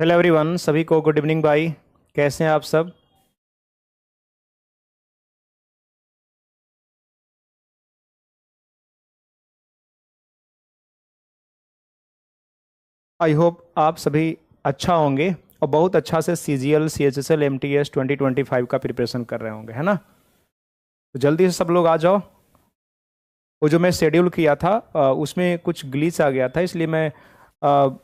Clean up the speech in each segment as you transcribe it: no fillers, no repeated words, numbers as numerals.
Hello everyone, सभी को good evening भाई। कैसे हैं आप सब? आई होप आप सभी अच्छा होंगे और बहुत अच्छा से CGL CHSL MTS 2025 का प्रिपरेशन कर रहे होंगे, है ना? तो जल्दी से सब लोग आ जाओ। वो जो मैं शेड्यूल किया था उसमें कुछ ग्लिच आ गया था, इसलिए मैं अ,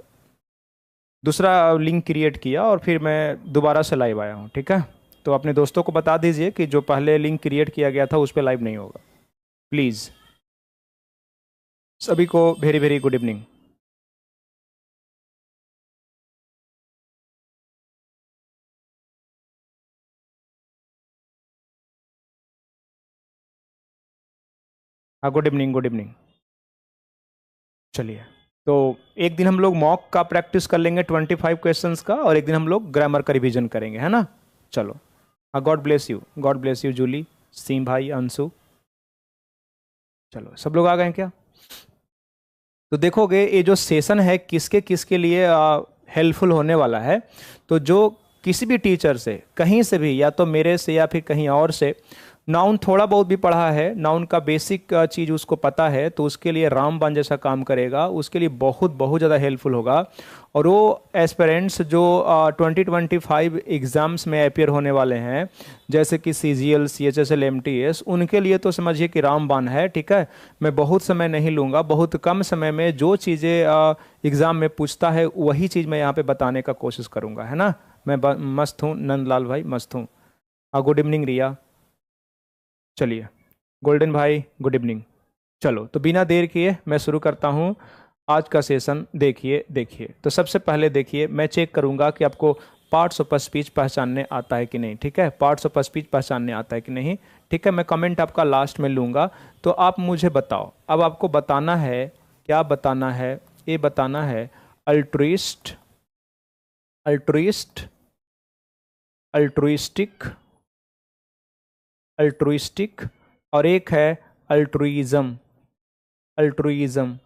दूसरा लिंक क्रिएट किया और फिर मैं दोबारा से लाइव आया हूँ। ठीक है, तो अपने दोस्तों को बता दीजिए कि जो पहले लिंक क्रिएट किया गया था उस पर लाइव नहीं होगा, प्लीज़। सभी को वेरी वेरी गुड इवनिंग। हाँ, गुड इवनिंग गुड इवनिंग। चलिए, तो एक दिन हम लोग मॉक का प्रैक्टिस कर लेंगे 25 क्वेश्चंस का, और एक दिन हम लोग ग्रामर का रिवीजन करेंगे, है ना? चलो। हाँ, God bless you, God bless you Julie, Singh भाई, अंशु। चलो, सब लोग आ गए हैं क्या? तो देखोगे ये जो सेशन है किसके किसके लिए हेल्पफुल होने वाला है। तो जो किसी भी टीचर से कहीं से भी, या तो मेरे से या फिर कहीं और से, नाउन थोड़ा बहुत भी पढ़ा है, नाउन का बेसिक चीज़ उसको पता है, तो उसके लिए रामबाण जैसा काम करेगा, उसके लिए बहुत बहुत ज़्यादा हेल्पफुल होगा। और वो एस्पिरेंट्स जो 2025 एग्ज़ाम्स में अपेयर होने वाले हैं, जैसे कि CGL CHSL MTS, उनके लिए तो समझिए कि रामबाण है। ठीक है, मैं बहुत समय नहीं लूँगा, बहुत कम समय में जो चीज़ें एग्ज़ाम में पूछता है वही चीज़ मैं यहाँ पे बताने का कोशिश करूँगा, है ना? मैं मस्त हूँ नंदलाल भाई, मस्त हूँ। गुड इवनिंग रिया। चलिए, गोल्डन भाई गुड इवनिंग। चलो, तो बिना देर किए मैं शुरू करता हूँ आज का सेशन। देखिए देखिए, तो सबसे पहले देखिए, मैं चेक करूँगा कि आपको पार्ट्स ऑफ स्पीच पहचानने आता है कि नहीं। ठीक है, पार्ट्स ऑफ स्पीच पहचानने आता है कि नहीं। ठीक है, मैं कमेंट आपका लास्ट में लूँगा, तो आप मुझे बताओ। अब आपको बताना है, क्या बताना है? ये बताना है अल्ट्रुइस्ट, अल्ट्रुइस्ट, अल्ट्रुइस्टिक, अल्ट्रुइस्टिक, और एक है अल्ट्रुइज्म, अल्ट्रुइज्म।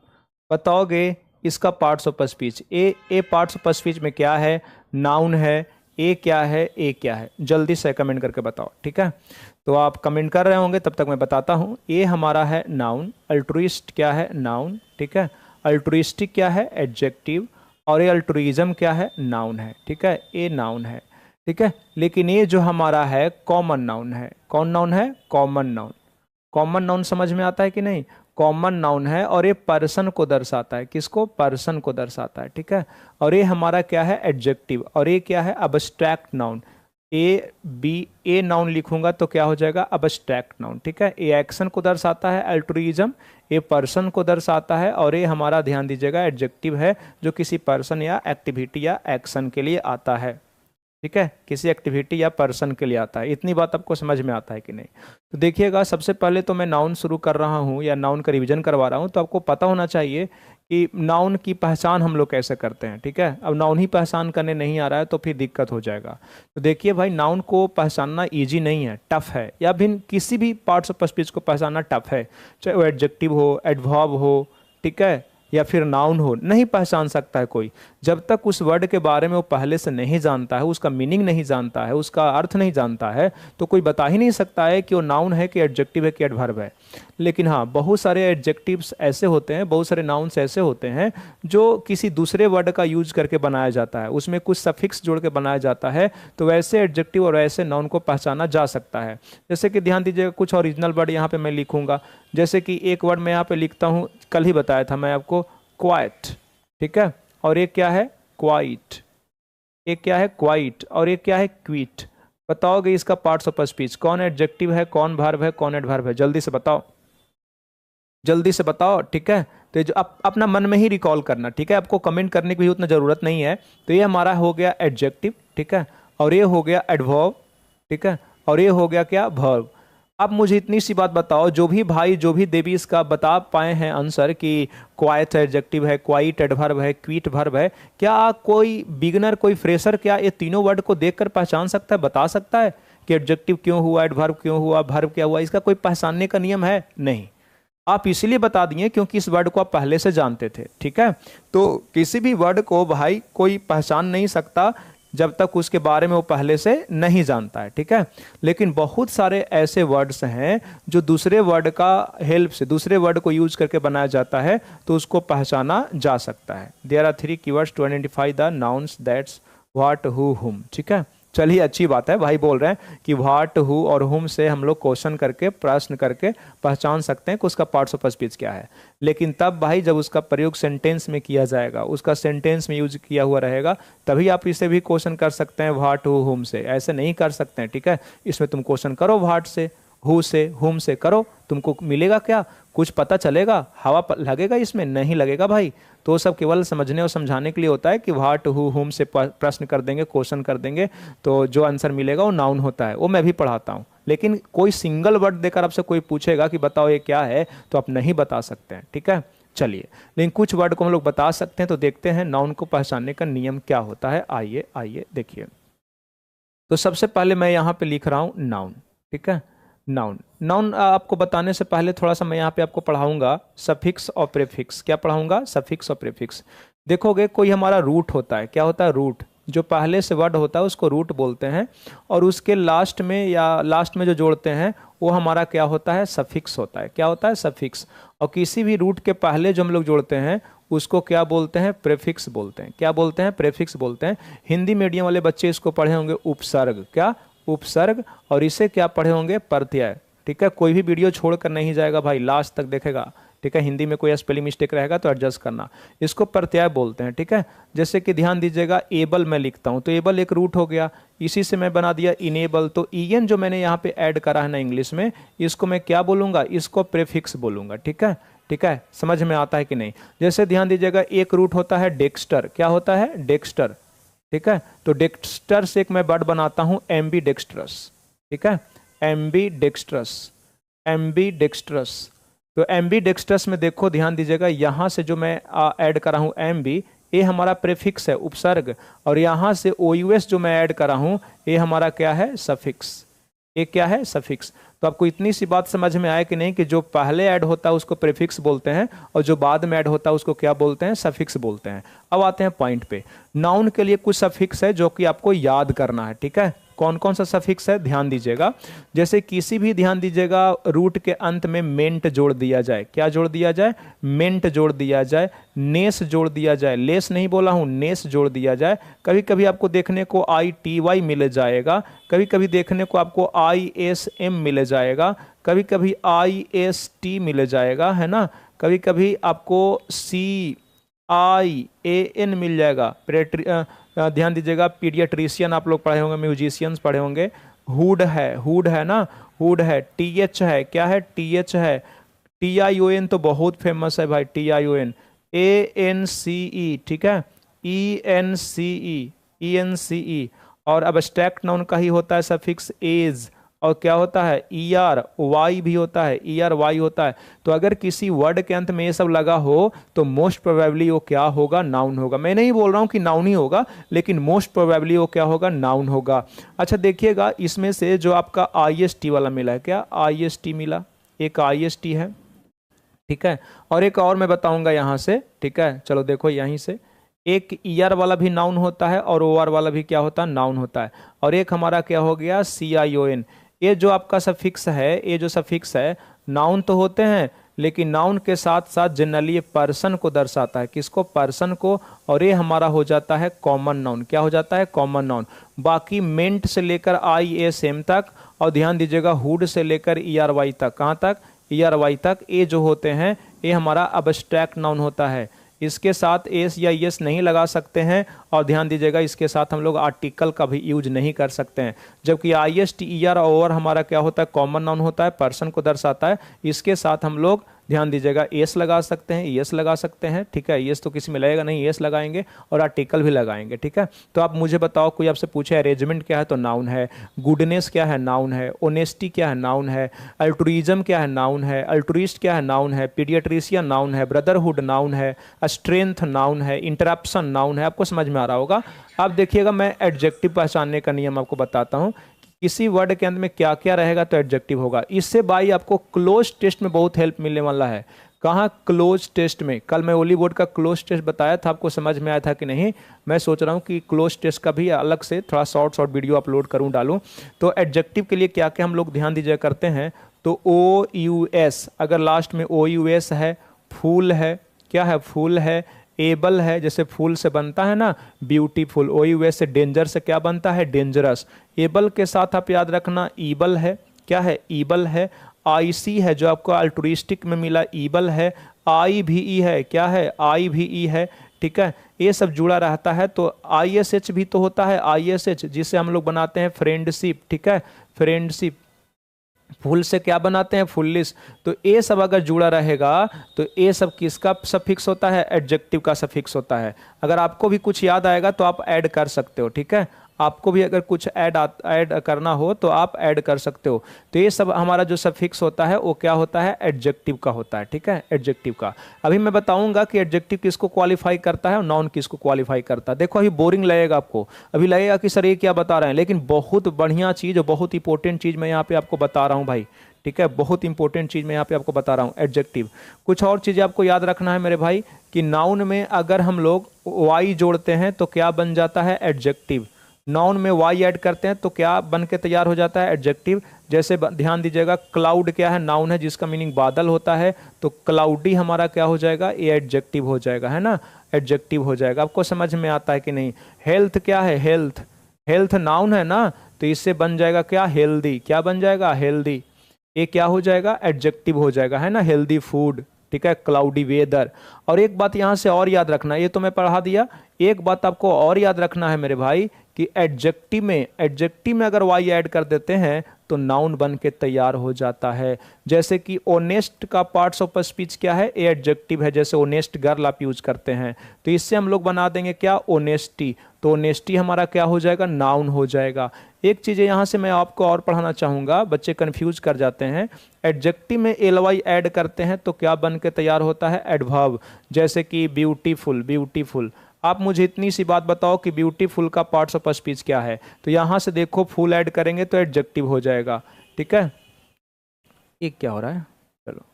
बताओगे इसका parts of speech. A parts of speech में क्या है? नाउन है। ए क्या है? ए क्या है? जल्दी से कमेंट करके बताओ। ठीक है, तो आप कमेंट कर रहे होंगे, तब तक मैं बताता हूँ। ए हमारा है नाउन, अल्ट्रुइस्ट क्या है? नाउन। ठीक है, अल्ट्रुइस्टिक क्या है? एडजेक्टिव। और ये अल्ट्रुइज्म क्या है? नाउन है। ठीक है, ए नाउन है। ठीक है, लेकिन ये जो हमारा है कॉमन नाउन है। कौन नाउन है? Common noun. कॉमन नाउन समझ में आता है कि नहीं? कॉमन नाउन है, और ये पर्सन को दर्शाता है। किसको? पर्सन को दर्शाता है। ठीक है, और ये हमारा क्या है? एडजेक्टिव। और ये क्या है? Abstract noun. A B A noun लिखूंगा तो क्या हो जाएगा? Abstract noun. ठीक है, ए एक्शन को दर्शाता है अल्ट्रुइज्म, ए पर्सन को दर्शाता है, और ये हमारा ध्यान दीजिएगा एडजेक्टिव है, जो किसी पर्सन या एक्टिविटी या एक्शन के लिए आता है। ठीक है, किसी एक्टिविटी या पर्सन के लिए आता है। इतनी बात आपको समझ में आता है कि नहीं? तो देखिएगा, सबसे पहले तो मैं नाउन शुरू कर रहा हूँ या नाउन का रिवीजन करवा रहा हूँ, तो आपको पता होना चाहिए कि नाउन की पहचान हम लोग कैसे करते हैं। ठीक है, अब नाउन ही पहचान करने नहीं आ रहा है तो फिर दिक्कत हो जाएगा। तो देखिए भाई, नाउन को पहचानना ईजी नहीं है, टफ है, या फिर किसी भी पार्ट्स ऑफ स्पीच को पहचानना टफ है, चाहे वो एडजेक्टिव हो, एडवर्ब हो, ठीक है, या फिर नाउन हो, नहीं पहचान सकता है कोई। जब तक उस वर्ड के बारे में वो पहले से नहीं जानता है, उसका मीनिंग नहीं जानता है, उसका अर्थ नहीं जानता है, तो कोई बता ही नहीं सकता है कि वो नाउन है कि एडजेक्टिव है कि एडवर्ब है। लेकिन हाँ, बहुत सारे एडजेक्टिव्स ऐसे होते हैं, बहुत सारे नाउन्स ऐसे होते हैं जो किसी दूसरे वर्ड का यूज करके बनाया जाता है, उसमें कुछ सफिक्स जोड़ के बनाया जाता है, तो वैसे एडजेक्टिव और वैसे नाउन को पहचाना जा सकता है। जैसे कि ध्यान दीजिएगा, कुछ ओरिजिनल वर्ड यहाँ पे मैं लिखूंगा। जैसे कि एक वर्ड मैं यहाँ पे लिखता हूँ, कल ही बताया था मैं आपको, क्वाइट। ठीक है, और एक क्या है? क्वाइट। एक क्या है? क्वाइट। और एक क्या है? क्विट। बताओगे इसका पार्ट्स ऑफ स्पीच कौन एडजेक्टिव है, कौन वर्ब है, कौन एडवर्ब है? जल्दी से बताओ, जल्दी से बताओ। ठीक है, तो ये जो आप अपना मन में ही रिकॉल करना। ठीक है, आपको कमेंट करने की भी उतना ज़रूरत नहीं है। तो ये हमारा हो गया एडजेक्टिव। ठीक है, और ये हो गया एडवर्ब। ठीक है, और ये हो गया क्या? वर्ब। अब मुझे इतनी सी बात बताओ, जो भी भाई, जो भी देवी इसका बता पाए हैं आंसर कि क्वाइट एडजेक्टिव है, क्वाइट एडवर्ब है, क्विट वर्ब है, क्या कोई बिगनर, कोई फ्रेशर क्या ये तीनों वर्ड को देखकर पहचान सकता है, बता सकता है कि एडजेक्टिव क्यों हुआ, एडवर्ब क्यों हुआ, वर्ब क्या हुआ? इसका कोई पहचानने का नियम है? नहीं। आप इसीलिए बता दिए क्योंकि इस वर्ड को आप पहले से जानते थे, ठीक है। तो किसी भी वर्ड को भाई कोई पहचान नहीं सकता जब तक उसके बारे में वो पहले से नहीं जानता है, ठीक है। लेकिन बहुत सारे ऐसे वर्ड्स हैं जो दूसरे वर्ड का हेल्प से, दूसरे वर्ड को यूज करके बनाया जाता है, तो उसको पहचाना जा सकता है। There are 3 keywords to identify the nouns that's what, who, whom, ठीक है। चलिए अच्छी बात है, भाई बोल रहे हैं कि व्हाट, हु और हुम से हम लोग क्वेश्चन करके, प्रश्न करके पहचान सकते हैं कि उसका पार्ट्स ऑफ स्पीच क्या है। लेकिन तब भाई जब उसका प्रयोग सेंटेंस में किया जाएगा, उसका सेंटेंस में यूज किया हुआ रहेगा, तभी आप इसे भी क्वेश्चन कर सकते हैं व्हाट, हु, हुम से। ऐसे नहीं कर सकते हैं, ठीक है। इसमें तुम क्वेश्चन करो व्हाट से, हु से, हुम से करो, तुमको मिलेगा क्या, कुछ पता चलेगा, हवा लगेगा इसमें, नहीं लगेगा भाई। तो सब केवल समझने और समझाने के लिए होता है कि व्हाट, हु, हुम से प्रश्न कर देंगे, क्वेश्चन कर देंगे, तो जो आंसर मिलेगा वो नाउन होता है। वो मैं भी पढ़ाता हूँ। लेकिन कोई सिंगल वर्ड देकर आपसे कोई पूछेगा कि बताओ ये क्या है, तो आप नहीं बता सकते हैं, ठीक है। चलिए, लेकिन कुछ वर्ड को हम लोग बता सकते हैं। तो देखते हैं नाउन को पहचानने का नियम क्या होता है। आइए आइए देखिए। तो सबसे पहले मैं यहाँ पे लिख रहा हूँ नाउन, ठीक है। नाउन, नाउन आपको बताने से पहले थोड़ा सा मैं यहाँ पे आपको पढ़ाऊंगा सफिक्स और प्रीफिक्स। क्या पढ़ाऊंगा? सफिक्स और प्रीफिक्स। देखोगे कोई हमारा रूट होता है, क्या होता है? रूट। जो पहले से वर्ड होता है उसको रूट बोलते हैं, और उसके लास्ट में या लास्ट में जो जोड़ते हैं वो हमारा क्या होता है? सफिक्स होता है। क्या होता है? सफिक्स। और किसी भी रूट के पहले जो हम लोग जोड़ते हैं उसको क्या बोलते हैं? प्रीफिक्स बोलते हैं। क्या बोलते हैं? प्रीफिक्स बोलते हैं। हिंदी मीडियम वाले बच्चे इसको पढ़े होंगे उपसर्ग। क्या? उपसर्ग। और इसे क्या पढ़े होंगे? प्रत्यय, ठीक है। कोई भी वीडियो छोड़कर नहीं जाएगा भाई, लास्ट तक देखेगा, ठीक है। हिंदी में कोई स्पेलिंग मिस्टेक रहेगा तो एडजस्ट करना। इसको प्रत्यय बोलते हैं, ठीक है। जैसे कि ध्यान दीजिएगा, एबल मैं लिखता हूं तो एबल एक रूट हो गया, इसी से मैं बना दिया इनेबल। तो ईएन जो मैंने यहाँ पे ऐड करा है ना इंग्लिश में, इसको मैं क्या बोलूंगा? इसको प्रीफिक्स बोलूंगा, ठीक है। ठीक है, समझ में आता है कि नहीं? जैसे ध्यान दीजिएगा, एक रूट होता है डेक्स्टर। क्या होता है? डेक्स्टर, ठीक है। तो डेक्स्टर से एक मैं वर्ड बनाता हूं एम्बी डेक्स्ट्रस, ठीक है। Aamby dextrous, Aamby dextrous. तो एम्बी डेक्स्ट्रस में देखो, ध्यान दीजिएगा, यहां से जो मैं ऐड करा हूं एम्बी, ये हमारा प्रीफिक्स है, उपसर्ग। और यहां से ओयूएस जो मैं ऐड करा हूं, ये हमारा क्या है? सफिक्स। ये क्या है? सफिक्स। तो आपको इतनी सी बात समझ में आए कि नहीं, कि जो पहले ऐड होता है उसको प्रीफिक्स बोलते हैं, और जो बाद में ऐड होता है उसको क्या बोलते हैं? सफिक्स बोलते हैं। अब आते हैं पॉइंट पे। नाउन के लिए कुछ सफिक्स है जो कि आपको याद करना है, ठीक है। कौन कौन सा सफिक्स है ध्यान दीजिएगा। जैसे किसी भी, ध्यान दीजिएगा, रूट के अंत में मेंट जोड़ दिया जाए। क्या जोड़ दिया जाए? मेंट जोड़ दिया जाए, नेस जोड़ दिया जाए, लेस नहीं बोला हूं, नेस जोड़ दिया जाए। कभी कभी आपको देखने को ITY मिल जाएगा, कभी कभी देखने को आपको ISM मिल जाएगा, कभी कभी IST मिल जाएगा, है ना। कभी कभी आपको CIAN मिल जाएगा। ध्यान दीजिएगा, पीडियाट्रिशियन आप लोग पढ़े होंगे, म्यूजिशियंस पढ़े होंगे। हुड है, हुड है ना, हुड है। TH है, क्या है? TH है। TION तो बहुत फेमस है भाई, TION। ANCE, ठीक है। ENCE, ENCE। और अब्स्ट्रैक्ट नाउन का ही होता है सफिक्स एज। और क्या होता है? ERY भी होता है, ERY होता है। तो अगर किसी वर्ड के अंत में ये सब लगा हो तो मोस्ट प्रोबेबली वो क्या होगा? नाउन होगा। मैं नहीं बोल रहा हूं कि नाउन ही होगा, लेकिन मोस्ट प्रोबेबली वो क्या होगा? नाउन होगा। अच्छा देखिएगा, इसमें से जो आपका IST वाला मिला है, क्या IST मिला? एक IST है, ठीक है। और एक और मैं बताऊंगा यहां से, ठीक है। चलो देखो, यहीं से एक ER वाला भी नाउन होता है और OR वाला भी क्या होता है? नाउन होता है। और एक हमारा क्या हो गया? CION। ये जो आपका सफिक्स है, ये जो सफिक्स है, नाउन तो होते हैं, लेकिन नाउन के साथ साथ जनरली ये पर्सन को दर्शाता है। किसको? पर्सन को। और ये हमारा हो जाता है कॉमन नाउन। क्या हो जाता है? Common noun. बाकी मेंट से लेकर ISM तक, और ध्यान दीजिएगा हुड से लेकर ERY तक। कहाँ तक? ERY तक। ये जो होते हैं ये हमारा अब्स्ट्रैक्ट नाउन होता है। इसके साथ एस या यस नहीं लगा सकते हैं। और ध्यान दीजिएगा, इसके साथ हम लोग आर्टिकल का भी यूज नहीं कर सकते हैं। जबकि IST, ER और हमारा क्या होता है? कॉमन नाउन होता है, पर्सन को दर्शाता है। इसके साथ हम लोग ध्यान दीजिएगा एस लगा सकते हैं, यस लगा सकते हैं, ठीक है। यस तो किसी में लगेगा नहीं, यस लगाएंगे, और आर्टिकल भी लगाएंगे, ठीक है। तो आप मुझे बताओ, कोई आपसे पूछे अरेंजमेंट क्या है तो नाउन है। गुडनेस क्या है? नाउन है। ऑनेस्टी क्या है? नाउन है। अल्ट्रुइज्म क्या है? नाउन है। अल्ट्रुइस्ट क्या है? नाउन है। पीडियाट्रिशियन नाउन है। ब्रदरहुड नाउन है। स्ट्रेंथ नाउन है। इंटरप्शन नाउन है। आपको समझ में आ रहा होगा। अब देखिएगा, मैं एडजेक्टिव पहचानने का नियम आपको बताता हूँ। किसी वर्ड के अंत में क्या क्या रहेगा तो एडजेक्टिव होगा। इससे भाई आपको क्लोज टेस्ट में बहुत हेल्प मिलने वाला है। कहाँ? क्लोज टेस्ट में। कल मैं ओली बोर्ड का क्लोज टेस्ट बताया था, आपको समझ में आया था कि नहीं? मैं सोच रहा हूँ कि क्लोज टेस्ट का भी अलग से थोड़ा शॉर्ट वीडियो अपलोड करूँ, डालूँ। तो एडजेक्टिव के लिए क्या क्या हम लोग ध्यान दीजिए करते हैं, तो ओ यू एस, अगर लास्ट में ओ यू एस है, फूल है, क्या है? फूल है। एबल है, जैसे फूल से बनता है ना ब्यूटीफुल। ओ यू एस से डेंजर से क्या बनता है? डेंजरस। एबल के साथ आप याद रखना ईबल है, क्या है? ईबल है। आईसी है, जो आपको अल्ट्रुइस्टिक में मिला, ईबल है। आई भी ई है, क्या है? आई भी ई है, ठीक है। ये सब जुड़ा रहता है। तो आई एस एच भी तो होता है, आई एस एच, जिसे हम लोग बनाते हैं फ्रेंडशिप, ठीक है, फ्रेंडशिप। फुल से क्या बनाते हैं? फुल्लिश। तो ये सब अगर जुड़ा रहेगा तो ये सब किसका सफिक्स होता है? एडजेक्टिव का सफिक्स होता है। अगर आपको भी कुछ याद आएगा तो आप ऐड कर सकते हो, ठीक है। आपको भी अगर कुछ ऐड करना हो तो आप ऐड कर सकते हो। तो ये सब हमारा जो सफिक्स होता है वो क्या होता है? एडजेक्टिव का होता है, ठीक है, एडजेक्टिव का। अभी मैं बताऊंगा कि एडजेक्टिव किसको क्वालिफाई करता है और नाउन किसको क्वालिफाई करता है। देखो अभी बोरिंग लगेगा आपको, अभी लगेगा कि सर ये क्या बता रहे हैं, लेकिन बहुत बढ़िया चीज़ और बहुत इंपॉर्टेंट चीज़ मैं यहाँ पे आपको बता रहा हूँ भाई, ठीक है। बहुत इंपॉर्टेंट चीज़ मैं यहाँ पे आपको बता रहा हूँ, एडजेक्टिव। कुछ और चीज़ें आपको याद रखना है मेरे भाई, कि नाउन में अगर हम लोग वाई जोड़ते हैं तो क्या बन जाता है? एडजेक्टिव। नाउन में वाई ऐड करते हैं तो क्या बन के तैयार हो जाता है? एडजेक्टिव। जैसे ध्यान दीजिएगा, क्लाउड क्या है? नाउन है जिसका मीनिंग बादल होता है, तो क्लाउडी हमारा क्या हो जाएगा? ये एडजेक्टिव हो जाएगा, है ना, एडजेक्टिव हो जाएगा। आपको समझ में आता है कि नहीं? हेल्थ क्या है? हेल्थ, हेल्थ नाउन है ना, तो इससे बन जाएगा क्या? हेल्दी। क्या बन जाएगा? हेल्दी। ये क्या हो जाएगा? एडजेक्टिव हो जाएगा, है ना, हेल्दी फूड, ठीक है, क्लाउडी वेदर। और एक बात यहां से और याद रखना, ये तो मैं पढ़ा दिया, एक बात आपको और याद रखना है मेरे भाई, कि एडजेक्टिव में अगर वाई ऐड कर देते हैं तो नाउन बन के तैयार हो जाता है। जैसे कि ओनेस्ट का पार्ट्स ऑफ स्पीच क्या है? ए एडजेक्टिव है। जैसे ओनेस्ट गर्ल आप यूज करते हैं, तो इससे हम लोग बना देंगे क्या? ओनेस्टी। तो ओनेस्टी हमारा क्या हो जाएगा? नाउन हो जाएगा। एक चीज़ यहाँ से मैं आपको और पढ़ाना चाहूँगा, बच्चे कंफ्यूज कर जाते हैं। एडजेक्टिव में एल वाई ऐड करते हैं तो क्या बन के तैयार होता है? एडवर्ब। जैसे कि ब्यूटीफुल, ब्यूटीफुल। आप मुझे इतनी सी बात बताओ कि ब्यूटीफुल का पार्ट्स ऑफ स्पीच क्या है? तो यहाँ से देखो, फुल ऐड करेंगे तो एडजेक्टिव हो जाएगा, ठीक है। ये क्या हो रहा है? चलो,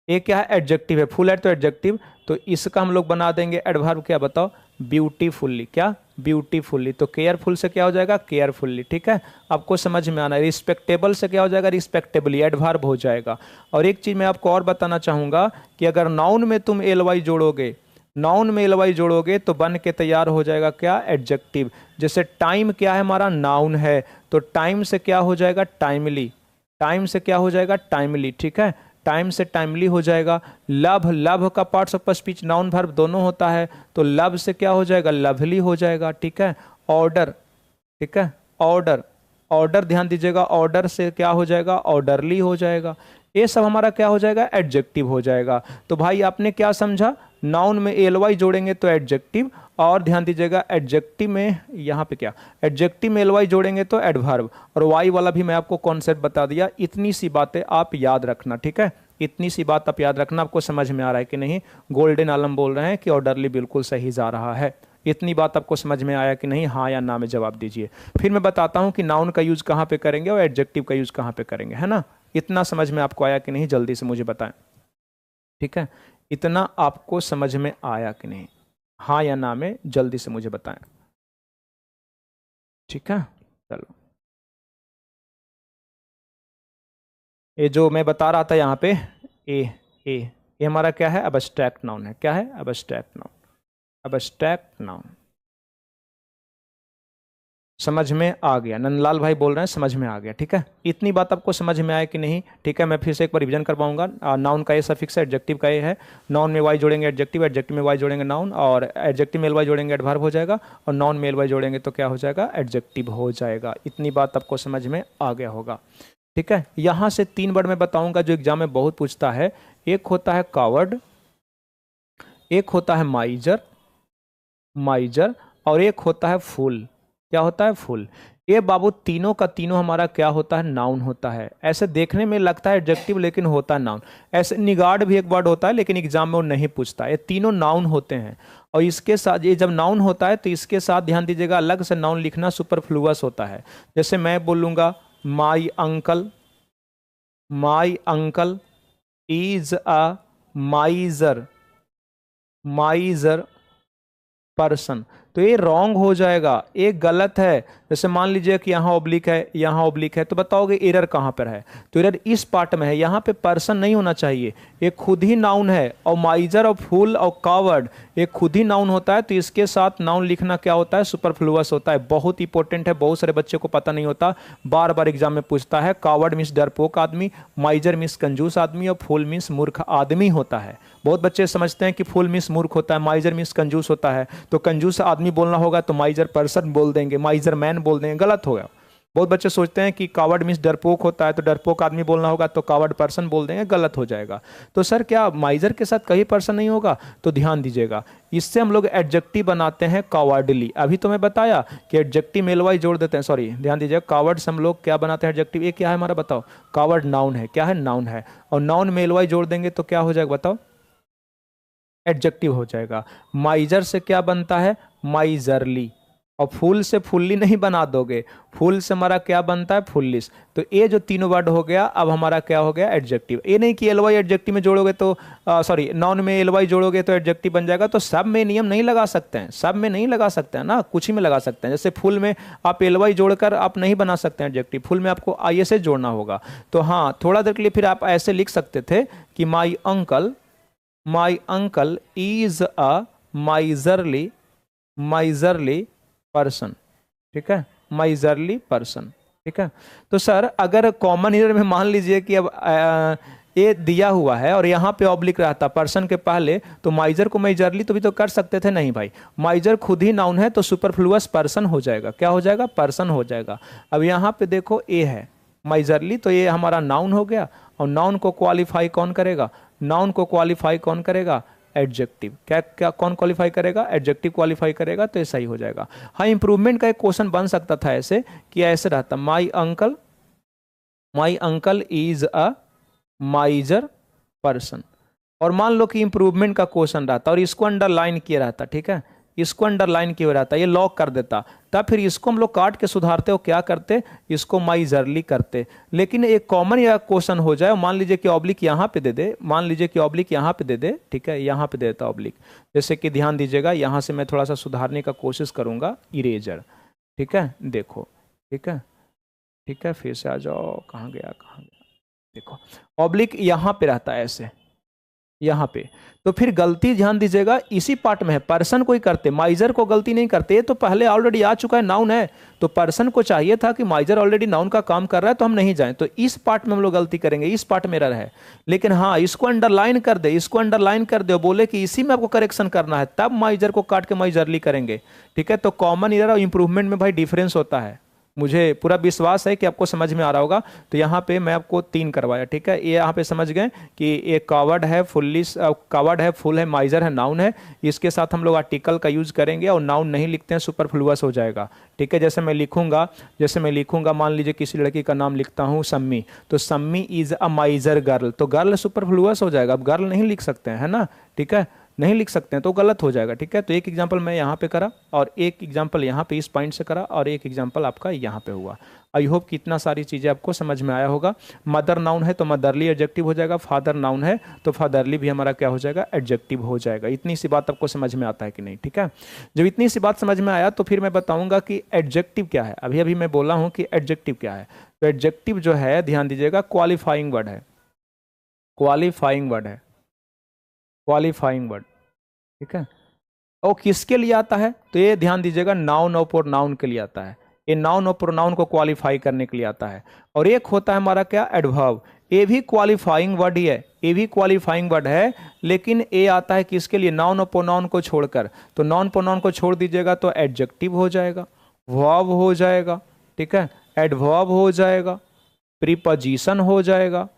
ये क्या है? एडजेक्टिव है। फुल ऐड तो एडजेक्टिव, तो इसका हम लोग बना देंगे एडवर्ब। क्या बताओ? ब्यूटीफुल्ली। क्या? ब्यूटीफुल्ली। तो केयरफुल से क्या हो जाएगा? केयरफुल्ली, ठीक है। आपको समझ में आना है। रिस्पेक्टेबल से क्या हो जाएगा? रिस्पेक्टेबली, एडवर्ब हो जाएगा। और एक चीज मैं आपको और बताना चाहूंगा कि अगर नाउन में तुम एल वाई जोड़ोगे, नाउन में एल वाई जोड़ोगे तो बन के तैयार हो जाएगा क्या? एडजेक्टिव। जैसे टाइम क्या है? हमारा नाउन है, तो टाइम से क्या हो जाएगा? टाइमली। टाइम से क्या हो जाएगा? टाइमली, ठीक है, टाइम से टाइमली हो जाएगा। लव, लव का parts of speech noun verb दोनों होता है, तो लव से क्या हो जाएगा? लवली हो जाएगा, ठीक है। ऑर्डर, ठीक है, ऑर्डर, ऑर्डर ध्यान दीजिएगा, ऑर्डर से क्या हो जाएगा? ऑर्डरली हो जाएगा। ये सब हमारा क्या हो जाएगा? एडजेक्टिव हो जाएगा। तो भाई आपने क्या समझा? नाउन में एल वाई जोड़ेंगे तो एडजेक्टिव, और ध्यान दीजिएगा एडजेक्टिव में, यहाँ पे क्या, एडजेक्टिव में एल वाई जोड़ेंगे तो एडवर्ब। और वाई वाला भी मैं आपको कॉन्सेप्ट बता दिया। इतनी सी बातें आप याद रखना, ठीक है, इतनी सी बात आप याद रखना। आपको समझ में आ रहा है कि नहीं? गोल्डन आलम बोल रहे हैं कि ऑर्डरली बिल्कुल सही जा रहा है। इतनी बात आपको समझ में आया कि नहीं? हाँ या ना में जवाब दीजिए। फिर मैं बताता हूँ कि नाउन का यूज कहाँ पे करेंगे और एडजेक्टिव का यूज कहाँ पे करेंगे, है ना। इतना समझ में आपको आया कि नहीं? जल्दी से मुझे बताएं, ठीक है। इतना आपको समझ में आया कि नहीं? हाँ या ना में जल्दी से मुझे बताएं, ठीक है। चलो, ये जो मैं बता रहा था यहाँ पे, ए ए ये हमारा क्या है? अबस्ट्रैक्ट नाउन है। क्या है? Abstract noun, abstract noun. समझ में आ गया? नंदलाल भाई बोल रहे हैं समझ में आ गया, ठीक है। इतनी बात आपको समझ में आया कि नहीं? ठीक है, मैं फिर से एक बार रिवीजन करवाऊंगा। नाउन का ये सफिक्स है, एडजेक्टिव का ये है। नाउन में वाई जोड़ेंगे एडजेक्टिव, एडजेक्टिव में वाई जोड़ेंगे नाउन, और एडजेक्टिव में एल वाई जोड़ेंगे एडवर्ब हो जाएगा, और नाउन में एल वाई जोड़ेंगे तो क्या हो जाएगा? एडजेक्टिव हो जाएगा। इतनी बात आपको समझ में आ गया होगा, ठीक है। यहाँ से 3 वर्ड मैं बताऊंगा जो एग्जाम में बहुत पूछता है। एक होता है कावर्ड, एक होता है माइजर, माइजर, और एक होता है फूल। क्या होता है? फूल। ये बाबू तीनों का तीनों हमारा क्या होता है, नाउन होता है। ऐसे देखने में लगता है एडजेक्टिव लेकिन होता है नाउन। ऐसे निगार्ड भी एक वर्ड होता है लेकिन एग्जाम में वो नहीं पूछता। ये तीनों नाउन होते हैं और इसके साथ ये जब नाउन होता है तो इसके साथ ध्यान दीजिएगा अलग से नाउन लिखना सुपरफ्लुअस होता है। जैसे मैं बोलूँगा my uncle, my uncle is a माइजर, माइजर person, तो ये रॉन्ग हो जाएगा, ये गलत है। जैसे मान लीजिए कि यहाँ ऑब्लिक है, यहाँ ऑब्लिक है, तो बताओगे एरर कहाँ पर है, तो एरर इस पार्ट में है, यहाँ पे पर्सन नहीं होना चाहिए, ये खुद ही नाउन है। और माइजर और फूल और कावर्ड ये खुद ही नाउन होता है, तो इसके साथ नाउन लिखना क्या होता है, सुपरफ्लुअस होता है। बहुत इंपॉर्टेंट है, बहुत सारे बच्चे को पता नहीं होता, बार बार एग्जाम में पूछता है। कावर्ड मीन्स डरपोक आदमी, माइजर मीन्स कंजूस आदमी और फूल मीन्स मूर्ख आदमी होता है। बहुत बच्चे समझते हैं कि फूल मीन्स मूर्ख होता है, माइजर मीन्स कंजूस होता है, तो कंजूस आदमी बोलना होगा तो माइजर पर्सन बोल देंगे, माइजर मैन बोल देंगे, गलत होगा। बहुत बच्चे सोचते हैं कि कावर्ड मीन्स डरपोक होता है, तो डरपोक आदमी बोलना होगा तो कावर्ड पर्सन बोल देंगे, गलत हो जाएगा। तो सर क्या माइजर के साथ कहीं पर्सन नहीं होगा, तो ध्यान दीजिएगा, इससे हम लोग एडजेक्टिव बनाते हैं कावर्डली। अभी तो मैं बताया कि एडजेक्टिव में एलवाई जोड़ देते हैं, सॉरी ध्यान दीजिएगा, कावर्ड से हम लोग क्या बनाते हैं एडजेक्टिव, ये क्या है हमारा बताओ, कावर्ड नाउन है, क्या है नाउन है, और नाउन में एलवाई जोड़ देंगे तो क्या हो जाएगा बताओ, एडजेक्टिव हो जाएगा। माइजर से क्या बनता है, माइजरली, और फूल से फुल्ली नहीं बना दोगे, फूल से हमारा क्या बनता है, फुल्लिस। तो ये जो तीनों वर्ड हो गया, अब हमारा क्या हो गया, एडजेक्टिव। ये नहीं कि एलवाई एडजेक्टिव में जोड़ोगे तो सॉरी नाउन में एलवाई जोड़ोगे तो एडजेक्टिव बन जाएगा। तो सब में नियम नहीं लगा सकते हैं, सब में नहीं लगा सकते हैं ना, कुछ ही में लगा सकते हैं। जैसे फूल में आप एलवाई जोड़कर आप नहीं बना सकते हैं एडजेक्टिव, फूल में आपको आई से जोड़ना होगा। तो हाँ, थोड़ा देर के लिए फिर आप ऐसे लिख सकते थे कि my uncle, my uncle is a miserly, miserly person, ठीक है, माइजरली पर्सन, ठीक है। तो सर अगर कॉमन ईयर में मान लीजिए कि अब ये दिया हुआ है और यहाँ पे ऑब्लिक रहता पर्सन के पहले, तो माइजर को माइजरली तो भी तो कर सकते थे, नहीं भाई, माइजर खुद ही नाउन है तो सुपरफ्लुअस पर्सन हो जाएगा, क्या हो जाएगा, पर्सन हो जाएगा। अब यहाँ पे देखो ए है माइजरली, तो ये हमारा नाउन हो गया, और नाउन को क्वालिफाई कौन करेगा, नाउन को क्वालिफाई कौन करेगा, एडजेक्टिव। क्या क्या कौन क्वालिफाई करेगा, एडजेक्टिव क्वालिफाई करेगा, तो ये सही हो जाएगा। हाँ, इंप्रूवमेंट का एक क्वेश्चन बन सकता था ऐसे कि ऐसे रहता my uncle, my uncle is a माइजर person, और मान लो कि इंप्रूवमेंट का क्वेश्चन रहता और इसको अंडरलाइन किया रहता, ठीक है, इसको अंडरलाइन किया रहता, ये लॉक कर देता, तब फिर इसको हम लोग काट के सुधारते हो, क्या करते, इसको माइजरली करते। लेकिन एक कॉमन या क्वेश्चन हो जाए, मान लीजिए कि ऑब्लिक यहाँ पे दे दे, मान लीजिए कि ऑब्लिक यहाँ पे दे दे, ठीक है, यहाँ पे दे देता ऑब्लिक, जैसे कि ध्यान दीजिएगा, यहाँ से मैं थोड़ा सा सुधारने का कोशिश करूंगा, इरेजर, ठीक है, देखो, ठीक है, ठीक है, फिर से आ जाओ, कहाँ गया, कहाँ गया, देखो ऑब्लिक यहाँ पे रहता है ऐसे, यहाँ पे, तो फिर गलती ध्यान दीजिएगा इसी पार्ट में है, पर्सन को ही करते, माइजर को गलती नहीं करते, ये तो पहले ऑलरेडी आ चुका है, नाउन है, तो पर्सन को चाहिए था कि माइजर ऑलरेडी नाउन का काम कर रहा है तो हम नहीं जाएं, तो इस पार्ट में हम लोग गलती करेंगे, इस पार्ट में एरर है। लेकिन हाँ, इसको अंडरलाइन कर दे, इसको अंडरलाइन कर दे, बोले कि इसी में आपको करेक्शन करना है, तब माइजर को काट के माइजरली करेंगे, ठीक है। तो कॉमन एरर और इंप्रूवमेंट में भाई डिफरेंस होता है, मुझे पूरा विश्वास है कि आपको समझ में आ रहा होगा। तो यहाँ पे मैं आपको 3 करवाया, ठीक है, ये यहाँ पे समझ गए कि ये कावर्ड है, फुल्ली कावर्ड है, फुल है, माइजर है, नाउन है, इसके साथ हम लोग आर्टिकल का यूज करेंगे और नाउन नहीं लिखते हैं, सुपरफ्लुअस हो जाएगा, ठीक है। जैसे मैं लिखूंगा, जैसे मैं लिखूंगा, मान लीजिए किसी लड़की का नाम लिखता हूँ सम्मी, तो सम्मी इज अ माइजर गर्ल, तो गर्ल सुपरफ्लुअस हो जाएगा, अब गर्ल नहीं लिख सकते हैं, है ना, ठीक है, नहीं लिख सकते हैं तो गलत हो जाएगा, ठीक है। तो एक एग्जांपल मैं यहाँ पे करा और एक एग्जांपल यहाँ पे इस पॉइंट से करा और एक एग्जांपल आपका यहाँ पे हुआ। आई होप कि इतना सारी चीज़ें आपको समझ में आया होगा। मदर नाउन है तो मदरली एडजेक्टिव हो जाएगा, फादर नाउन है तो फादरली भी हमारा क्या हो जाएगा, एडजेक्टिव हो जाएगा। इतनी सी बात आपको समझ में आता है कि नहीं, ठीक है। जब इतनी सी बात समझ में आया तो फिर मैं बताऊंगा कि एडजेक्टिव क्या है। अभी अभी मैं बोला हूँ कि एडजेक्टिव क्या है, तो एडजेक्टिव जो है ध्यान दीजिएगा क्वालिफाइंग वर्ड है, क्वालिफाइंग वर्ड है, क्वालिफाइंग वर्ड, ठीक है। और किसके लिए आता है, तो ये ध्यान दीजिएगा नाउन और प्रोनाउन के लिए आता है, ये नाउन और प्रोनाउन को क्वालिफाई करने के लिए आता है। और एक होता है हमारा क्या, एडवर्ब, ये भी क्वालिफाइंग वर्ड ही है, ये भी क्वालिफाइंग वर्ड है, लेकिन ये आता है किसके लिए, नाउन और प्रोनाउन को छोड़कर। तो नाउन प्रोनाउन को छोड़ दीजिएगा तो एडजेक्टिव हो जाएगा, वर्ब हो जाएगा, ठीक है, एडवर्ब हो जाएगा, प्रीपोजिशन हो जाएगा,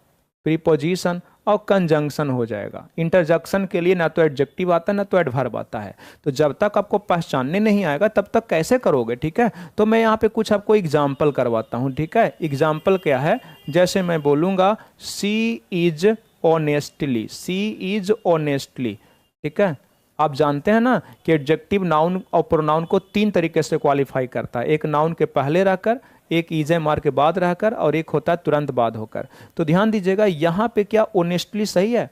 प्रीपोजिशन और कंजंक्शन हो जाएगा। इंटरजेक्शन के लिए ना तो एडजेक्टिव आता है ना तो एडवर्ब आता है। तो जब तक आपको पहचानने नहीं आएगा तब तक कैसे करोगे, ठीक है। तो मैं यहाँ पे कुछ आपको एग्जाम्पल करवाता हूँ, ठीक है। एग्जाम्पल क्या है, जैसे मैं बोलूँगा she is honestly, she is honestly, ठीक है। आप जानते हैं ना कि एडजेक्टिव नाउन और प्रोनाउन को 3 तरीके से क्वालिफाई करता है, एक नाउन के पहले रहकर, एक ईजेमार के बाद रहकर, और एक होता है तुरंत बाद होकर। तो ध्यान दीजिएगा यहाँ पे क्या ऑनेस्टली सही है,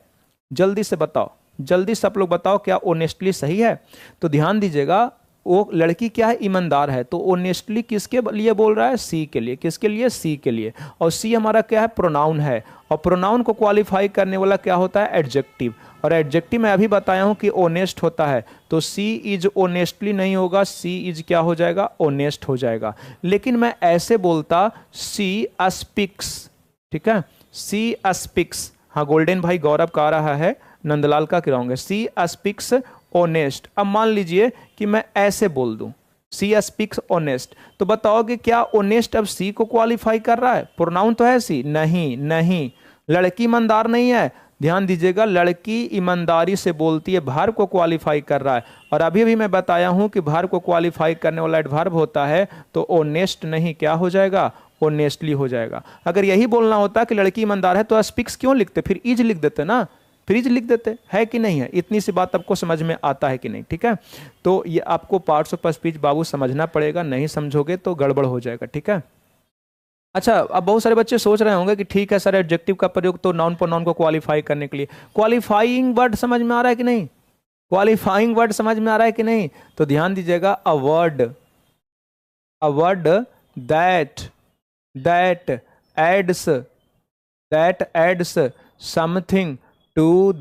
जल्दी से बताओ, जल्दी से आप लोग बताओ क्या ऑनेस्टली सही है। तो ध्यान दीजिएगा वो लड़की क्या है, ईमानदार है, तो ऑनेस्टली किसके लिए बोल रहा है, सी के लिए। किसके लिए, सी के लिए। और सी हमारा क्या है, प्रोनाउन है, और प्रोनाउन को क्वालिफाई करने वाला क्या होता है, एडजेक्टिव। और एडजेक्टिव मैं अभी बताया हूं कि ऑनेस्ट होता है, तो सी इज ऑनेस्टली नहीं होगा, सी इज क्या हो जाएगा, ऑनेस्ट हो जाएगा। लेकिन मैं ऐसे बोलता सी स्पीक्स, ठीक है, सी स्पीक्स। हाँ गोल्डन भाई गौरव का आ रहा है, नंदलाल का कराऊंगे, सी स्पीक्स ऑनेस्ट। अब मान लीजिए कि मैं ऐसे बोल दूं सी स्पीक्स ऑनेस्ट, तो बताओगे क्या ऑनेस्ट अब सी को क्वालिफाई कर रहा है, प्रोनाउन तो है सी, नहीं नहीं, लड़की ईमानदार नहीं है। ध्यान दीजिएगा लड़की ईमानदारी से बोलती है, भार को क्वालिफाई कर रहा है। और अभी भी मैं बताया हूं कि भार को क्वालिफाई करने वाला एडवर्ब होता है, तो ऑनेस्ट नहीं क्या हो जाएगा, ऑनेस्टली हो जाएगा। अगर यही बोलना होता कि लड़की ईमानदार है तो स्पीक्स क्यों लिखते, फिर इज लिख देते ना, फ्रिज लिख देते, है कि नहीं है। इतनी सी बात आपको समझ में आता है कि नहीं, ठीक है। तो ये आपको पार्ट्स ऑफ स्पीच बाबू समझना पड़ेगा, नहीं समझोगे तो गड़बड़ हो जाएगा, ठीक है। अच्छा, अब बहुत सारे बच्चे सोच रहे होंगे कि ठीक है सर एडजेक्टिव का प्रयोग तो नाउन प्रोनाउन को क्वालिफाई करने के लिए, क्वालिफाइंग वर्ड समझ में आ रहा है कि नहीं, क्वालिफाइंग वर्ड समझ में आ रहा है कि नहीं। तो ध्यान दीजिएगा a word that that adds something to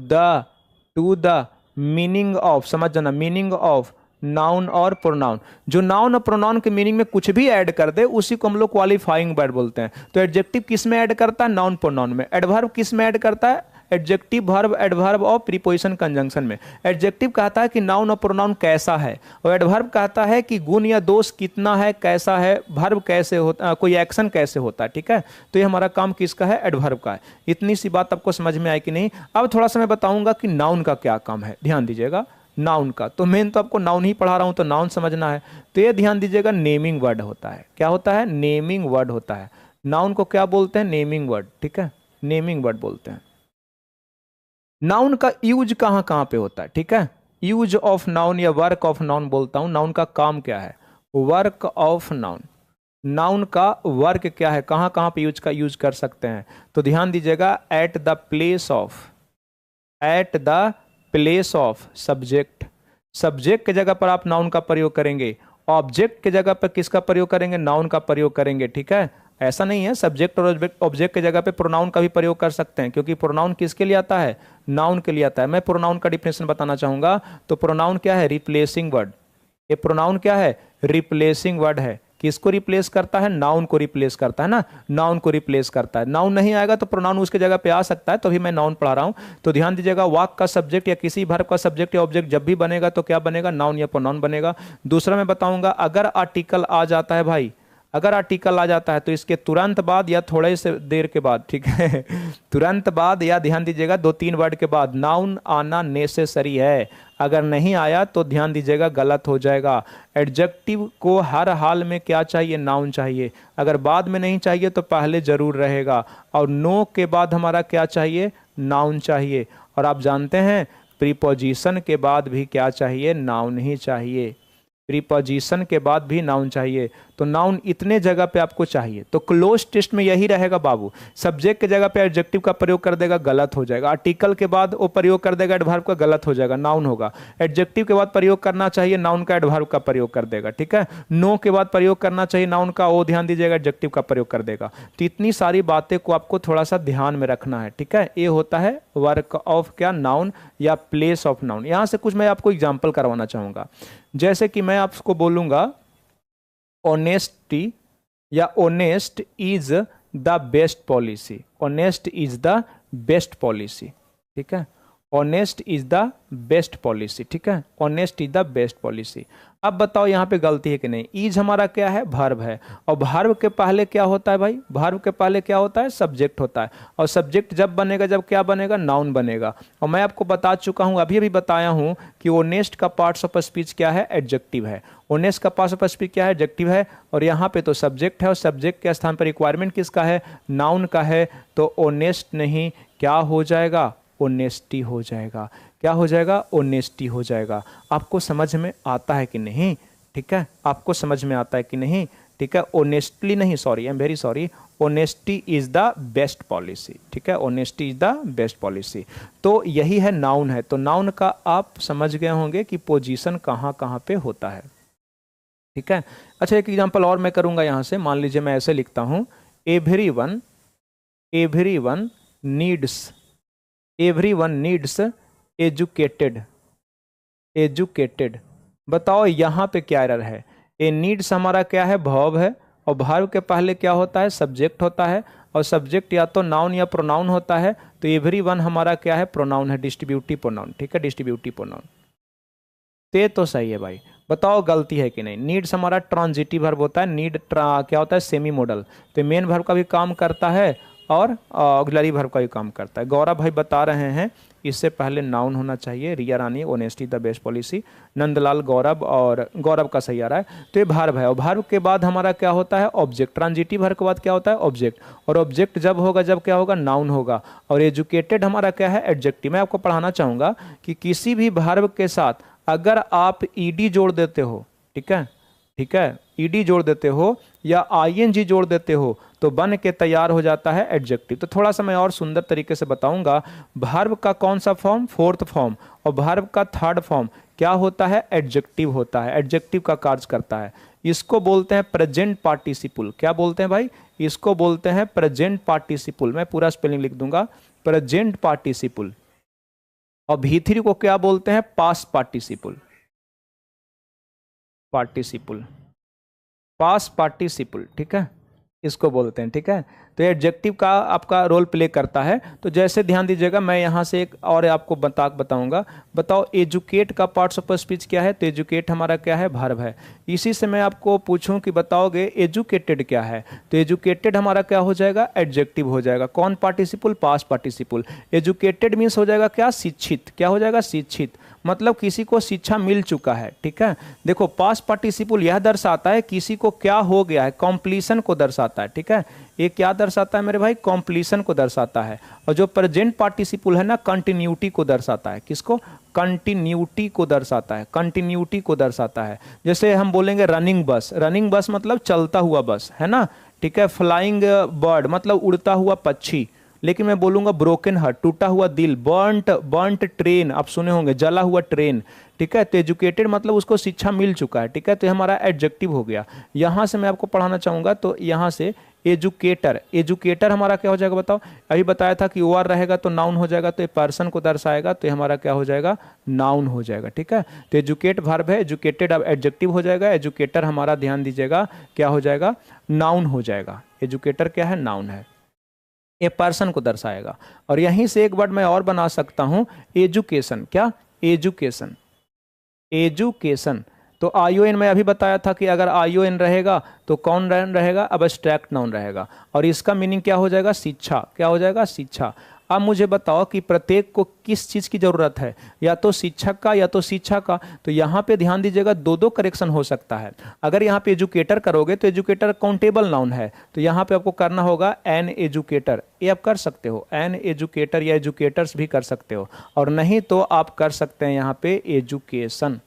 the meaning of, समझ जाना, मीनिंग ऑफ नाउन और प्रोनाउन। जो नाउन और प्रोनाउन के मीनिंग में कुछ भी ऐड कर दे उसी को हम लोग क्वालिफाइंग वर्ड बोलते हैं। तो एडजेक्टिव किस में ऐड करता है, नाउन प्रोनाउन में। एडवर्ब किस में ऐड करता है, एडजेक्टिव वर्ब एडवर्ब और प्रीपोजिशन कंजंक्शन में। एडजेक्टिव कहता है कि नाउन और प्रोनाउन कैसा है, और एडवर्ब कहता है कि गुण या दोष कितना है, कैसा है, वर्ब कैसे होता, कोई एक्शन कैसे होता है, ठीक है। तो ये हमारा काम किसका है, एडवर्ब का है। इतनी सी बात आपको समझ में आई कि नहीं। अब थोड़ा सा मैं बताऊंगा कि नाउन का क्या काम है, ध्यान दीजिएगा नाउन का। तो मेन तो आपको नाउन ही पढ़ा रहा हूं तो नाउन समझना है। तो ये ध्यान दीजिएगा नेमिंग वर्ड होता है, क्या होता है, नेमिंग वर्ड होता है। नाउन को क्या बोलते हैं, नेमिंग वर्ड, ठीक है, नेमिंग वर्ड बोलते हैं। नाउन का यूज कहां कहां पे होता है, ठीक है। यूज ऑफ नाउन या वर्क ऑफ नाउन बोलता हूं। नाउन का काम क्या है, वर्क ऑफ नाउन। नाउन का वर्क क्या है, कहां कहां पे यूज कर सकते हैं। तो ध्यान दीजिएगा at the place of subject. Subject के जगह पर आप नाउन का प्रयोग करेंगे, ऑब्जेक्ट के जगह पर किसका प्रयोग करेंगे, नाउन का प्रयोग करेंगे, ठीक है। ऐसा नहीं है, सब्जेक्ट और ऑब्जेक्ट के जगह पे प्रोनाउन का भी प्रयोग कर सकते हैं, क्योंकि प्रोनाउन किसके लिए आता है, नाउन के लिए आता है। मैं प्रोनाउन का डिफिनेशन बताना चाहूंगा। तो प्रोनाउन क्या है, रिप्लेसिंग वर्ड। ये प्रोनाउन क्या है, रिप्लेसिंग वर्ड है। किसको रिप्लेस करता है, नाउन को रिप्लेस करता है ना, नाउन को रिप्लेस करता है। नाउन नहीं आएगा तो प्रोनाउन उसके जगह पे आ सकता है, तो अभी मैं नाउन पढ़ा रहा हूं। तो ध्यान दीजिएगा वाक का सब्जेक्ट या किसी वर्ब का सब्जेक्ट या ऑब्जेक्ट जब भी बनेगा तो क्या बनेगा, नाउन या प्रोनाउन बनेगा। दूसरा मैं बताऊंगा अगर आर्टिकल आ जाता है भाई, अगर आर्टिकल आ जाता है तो इसके तुरंत बाद या थोड़े से देर के बाद, ठीक है, तुरंत बाद या ध्यान दीजिएगा 2-3 वर्ड के बाद नाउन आना नेसेसरी है। अगर नहीं आया तो ध्यान दीजिएगा गलत हो जाएगा। एडजेक्टिव को हर हाल में क्या चाहिए, नाउन चाहिए। अगर बाद में नहीं चाहिए तो पहले जरूर रहेगा। और नो के बाद हमारा क्या चाहिए, नाउन चाहिए। और आप जानते हैं प्रीपोजिशन के बाद भी क्या चाहिए, नाउन ही चाहिए। प्रीपोजिशन के बाद भी नाउन चाहिए। तो नाउन इतने जगह पे आपको चाहिए। तो क्लोज टेस्ट में यही रहेगा बाबू, सब्जेक्ट के जगह पे एडजेक्टिव का प्रयोग कर देगा, गलत हो जाएगा। आर्टिकल के बाद वो प्रयोग कर देगा एडवर्ब का, गलत हो जाएगा, नाउन होगा। एडजेक्टिव के बाद प्रयोग करना चाहिए नाउन का, एडवर्ब का प्रयोग कर देगा, ठीक है। नो के बाद प्रयोग करना चाहिए नाउन का, वो ध्यान दीजिएगा एडजेक्टिव का प्रयोग कर देगा। तो इतनी सारी बातें को आपको थोड़ा सा ध्यान में रखना है, ठीक है। ये होता है वर्क ऑफ क्या, नाउन या प्लेस ऑफ नाउन। यहां से कुछ मैं आपको एग्जाम्पल करवाना चाहूंगा। जैसे कि मैं आपको बोलूंगा ऑनेस्टी या honest is the best policy, honest is the best policy, ठीक है। Honest is the best policy, ठीक है, honest is the best policy. अब बताओ यहाँ पे गलती है कि नहीं। इज हमारा क्या है, वर्ब है, और वर्ब के पहले क्या होता है भाई, वर्ब के पहले क्या होता है, सब्जेक्ट होता है, और सब्जेक्ट जब बनेगा, जब क्या बनेगा, नाउन बनेगा। और मैं आपको बता चुका हूँ, अभी अभी बताया हूँ कि ऑनेस्ट का पार्ट्स ऑफ स्पीच क्या है, एडजेक्टिव है। ऑनेस्ट का पार्ट्स ऑफ स्पीच क्या है, एडजेक्टिव है, और यहाँ पे तो सब्जेक्ट है, और सब्जेक्ट के स्थान पर रिक्वायरमेंट किसका है, नाउन का है, तो ऑनेस्ट नहीं क्या हो जाएगा, ऑनेस्टी हो जाएगा। क्या हो जाएगा, ऑनेस्टी हो जाएगा। आपको समझ में आता है कि नहीं, ठीक है, आपको समझ में आता है कि नहीं, ठीक है। ऑनेस्टली नहीं, sorry, I am very sorry, honesty is the best policy, ठीक है, honesty is the best policy. तो यही है नाउन है। तो नाउन का आप समझ गए होंगे कि पोजीशन कहाँ कहाँ पे होता है, ठीक है। अच्छा, एक एग्जांपल और मैं करूंगा यहाँ से। मान लीजिए मैं ऐसे लिखता हूँ, everyone needs, everyone needs educated, educated. बताओ यहाँ पे क्या एरर है। ए नीड्स हमारा क्या है, वर्ब है, और वर्ब के पहले क्या होता है, सब्जेक्ट होता है, और सब्जेक्ट या तो नाउन या प्रोनाउन होता है। तो एवरीवन हमारा क्या है, प्रोनाउन है, डिस्ट्रीब्यूटिव प्रोनाउन, ठीक है, डिस्ट्रीब्यूटिव प्रोनाउन। तो सही है भाई। बताओ गलती है कि नहीं। नीड्स हमारा ट्रांजिटिव वर्ब होता है, क्या होता है, सेमी मॉडल। तो मेन वर्ब का भी काम करता है और ऑक्सिलरी वर्ब का भी काम करता है। गौरव भाई बता रहे हैं इससे पहले नाउन होना चाहिए, Riya Rani, honesty the best policy, Nandlal Gaurav, और गौरव का सही आ रहा है। तो ये वर्ब है, और वर्ब के बाद हमारा क्या होता है, ऑब्जेक्ट। ट्रांजिटिव वर्ब के बाद क्या होता है, ऑब्जेक्ट, और ऑब्जेक्ट जब होगा, जब क्या होगा, नाउन होगा। और एजुकेटेड हमारा क्या है, एडजेक्टिव। मैं आपको पढ़ाना चाहूँगा कि किसी भी वर्ब के साथ अगर आप ईडी जोड़ देते हो, ठीक है, ठीक है, ईडी जोड़ देते हो या आईएनजी जोड़ देते हो, तो बन के तैयार हो जाता है एडजेक्टिव। तो थोड़ा सा मैं और सुंदर तरीके से बताऊंगा। वर्ब का कौन सा फॉर्म, फोर्थ फॉर्म, और वर्ब का थर्ड फॉर्म क्या होता है, एडजेक्टिव होता है, एडजेक्टिव का कार्य करता है। इसको बोलते हैं प्रेजेंट पार्टिसिपल। क्या बोलते हैं भाई, इसको बोलते हैं प्रेजेंट पार्टिसिपल। मैं पूरा स्पेलिंग लिख दूंगा, प्रेजेंट पार्टिसिपल। और V3 को क्या बोलते हैं, past participle, participle, past participle, ठीक है, इसको बोलते हैं, ठीक है। तो ये एडजेक्टिव का आपका रोल प्ले करता है। तो जैसे ध्यान दीजिएगा, मैं यहाँ से एक और आपको बताऊंगा। बताओ एजुकेट का पार्ट्स ऑफ स्पीच क्या है, तो एजुकेट हमारा क्या है, वर्ब है। इसी से मैं आपको पूछूं कि बताओगे एजुकेटेड क्या है, तो एजुकेटेड हमारा क्या हो जाएगा, एडजेक्टिव हो जाएगा। कौन participle, past participle. Educated means हो जाएगा क्या, शिक्षित। क्या हो जाएगा, शिक्षित, मतलब किसी को शिक्षा मिल चुका है, ठीक है। देखो पास्ट पार्टिसिपल यह दर्शाता है किसी को क्या हो गया है, कॉम्प्लीशन को दर्शाता है, ठीक है। ये क्या दर्शाता है मेरे भाई, कॉम्प्लीशन को दर्शाता है। और जो प्रेजेंट पार्टिसिपल है ना, कंटिन्यूटी को दर्शाता है। किसको, कंटिन्यूटी को दर्शाता है, कंटिन्यूटी को दर्शाता है। जैसे हम बोलेंगे रनिंग बस, रनिंग बस मतलब चलता हुआ बस, है ना, ठीक है। फ्लाइंग बर्ड मतलब उड़ता हुआ पक्षी। लेकिन मैं बोलूंगा ब्रोकन हार्ट, टूटा हुआ दिल। बर्न्ट ट्रेन, आप सुने होंगे, जला हुआ ट्रेन, ठीक है। तो एजुकेटेड मतलब उसको शिक्षा मिल चुका है, ठीक है। तो हमारा एडजेक्टिव हो गया। यहां से मैं आपको पढ़ाना चाहूंगा, तो यहां से एजुकेटर, एजुकेटर हमारा क्या हो जाएगा, बताओ। अभी बताया था कि ओआर रहेगा तो नाउन हो जाएगा, तो ये पर्सन को दर्शाएगा, तो हमारा क्या हो जाएगा, नाउन हो जाएगा, ठीक है। तो एजुकेट वर्ब है, एजुकेटेड अब एडजेक्टिव हो जाएगा। एजुकेटर हमारा ध्यान दीजिएगा क्या हो जाएगा, नाउन हो जाएगा। एजुकेटर क्या है, नाउन है, ए पर्सन को दर्शाएगा। और यहीं से एक वर्ड मैं और बना सकता हूं, एजुकेशन। क्या, एजुकेशन, एजुकेशन। तो आईओएन मैं अभी बताया था कि अगर आईओएन रहेगा तो कौन रहेगा, अब्स्ट्रैक्ट नाउन रहेगा, और इसका मीनिंग क्या हो जाएगा, शिक्षा। क्या हो जाएगा, शिक्षा। अब मुझे बताओ कि प्रत्येक को किस चीज की जरूरत है, या तो शिक्षक का या तो शिक्षा का। तो यहाँ पे ध्यान दीजिएगा, दो करेक्शन हो सकता है। अगर यहाँ पे एजुकेटर करोगे तो एजुकेटर काउंटेबल नाउन है, तो यहाँ पे आपको करना होगा एन एजुकेटर। ये आप कर सकते हो, एन एजुकेटर या एजुकेटर्स भी कर सकते हो, और नहीं तो आप कर सकते हैं यहाँ पे एजुकेशन।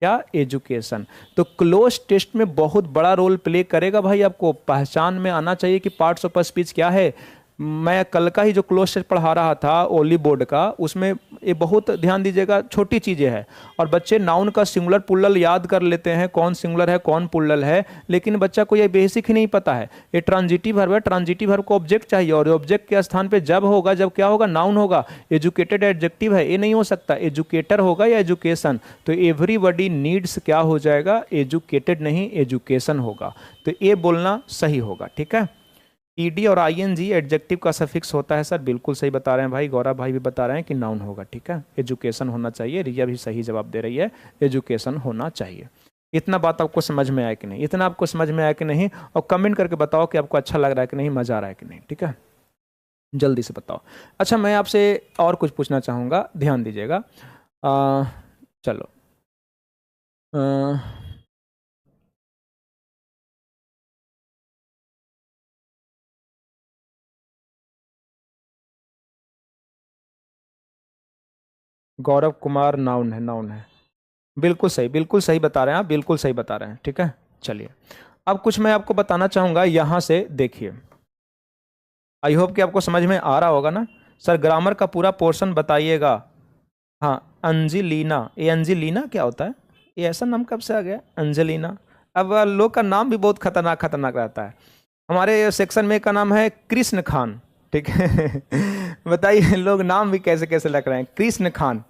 क्या, एजुकेशन। तो क्लोज टेस्ट में बहुत बड़ा रोल प्ले करेगा भाई। आपको पहचान में आना चाहिए कि पार्ट्स ऑफ स्पीच क्या है। मैं कल का ही जो क्लोज टेस्ट पढ़ा रहा था ओली बोर्ड का, उसमें ये बहुत ध्यान दीजिएगा, छोटी चीज़ें हैं। और बच्चे नाउन का सिंगुलर पुल्लल याद कर लेते हैं, कौन सिंगुलर है कौन पुल्लल है, लेकिन बच्चा को ये बेसिक ही नहीं पता है। ये ट्रांजिटिव वर्ब है, ट्रांजिटिव वर्ब को ऑब्जेक्ट चाहिए, और ऑब्जेक्ट के स्थान पे जब होगा, जब क्या होगा, नाउन होगा। एजुकेटेड एडजेक्टिव है, ये नहीं हो सकता, एजुकेटर होगा या एजुकेशन। तो एवरीबॉडी नीड्स क्या हो जाएगा, एजुकेटेड नहीं, एजुकेशन होगा। तो ये बोलना सही होगा, ठीक है। ईडी और आईएनजी एडजेक्टिव का सफिक्स होता है सर, बिल्कुल सही बता रहे हैं भाई, गौरव भाई भी बता रहे हैं कि नाउन होगा, ठीक है। एजुकेशन होना चाहिए, रिया भी सही जवाब दे रही है, एजुकेशन होना चाहिए। इतना बात आपको समझ में आया कि नहीं, इतना आपको समझ में आया कि नहीं, और कमेंट करके बताओ कि आपको अच्छा लग रहा है कि नहीं, मजा आ रहा है कि नहीं, ठीक है, जल्दी से बताओ। अच्छा, मैं आपसे और कुछ पूछना चाहूँगा, ध्यान दीजिएगा। चलो, अ, गौरव कुमार नाउन है, नाउन है, बिल्कुल सही, बिल्कुल सही बता रहे हैं आप, बिल्कुल सही बता रहे हैं, ठीक है। चलिए, अब कुछ मैं आपको बताना चाहूँगा, यहाँ से देखिए, आई होप कि आपको समझ में आ रहा होगा ना। सर ग्रामर का पूरा पोर्शन बताइएगा। हाँ, अंजिलीना, ये अंजिलीना क्या होता है, ये ऐसा नाम कब से आ गया अंजेलिना? अब लोग का नाम भी बहुत खतरनाक खतरनाक रहता है। हमारे सेक्शन में का नाम है कृष्ण खान, ठीक है। बताइए लोग नाम भी कैसे कैसे रख रहे हैं, कृष्ण खान,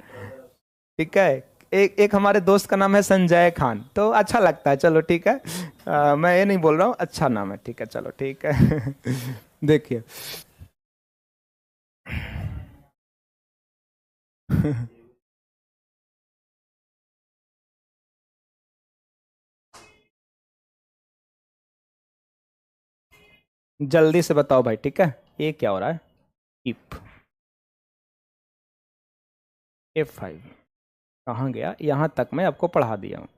ठीक है। एक एक हमारे दोस्त का नाम है संजय खान, तो अच्छा लगता है, चलो ठीक है। मैं ये नहीं बोल रहा हूँ, अच्छा नाम है, ठीक है, चलो ठीक है। देखिए। जल्दी से बताओ भाई, ठीक है, ये क्या हो रहा है, इफ, F5 कहाँ गया, यहाँ तक मैं आपको पढ़ा दिया हूँ।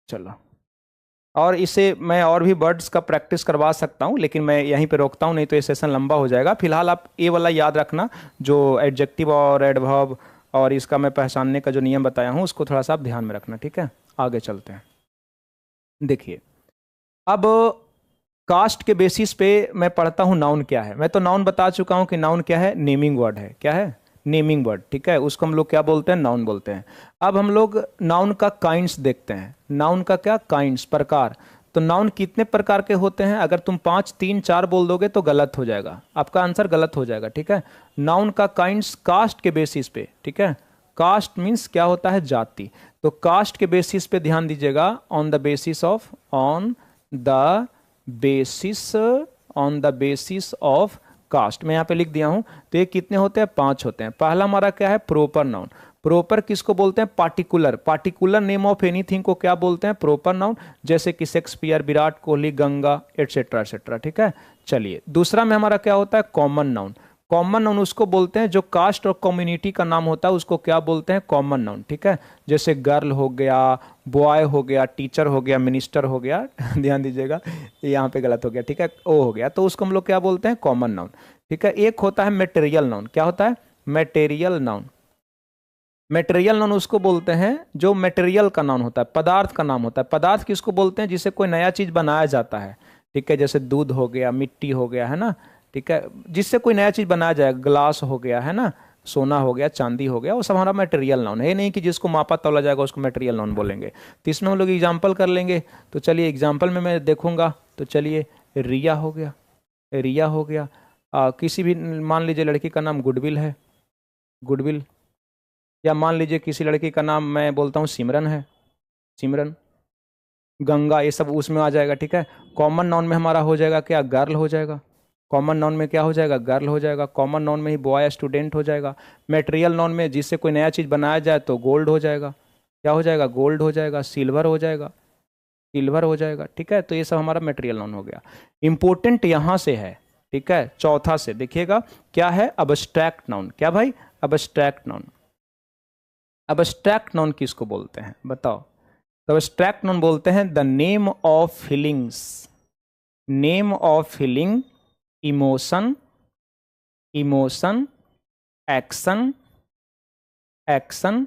चलो, और इसे मैं और भी वर्ड्स का प्रैक्टिस करवा सकता हूँ, लेकिन मैं यहीं पे रोकता हूँ, नहीं तो ये सेशन लंबा हो जाएगा। फिलहाल आप ये वाला याद रखना, जो एडजेक्टिव और एडवर्ब और इसका मैं पहचानने का जो नियम बताया हूँ, उसको थोड़ा सा आप ध्यान में रखना, ठीक है। आगे चलते हैं। देखिए, अब कास्ट के बेसिस पे मैं पढ़ता हूँ नाउन क्या है। मैं तो नाउन बता चुका हूँ कि नाउन क्या है, नेमिंग वर्ड है, क्या है, नेमिंग वर्ड, ठीक है, उसको हम लोग क्या बोलते हैं, नाउन बोलते हैं। अब हम लोग नाउन का काइंड्स देखते हैं, नाउन का क्या काइंड्स, प्रकार। तो नाउन कितने प्रकार के होते हैं, अगर तुम 5 3 4 बोल दोगे तो गलत हो जाएगा, आपका आंसर गलत हो जाएगा, ठीक है। नाउन का काइंड्स कास्ट के बेसिस पे, ठीक है, कास्ट मीन्स क्या होता है, जाति। तो कास्ट के बेसिस पे ध्यान दीजिएगा, on the basis of, on the basis, on the basis of caste, मैं यहाँ पे लिख दिया हूँ। तो ये कितने होते हैं, 5 होते हैं। पहला हमारा क्या है, प्रोपर नाउन। प्रोपर किसको बोलते हैं, particular, particular name of anything को क्या बोलते हैं, प्रोपर नाउन, जैसे कि Shakespeare, Virat Kohli, Ganga, etcetera etcetera, ठीक है। चलिए, दूसरा में हमारा क्या होता है, कॉमन नाउन। कॉमन नाउन उसको बोलते हैं जो कास्ट और कम्युनिटी का नाम होता है, उसको क्या बोलते हैं, कॉमन नाउन, ठीक है। जैसे गर्ल हो गया, बॉय हो गया, टीचर हो गया, मिनिस्टर हो गया। ध्यान दीजिएगा, यहाँ पे गलत हो गया, ठीक है, ओ हो गया, तो उसको हम लोग क्या बोलते हैं, कॉमन नाउन, ठीक है। एक होता है मेटेरियल नाउन, क्या होता है, मेटेरियल नाउन। मेटेरियल नाउन उसको बोलते हैं जो मेटेरियल का नाउन होता है, पदार्थ का नाम होता है। पदार्थ किसको बोलते हैं, जिससे कोई नया चीज बनाया जाता है, ठीक है, जैसे दूध हो गया, मिट्टी हो गया, है ना, ठीक है, जिससे कोई नया चीज बनाया जाए, ग्लास हो गया, है ना, सोना हो गया, चांदी हो गया, वो सब हमारा मटेरियल नाउन है। ये नहीं कि जिसको मापा तौला जाएगा उसको मटेरियल नाउन बोलेंगे। तो इसमें हम लोग एग्जाम्पल कर लेंगे। तो चलिए एग्जाम्पल में मैं देखूंगा, तो चलिए, रिया हो गया, रिया हो गया। किसी भी, मान लीजिए लड़की का नाम गुडविल है, गुडविल, या मान लीजिए किसी लड़की का नाम मैं बोलता हूँ सिमरन है, सिमरन, गंगा, ये सब उसमें आ जाएगा, ठीक है। कॉमन नाउन में हमारा हो जाएगा क्या, गर्ल हो जाएगा। कॉमन नाउन में क्या हो जाएगा, गर्ल हो जाएगा। कॉमन नाउन में ही बॉय स्टूडेंट हो जाएगा। मेटेरियल नाउन में जिससे कोई नया चीज़ बनाया जाए तो गोल्ड हो जाएगा, क्या हो जाएगा, गोल्ड हो जाएगा। सिल्वर हो जाएगा, सिल्वर हो जाएगा, ठीक है। तो ये सब हमारा मेटेरियल नाउन हो गया। इंपॉर्टेंट यहाँ से है, ठीक है, चौथा से देखिएगा, क्या है, अबस्ट्रैक्ट नाउन। क्या भाई, अबस्ट्रैक्ट नाउन। अबस्ट्रैक्ट नाउन किसको बोलते हैं, बताओ। तो अबस्ट्रैक्ट नाउन बोलते हैं the name of feelings, name of feeling, emotion, emotion, action, action,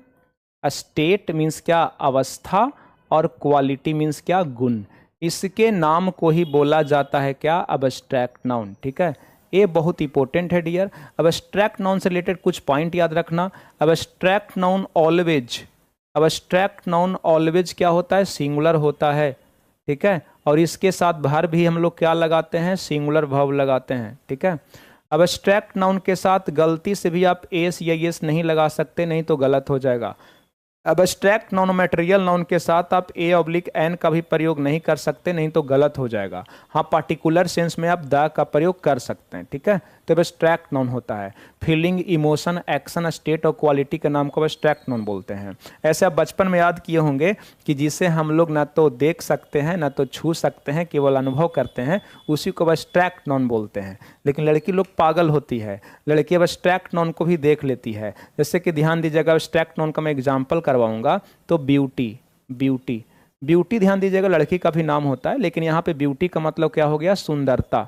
state means क्या, अवस्था, और क्वालिटी मीन्स क्या, गुण। इसके नाम को ही बोला जाता है क्या, अबस्ट्रैक्ट नाउन, ठीक है। ये बहुत इंपॉर्टेंट है डियर। अबस्ट्रैक्ट नाउन से रिलेटेड कुछ पॉइंट याद रखना। Abstract noun always, abstract noun always क्या होता है, सिंगुलर होता है, ठीक है। और इसके साथ भर भी हम लोग क्या लगाते हैं, सिंगुलर वर्ब लगाते हैं, ठीक है। अबस्ट्रैक्ट नाउन के साथ गलती से भी आप एस या यस नहीं लगा सकते, नहीं तो गलत हो जाएगा। अबस्ट्रैक्ट नाउन मटेरियल नाउन के साथ आप ए ऑब्लिक एन का भी प्रयोग नहीं कर सकते, नहीं तो गलत हो जाएगा। हाँ, पार्टिकुलर सेंस में आप द का प्रयोग कर सकते हैं, ठीक है। तो अबस्ट्रैक्ट नाउन होता है फीलिंग, इमोशन, एक्शन, स्टेट और क्वालिटी के नाम को अबस्ट्रैक्ट नाउन बोलते हैं। ऐसे आप बचपन में याद किए होंगे कि जिसे हम लोग ना तो देख सकते हैं ना तो छू सकते हैं, केवल अनुभव करते हैं, उसी को अबस्ट्रैक्ट नाउन बोलते हैं। लेकिन लड़की लोग पागल होती है, लड़की अबस्ट्रैक्ट नाउन को भी देख लेती है। जैसे कि ध्यान दीजिएगा, अबस्ट्रैक्ट नाउन का मैं एग्जाम्पल करवाऊंगा तो ब्यूटी, ब्यूटी, ब्यूटी ध्यान दीजिएगा लड़की का भी नाम होता है, लेकिन यहाँ पे ब्यूटी का मतलब क्या हो गया, सुंदरता।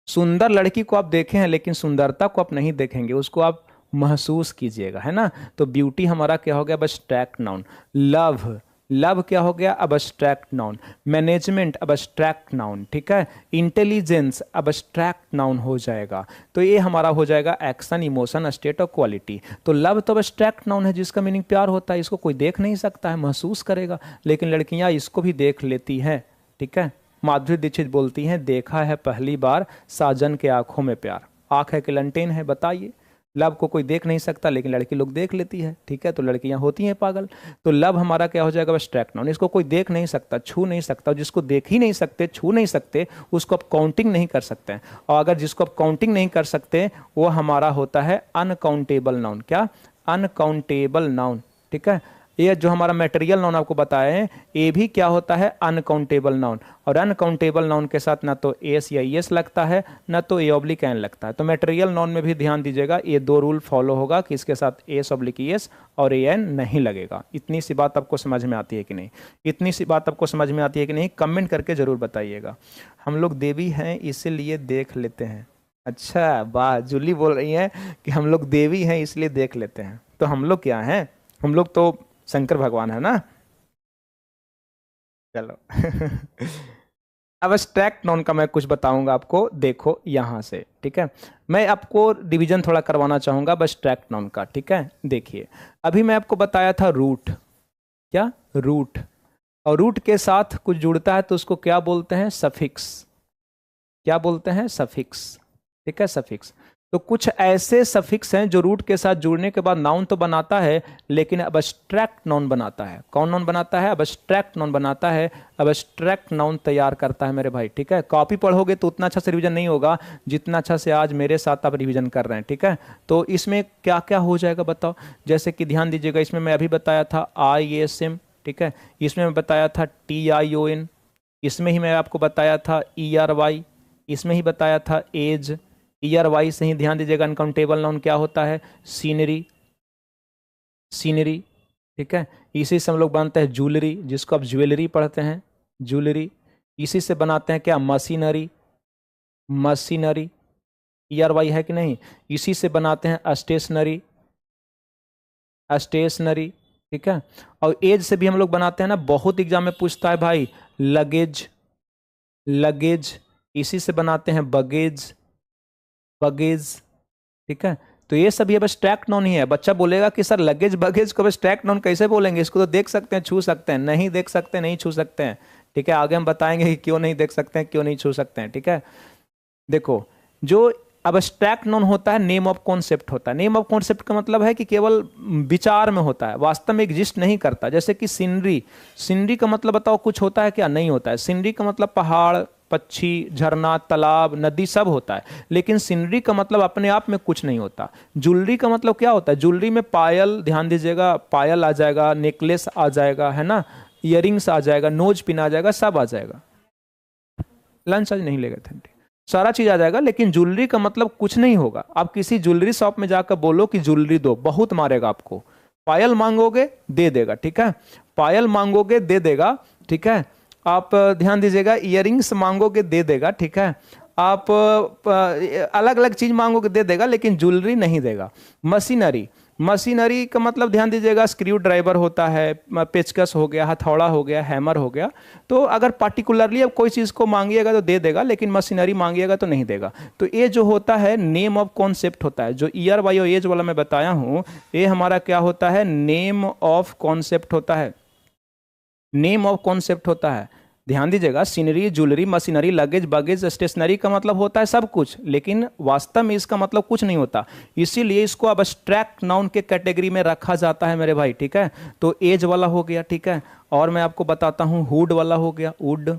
सुंदर लड़की को आप देखे हैं लेकिन सुंदरता को आप नहीं देखेंगे, उसको आप महसूस कीजिएगा, है ना। तो ब्यूटी हमारा क्या हो गया, अबस्ट्रैक्ट नाउन। लव, लव क्या हो गया, abstract noun. Management abstract noun, ठीक है। इंटेलिजेंस अबस्ट्रैक्ट नाउन हो जाएगा। तो ये हमारा हो जाएगा एक्शन, इमोशन, स्टेट और क्वालिटी। तो लव तो अबस्ट्रैक्ट नाउन है जिसका मीनिंग प्यार होता है, इसको कोई देख नहीं सकता है, महसूस करेगा, लेकिन लड़कियां इसको भी देख लेती हैं, ठीक है। माधुरी दीक्षित बोलती हैं, देखा है पहली बार साजन के आंखों में प्यार। आंख है कि लंटेन है, बताइए। लव को कोई देख नहीं सकता लेकिन लड़की लोग देख लेती है, ठीक है। तो लड़कियां होती हैं पागल। तो लव हमारा क्या हो जाएगा, अबस्ट्रैक्ट नाउन। इसको कोई देख नहीं सकता, छू नहीं सकता, जिसको देख ही नहीं सकते, छू नहीं सकते, उसको आप काउंटिंग नहीं कर सकते हैं। और अगर जिसको आप काउंटिंग नहीं कर सकते वो हमारा होता है अनकाउंटेबल नाउन। क्या, अनकाउंटेबल नाउन, ठीक है। ये जो हमारा मटेरियल नाउन आपको बताए हैं, ये भी क्या होता है, अनकाउंटेबल नाउन। और अनकाउंटेबल नाउन के साथ ना तो एस या एस लगता है ना तो ए ऑब्लिक एन लगता है। तो मटेरियल नाउन में भी ध्यान दीजिएगा, ये दो रूल फॉलो होगा कि इसके साथ एस ऑब्लिक एस और ए एन नहीं लगेगा। इतनी सी बात आपको समझ में आती है कि नहीं, इतनी सी बात आपको समझ में आती है कि नहीं, कमेंट करके जरूर बताइएगा। हम लोग देवी हैं इसीलिए देख लेते हैं। अच्छा, वाह, जूली बोल रही हैं कि हम लोग देवी हैं इसलिए देख लेते हैं। तो हम लोग क्या हैं, हम लोग तो शंकर भगवान है ना। चलो अब अबस्ट्रैक्ट नाउन का मैं कुछ बताऊंगा आपको, देखो यहां से, ठीक है। मैं आपको डिवीजन थोड़ा करवाना चाहूंगा अबस्ट्रैक्ट नाउन का, ठीक है। देखिए, अभी मैं आपको बताया था रूट, क्या, रूट, और रूट के साथ कुछ जुड़ता है तो उसको क्या बोलते हैं, सफिक्स। क्या बोलते हैं, सफिक्स, ठीक है, सफिक्स। तो कुछ ऐसे सफिक्स हैं जो रूट के साथ जुड़ने के बाद नाउन तो बनाता है लेकिन अबस्ट्रैक्ट नाउन बनाता है। कौन नाउन बनाता है, अबस्ट्रैक्ट नाउन बनाता है। अबस्ट्रैक्ट नाउन तैयार करता है मेरे भाई, ठीक है। कॉपी पढ़ोगे तो उतना अच्छा से रिवीजन नहीं होगा जितना अच्छा से आज मेरे साथ आप रिवीजन कर रहे हैं, ठीक है। तो इसमें क्या क्या हो जाएगा बताओ, जैसे कि ध्यान दीजिएगा, इसमें मैं अभी बताया था ISM, ठीक है। इसमें मैं बताया था TION, इसमें ही मैं आपको बताया था ERY, इसमें ही बताया था एज। ERY से ही ध्यान दीजिएगा, अनकाउंटेबल नाउन क्या होता है, सीनरी, सीनरी, ठीक है। इसी से हम लोग बनाते हैं ज्वेलरी, जिसको आप ज्वेलरी पढ़ते हैं, ज्वेलरी। इसी से बनाते हैं क्या, मशीनरी, मशीनरी, ERY है कि नहीं। इसी से बनाते हैं स्टेशनरी, स्टेशनरी, ठीक है। और एज से भी हम लोग बनाते हैं ना, बहुत एग्जाम में पूछता है भाई, लगेज, लगेज। इसी से बनाते हैं बगेज, बगेज, ठीक है। तो ये सभी अबस्ट्रैक्ट नाउन ही है। बच्चा बोलेगा कि सर लगेज बगेज को अबस्ट्रैक्ट नाउन कैसे बोलेंगे, इसको तो देख सकते हैं, छू सकते हैं। नहीं देख सकते, नहीं छू सकते हैं, ठीक है। आगे हम बताएंगे कि क्यों नहीं देख सकते हैं, क्यों नहीं छू सकते हैं, ठीक है। देखो, जो अबस्ट्रैक्ट नाउन होता है नेम ऑफ कॉन्सेप्ट होता है। नेम ऑफ कॉन्सेप्ट का मतलब है कि केवल विचार में होता है, वास्तव में एग्जिस्ट नहीं करता। जैसे कि सीनरी, सीनरी का मतलब बताओ कुछ होता है क्या, नहीं होता है। सीनरी का मतलब पहाड़, पक्षी, झरना, तालाब, नदी सब होता है, लेकिन सीनरी का मतलब अपने आप में कुछ नहीं होता। ज्वेलरी का मतलब क्या होता है, ज्वेलरी में पायल, ध्यान दीजिएगा, पायल आ जाएगा, नेकलेस आ जाएगा, है ना, इयरिंग्स आ जाएगा, नोज पिन आ जाएगा, सब आ जाएगा। लंच आज नहीं लेगा थे, सारा चीज आ जाएगा, लेकिन ज्वेलरी का मतलब कुछ नहीं होगा। आप किसी ज्वेलरी शॉप में जाकर बोलो कि ज्वेलरी दो, बहुत मारेगा आपको। पायल मांगोगे दे देगा, ठीक है, पायल मांगोगे दे देगा, ठीक है। आप ध्यान दीजिएगा, इयरिंग्स मांगोगे दे देगा, ठीक है। आप अलग अलग चीज मांगोगे दे देगा, लेकिन ज्वेलरी नहीं देगा। मशीनरी, मशीनरी का मतलब ध्यान दीजिएगा, स्क्रू ड्राइवर होता है, पेचकस हो गया, हथौड़ा हो गया, हैमर हो गया। तो अगर पार्टिकुलरली अब कोई चीज़ को मांगिएगा तो दे देगा, लेकिन मशीनरी मांगिएगा तो नहीं देगा। तो ये जो होता है नेम ऑफ कॉन्सेप्ट होता है। जो ईयर बाई और एज वाला मैं बताया हूँ, ये हमारा क्या होता है, नेम ऑफ कॉन्सेप्ट होता है, नेम ऑफ कॉन्सेप्ट होता है। ध्यान दीजिएगा, scenery, jewellery, machinery, luggage, baggage, stationery का मतलब होता है सब कुछ, लेकिन वास्तव में इसका मतलब कुछ नहीं होता। इसीलिए इसको अब्स्ट्रैक्ट नाउन के कैटेगरी में रखा जाता है मेरे भाई, ठीक है। तो एज वाला हो गया, ठीक है। और मैं आपको बताता हूँ, हुड वाला हो गया, वुड,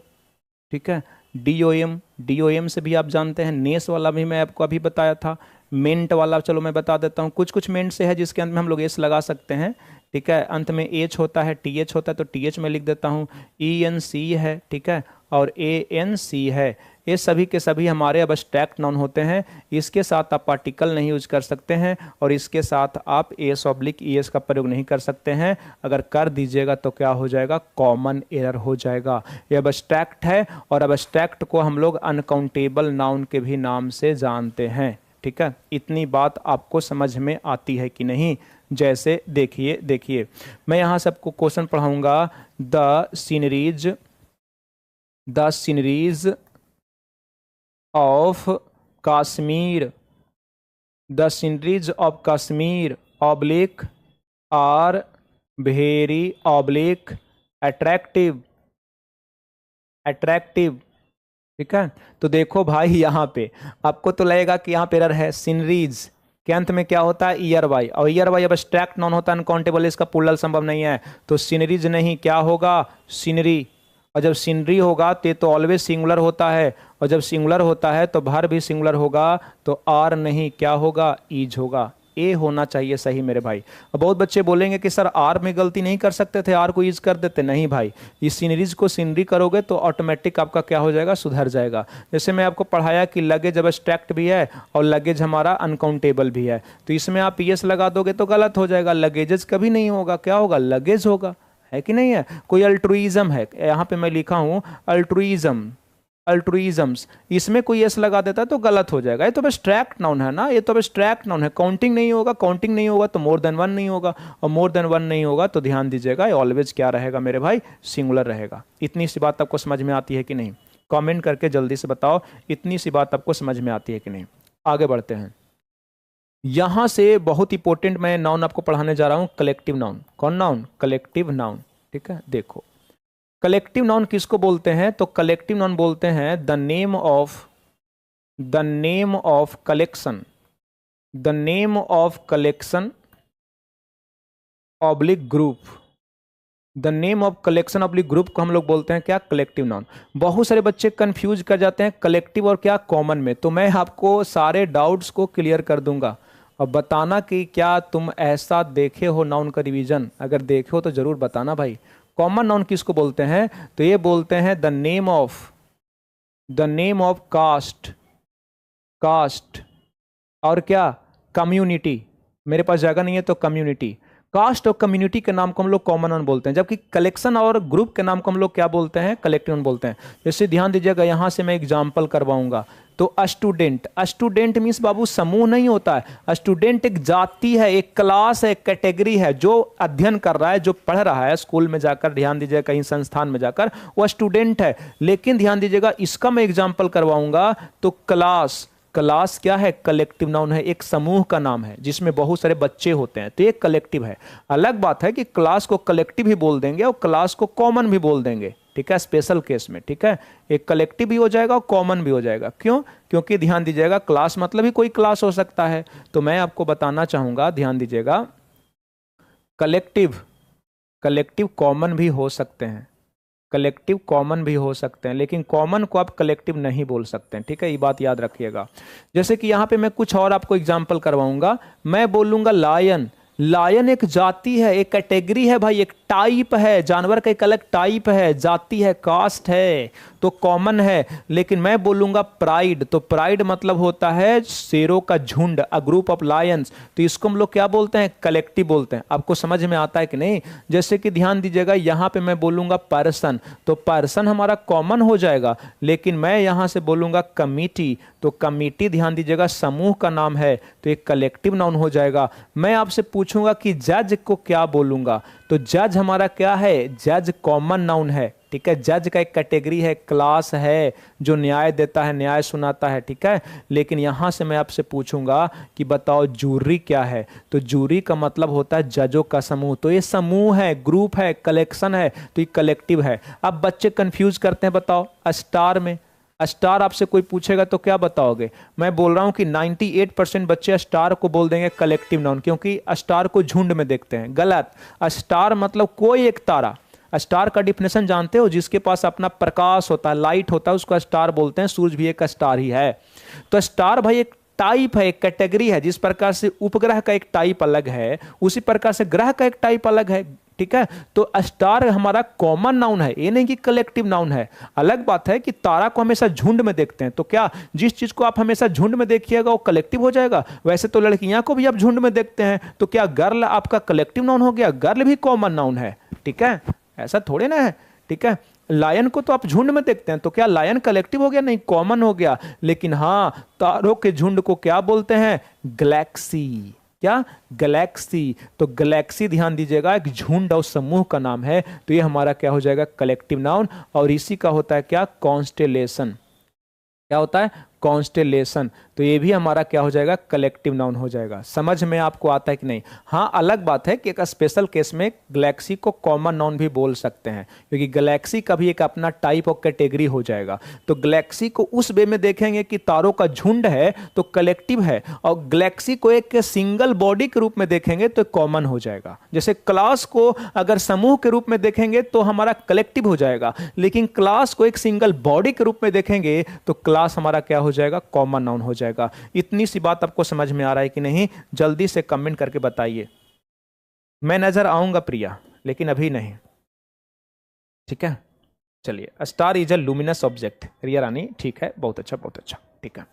ठीक है। डीओएम, डीओएम से भी आप जानते हैं। नेस वाला भी मैं आपको अभी बताया था। मेंट वाला चलो मैं बता देता हूँ, कुछ कुछ मेंट से है जिसके अंत में हम लोग एस लगा सकते हैं, ठीक है। अंत में एच होता है, टी एच होता है, तो टी एच में लिख देता हूँ। ई एन सी है, ठीक है, और ए एन सी है। ये सभी के सभी हमारे अब्स्ट्रैक्ट नाउन होते हैं। इसके साथ आप पार्टिकल नहीं यूज कर सकते हैं, और इसके साथ आप एस ऑब्लिक ई एस का प्रयोग नहीं कर सकते हैं। अगर कर दीजिएगा तो क्या हो जाएगा, कॉमन एरर हो जाएगा। ये अब्स्ट्रैक्ट है, और अब्स्ट्रैक्ट को हम लोग अनकाउंटेबल नाउन के भी नाम से जानते हैं, ठीक है। इतनी बात आपको समझ में आती है कि नहीं? जैसे देखिए देखिए, मैं यहाँ सबको क्वेश्चन पढ़ाऊंगा। The sceneries of Kashmir, the sceneries of Kashmir oblique are very oblique attractive, attractive, ठीक है। तो देखो भाई, यहाँ पे आपको तो लगेगा कि यहाँ पे एरर है। सीनरीज के अंत में क्या होता है, ईयर बाई, और ईयर बाई अब्स्ट्रैक्ट नॉन होता है, अनकाउंटेबल, इसका प्लूरल संभव नहीं है। तो सीनरीज नहीं, क्या होगा, सीनरी। और जब सीनरी होगा तो ऑलवेज सिंगुलर होता है, और जब सिंगुलर होता है तो भर भी सिंगुलर होगा, तो आर नहीं, क्या होगा, ईज होगा। ए होना चाहिए सही मेरे भाई। अब बहुत बच्चे बोलेंगे कि सर आर में गलती नहीं कर सकते थे, आर को ईज कर देते। नहीं भाई, इस सीनरीज को सीनरी करोगे तो ऑटोमेटिक आपका क्या हो जाएगा, सुधर जाएगा। जैसे मैं आपको पढ़ाया कि लगेज अब्स्ट्रैक्ट भी है और लगेज हमारा अनकाउंटेबल भी है, तो इसमें आप ईएस लगा दोगे तो गलत हो जाएगा। लगेजेस कभी नहीं होगा, क्या होगा, लगेज होगा, है कि नहीं है। कोई अल्ट्रुइज्म है, यहाँ पे मैं लिखा हूँ अल्ट्रुइज्म, अल्ट्रुइजम्स, इसमें कोई एस लगा देता है तो गलत हो जाएगा। ये तो अब्स्ट्रैक्ट नाउन है ना, ये तो अब्स्ट्रैक्ट नाउन है। काउंटिंग नहीं होगा, काउंटिंग नहीं होगा तो मोर देन वन नहीं होगा, और मोर देन वन नहीं होगा तो ध्यान दीजिएगा, ये ऑलवेज क्या रहेगा मेरे भाई, सिंगुलर रहेगा। इतनी सी बात आपको समझ में आती है कि नहीं? कमेंट करके जल्दी से बताओ, इतनी सी बात आपको समझ में आती है कि नहीं। आगे बढ़ते हैं। यहां से बहुत इंपॉर्टेंट मैं नाउन आपको पढ़ाने जा रहा हूं, कलेक्टिव नाउन। कौन नाउन, कलेक्टिव नाउन, ठीक है। देखो कलेक्टिव नाउन किसको बोलते हैं, तो कलेक्टिव नाउन बोलते हैं the name of collection, the name of collection oblique group, the name of collection oblique group को हम लोग बोलते हैं क्या, कलेक्टिव नाउन। बहुत सारे बच्चे कंफ्यूज कर जाते हैं कलेक्टिव और क्या कॉमन में, तो मैं आपको सारे डाउट्स को क्लियर कर दूंगा और बताना कि क्या तुम ऐसा देखे हो नाउन का रिवीजन, अगर देखे हो तो जरूर बताना भाई। कॉमन नाउन किसको बोलते हैं, तो ये बोलते हैं the name of caste, caste और क्या, कम्युनिटी। मेरे पास जगह नहीं है तो कम्युनिटी, कास्ट और कम्युनिटी के नाम को हम लोग कॉमन नाउन बोलते हैं, जबकि कलेक्शन और ग्रुप के नाम को हम लोग क्या बोलते हैं, कलेक्टिव नाउन बोलते हैं। जैसे ध्यान दीजिएगा, यहां से मैं एग्जांपल करवाऊंगा। तो स्टूडेंट, स्टूडेंट मीन्स बाबू समूह नहीं होता है, स्टूडेंट एक जाति है, एक क्लास है, एक कैटेगरी है, जो अध्ययन कर रहा है, जो पढ़ रहा है स्कूल में जाकर, ध्यान दीजिएगा कहीं संस्थान में जाकर, वो स्टूडेंट है। लेकिन ध्यान दीजिएगा, इसका मैं एग्जाम्पल करवाऊंगा तो क्लास, क्लास क्या है, कलेक्टिव नाउन है, एक समूह का नाम है जिसमें बहुत सारे बच्चे होते हैं, तो एक कलेक्टिव है। अलग बात है कि क्लास को कलेक्टिव भी बोल देंगे और क्लास को कॉमन भी बोल देंगे, ठीक है, स्पेशल केस में, ठीक है। एक कलेक्टिव भी हो जाएगा और कॉमन भी हो जाएगा। क्यों, क्योंकि ध्यान दीजिएगा क्लास मतलब ही कोई क्लास हो सकता है। तो मैं आपको बताना चाहूंगा, ध्यान दीजिएगा, कलेक्टिव कॉमन भी हो सकते हैं, कलेक्टिव कॉमन भी हो सकते हैं, लेकिन कॉमन को आप कलेक्टिव नहीं बोल सकते हैं, ठीक है, ये बात याद रखिएगा। जैसे कि यहाँ पे मैं कुछ और आपको एग्जांपल करवाऊंगा। मैं बोलूंगा लायन, लायन एक जाति है, एक कैटेगरी है भाई, एक टाइप है, जानवर का एक अलग टाइप है, जाति है, कास्ट है, तो कॉमन है। लेकिन मैं बोलूंगा प्राइड, तो प्राइड मतलब होता है शेरों का झुंड, अ ग्रुप ऑफ लायंस, तो इसको हम लोग क्या बोलते हैं, कलेक्टिव बोलते हैं। आपको समझ में आता है कि नहीं? जैसे कि ध्यान दीजिएगा, यहाँ पे मैं बोलूंगा पर्सन, तो पर्सन हमारा कॉमन हो जाएगा, लेकिन मैं यहाँ से बोलूंगा कमिटी, तो कमिटी ध्यान दीजिएगा समूह का नाम है, तो एक कलेक्टिव नाउन हो जाएगा। मैं आपसे पूछूंगा कि जज को क्या बोलूंगा, तो जज हमारा क्या है, जज कॉमन नाउन है, ठीक है। जज का एक कैटेगरी है, क्लास है जो न्याय देता है, न्याय सुनाता है, ठीक है। लेकिन यहां से मैं आपसे पूछूंगा कि बताओ जूरी क्या है, तो जूरी का मतलब होता है जजों का समूह। तो ये समूह है, ग्रुप है, कलेक्शन है, तो ये कलेक्टिव है। अब बच्चे कंफ्यूज करते हैं, बताओ स्टार में, स्टार आपसे कोई पूछेगा तो क्या बताओगे? मैं बोल रहा हूं कि 98% बच्चे स्टार को बोल देंगे कलेक्टिव नाउन, क्योंकि स्टार को झुंड में देखते हैं। गलत। स्टार मतलब कोई एक तारा। स्टार का डिफिनेशन जानते हो? जिसके पास अपना प्रकाश होता है, लाइट होता है, उसको स्टार बोलते हैं। सूरज भी एक स्टार ही है। तो स्टार भाई एक टाइप है, एक कैटेगरी है। जिस प्रकार से उपग्रह का एक टाइप अलग है, उसी प्रकार से ग्रह का एक टाइप अलग है, ठीक है। तो स्टार हमारा कॉमन नाउन है, ये नहीं कि कलेक्टिव नाउन है। अलग बात है कि तारा को हमेशा झुंड में देखते हैं, तो क्या जिस चीज को आप हमेशा झुंड में देखिएगा वो कलेक्टिव हो जाएगा? वैसे तो लड़कियां को भी आप झुंड में देखते हैं, तो क्या गर्ल आपका कलेक्टिव नाउन हो गया? गर्ल भी कॉमन नाउन है, ठीक है। ऐसा थोड़े ना है, ठीक है। लायन को तो आप झुंड में देखते हैं, तो क्या लायन कलेक्टिव हो गया? नहीं, कॉमन हो गया। लेकिन हाँ, तारों के झुंड को क्या बोलते हैं? गैलेक्सी। क्या? गैलेक्सी। तो गैलेक्सी ध्यान दीजिएगा, एक झुंड और समूह का नाम है, तो ये हमारा क्या हो जाएगा? Collective noun. और इसी का होता है क्या? कॉन्स्टेलेशन। क्या होता है? कॉन्स्टेलेशन। तो ये भी हमारा क्या हो जाएगा? कलेक्टिव नाउन हो जाएगा। समझ में आपको आता है कि नहीं? हाँ, अलग बात है कि एक स्पेशल केस में गैलेक्सी को कॉमन नाउन भी बोल सकते हैं, क्योंकि गैलेक्सी का भी एक अपना टाइप और कैटेगरी हो जाएगा। तो गैलेक्सी को उस वे में देखेंगे कि तारों का झुंड है तो कलेक्टिव है, और गैलेक्सी को एक सिंगल बॉडी के रूप में देखेंगे तो कॉमन हो जाएगा। जैसे क्लास को अगर समूह के रूप में देखेंगे तो हमारा कलेक्टिव हो जाएगा, लेकिन क्लास को एक सिंगल बॉडी के रूप में देखेंगे तो क्लास हमारा क्या हो जाएगा? कॉमन नाउन हो जाएगा। इतनी सी बात आपको समझ में आ रहा है कि नहीं? जल्दी से कमेंट करके बताइए। मैं नजर आऊंगा प्रिया, लेकिन अभी नहीं, ठीक है। चलिए, star is a luminous object, Riya Rani, ठीक है, बहुत अच्छा बहुत अच्छा, ठीक है।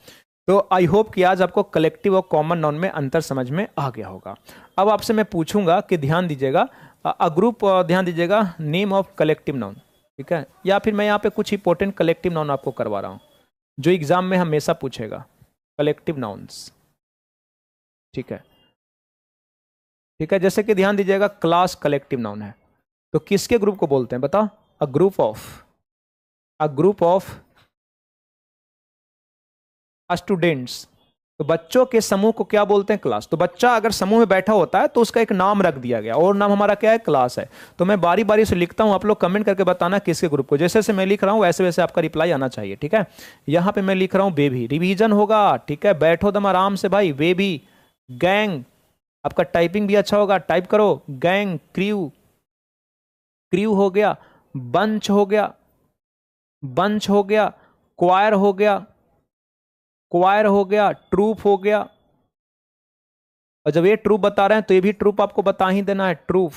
तो आई होप कि आज आपको कलेक्टिव और कॉमन नाउन में अंतर समझ में आ गया होगा। अब आपसे मैं पूछूंगा कि ध्यान दीजिएगा, अ ग्रुप, ध्यान दीजिएगा, नेम ऑफ कलेक्टिव नाउन, ठीक है। या फिर मैं यहाँ पे कुछ इंपॉर्टेंट कलेक्टिव नाउन आपको करवा रहा हूँ जो एग्जाम में हमेशा पूछेगा। कलेक्टिव नाउन्स, ठीक है, ठीक है। जैसे कि ध्यान दीजिएगा, क्लास कलेक्टिव नाउन है, तो किसके ग्रुप को बोलते हैं बताओ? A group of students. तो बच्चों के समूह को क्या बोलते हैं? क्लास। तो बच्चा अगर समूह में बैठा होता है तो उसका एक नाम रख दिया गया, और नाम हमारा क्या है? क्लास है। तो मैं बारी बारी से लिखता हूं, आप लोग कमेंट करके बताना किसके ग्रुप को। जैसे जैसे मैं लिख रहा हूं वैसे वैसे आपका रिप्लाई आना चाहिए, ठीक है। यहां पे मैं लिख रहा हूं बेबी, रिवीजन होगा, ठीक है। बैठो दम आराम से भाई। बेबी, गैंग, आपका टाइपिंग भी अच्छा होगा, टाइप करो। गैंग, क्रू, क्रू हो गया, बंच हो गया, बंच हो गया, क्वायर हो गया, क्वायर हो गया, ट्रूप हो गया। और जब ये ट्रूप बता रहे हैं तो ये भी ट्रूप आपको बता ही देना है, ट्रूप,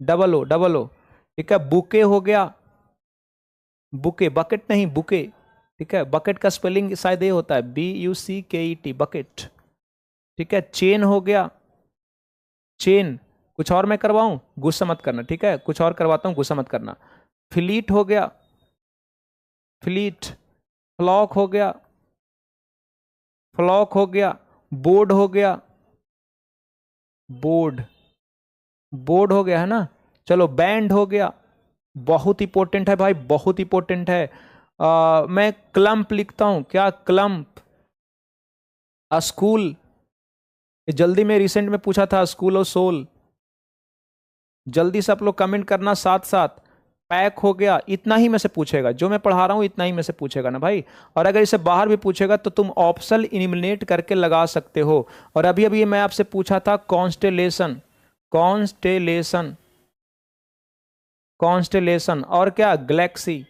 डबल ओ, ठीक है। बुके हो गया, बुके, बकेट नहीं, बुके, ठीक है। बकेट का स्पेलिंग शायद ये होता है BUCKET, बकेट, ठीक है। चेन हो गया, चेन। कुछ और मैं करवाऊं? गुस्सा मत करना, ठीक है। कुछ और करवाता हूं, गुस्सा मत करना। फ्लीट हो गया, फ्लीट। फ्लॉक हो गया, फ्लॉक हो गया। बोर्ड हो गया, बोर्ड, बोर्ड हो गया है ना। चलो, बैंड हो गया, बहुत इंपॉर्टेंट है भाई, बहुत इंपॉर्टेंट है। मैं क्लम्प लिखता हूं, क्या? क्लम्प। स्कूल, जल्दी में रिसेंट में पूछा था, स्कूल और सोल। जल्दी से आप लोग कमेंट करना साथ साथ। पैक हो गया। इतना ही में से पूछेगा, जो मैं पढ़ा रहा हूं इतना ही में से पूछेगा ना भाई। और अगर इसे बाहर भी पूछेगा तो तुम ऑप्शनल इलिमिनेट करके लगा सकते हो। और अभी अभी मैं आपसे पूछा था कॉन्स्टेलेशन, कॉन्स्टेलेशन, कॉन्स्टेलेशन और क्या? गैलेक्सी।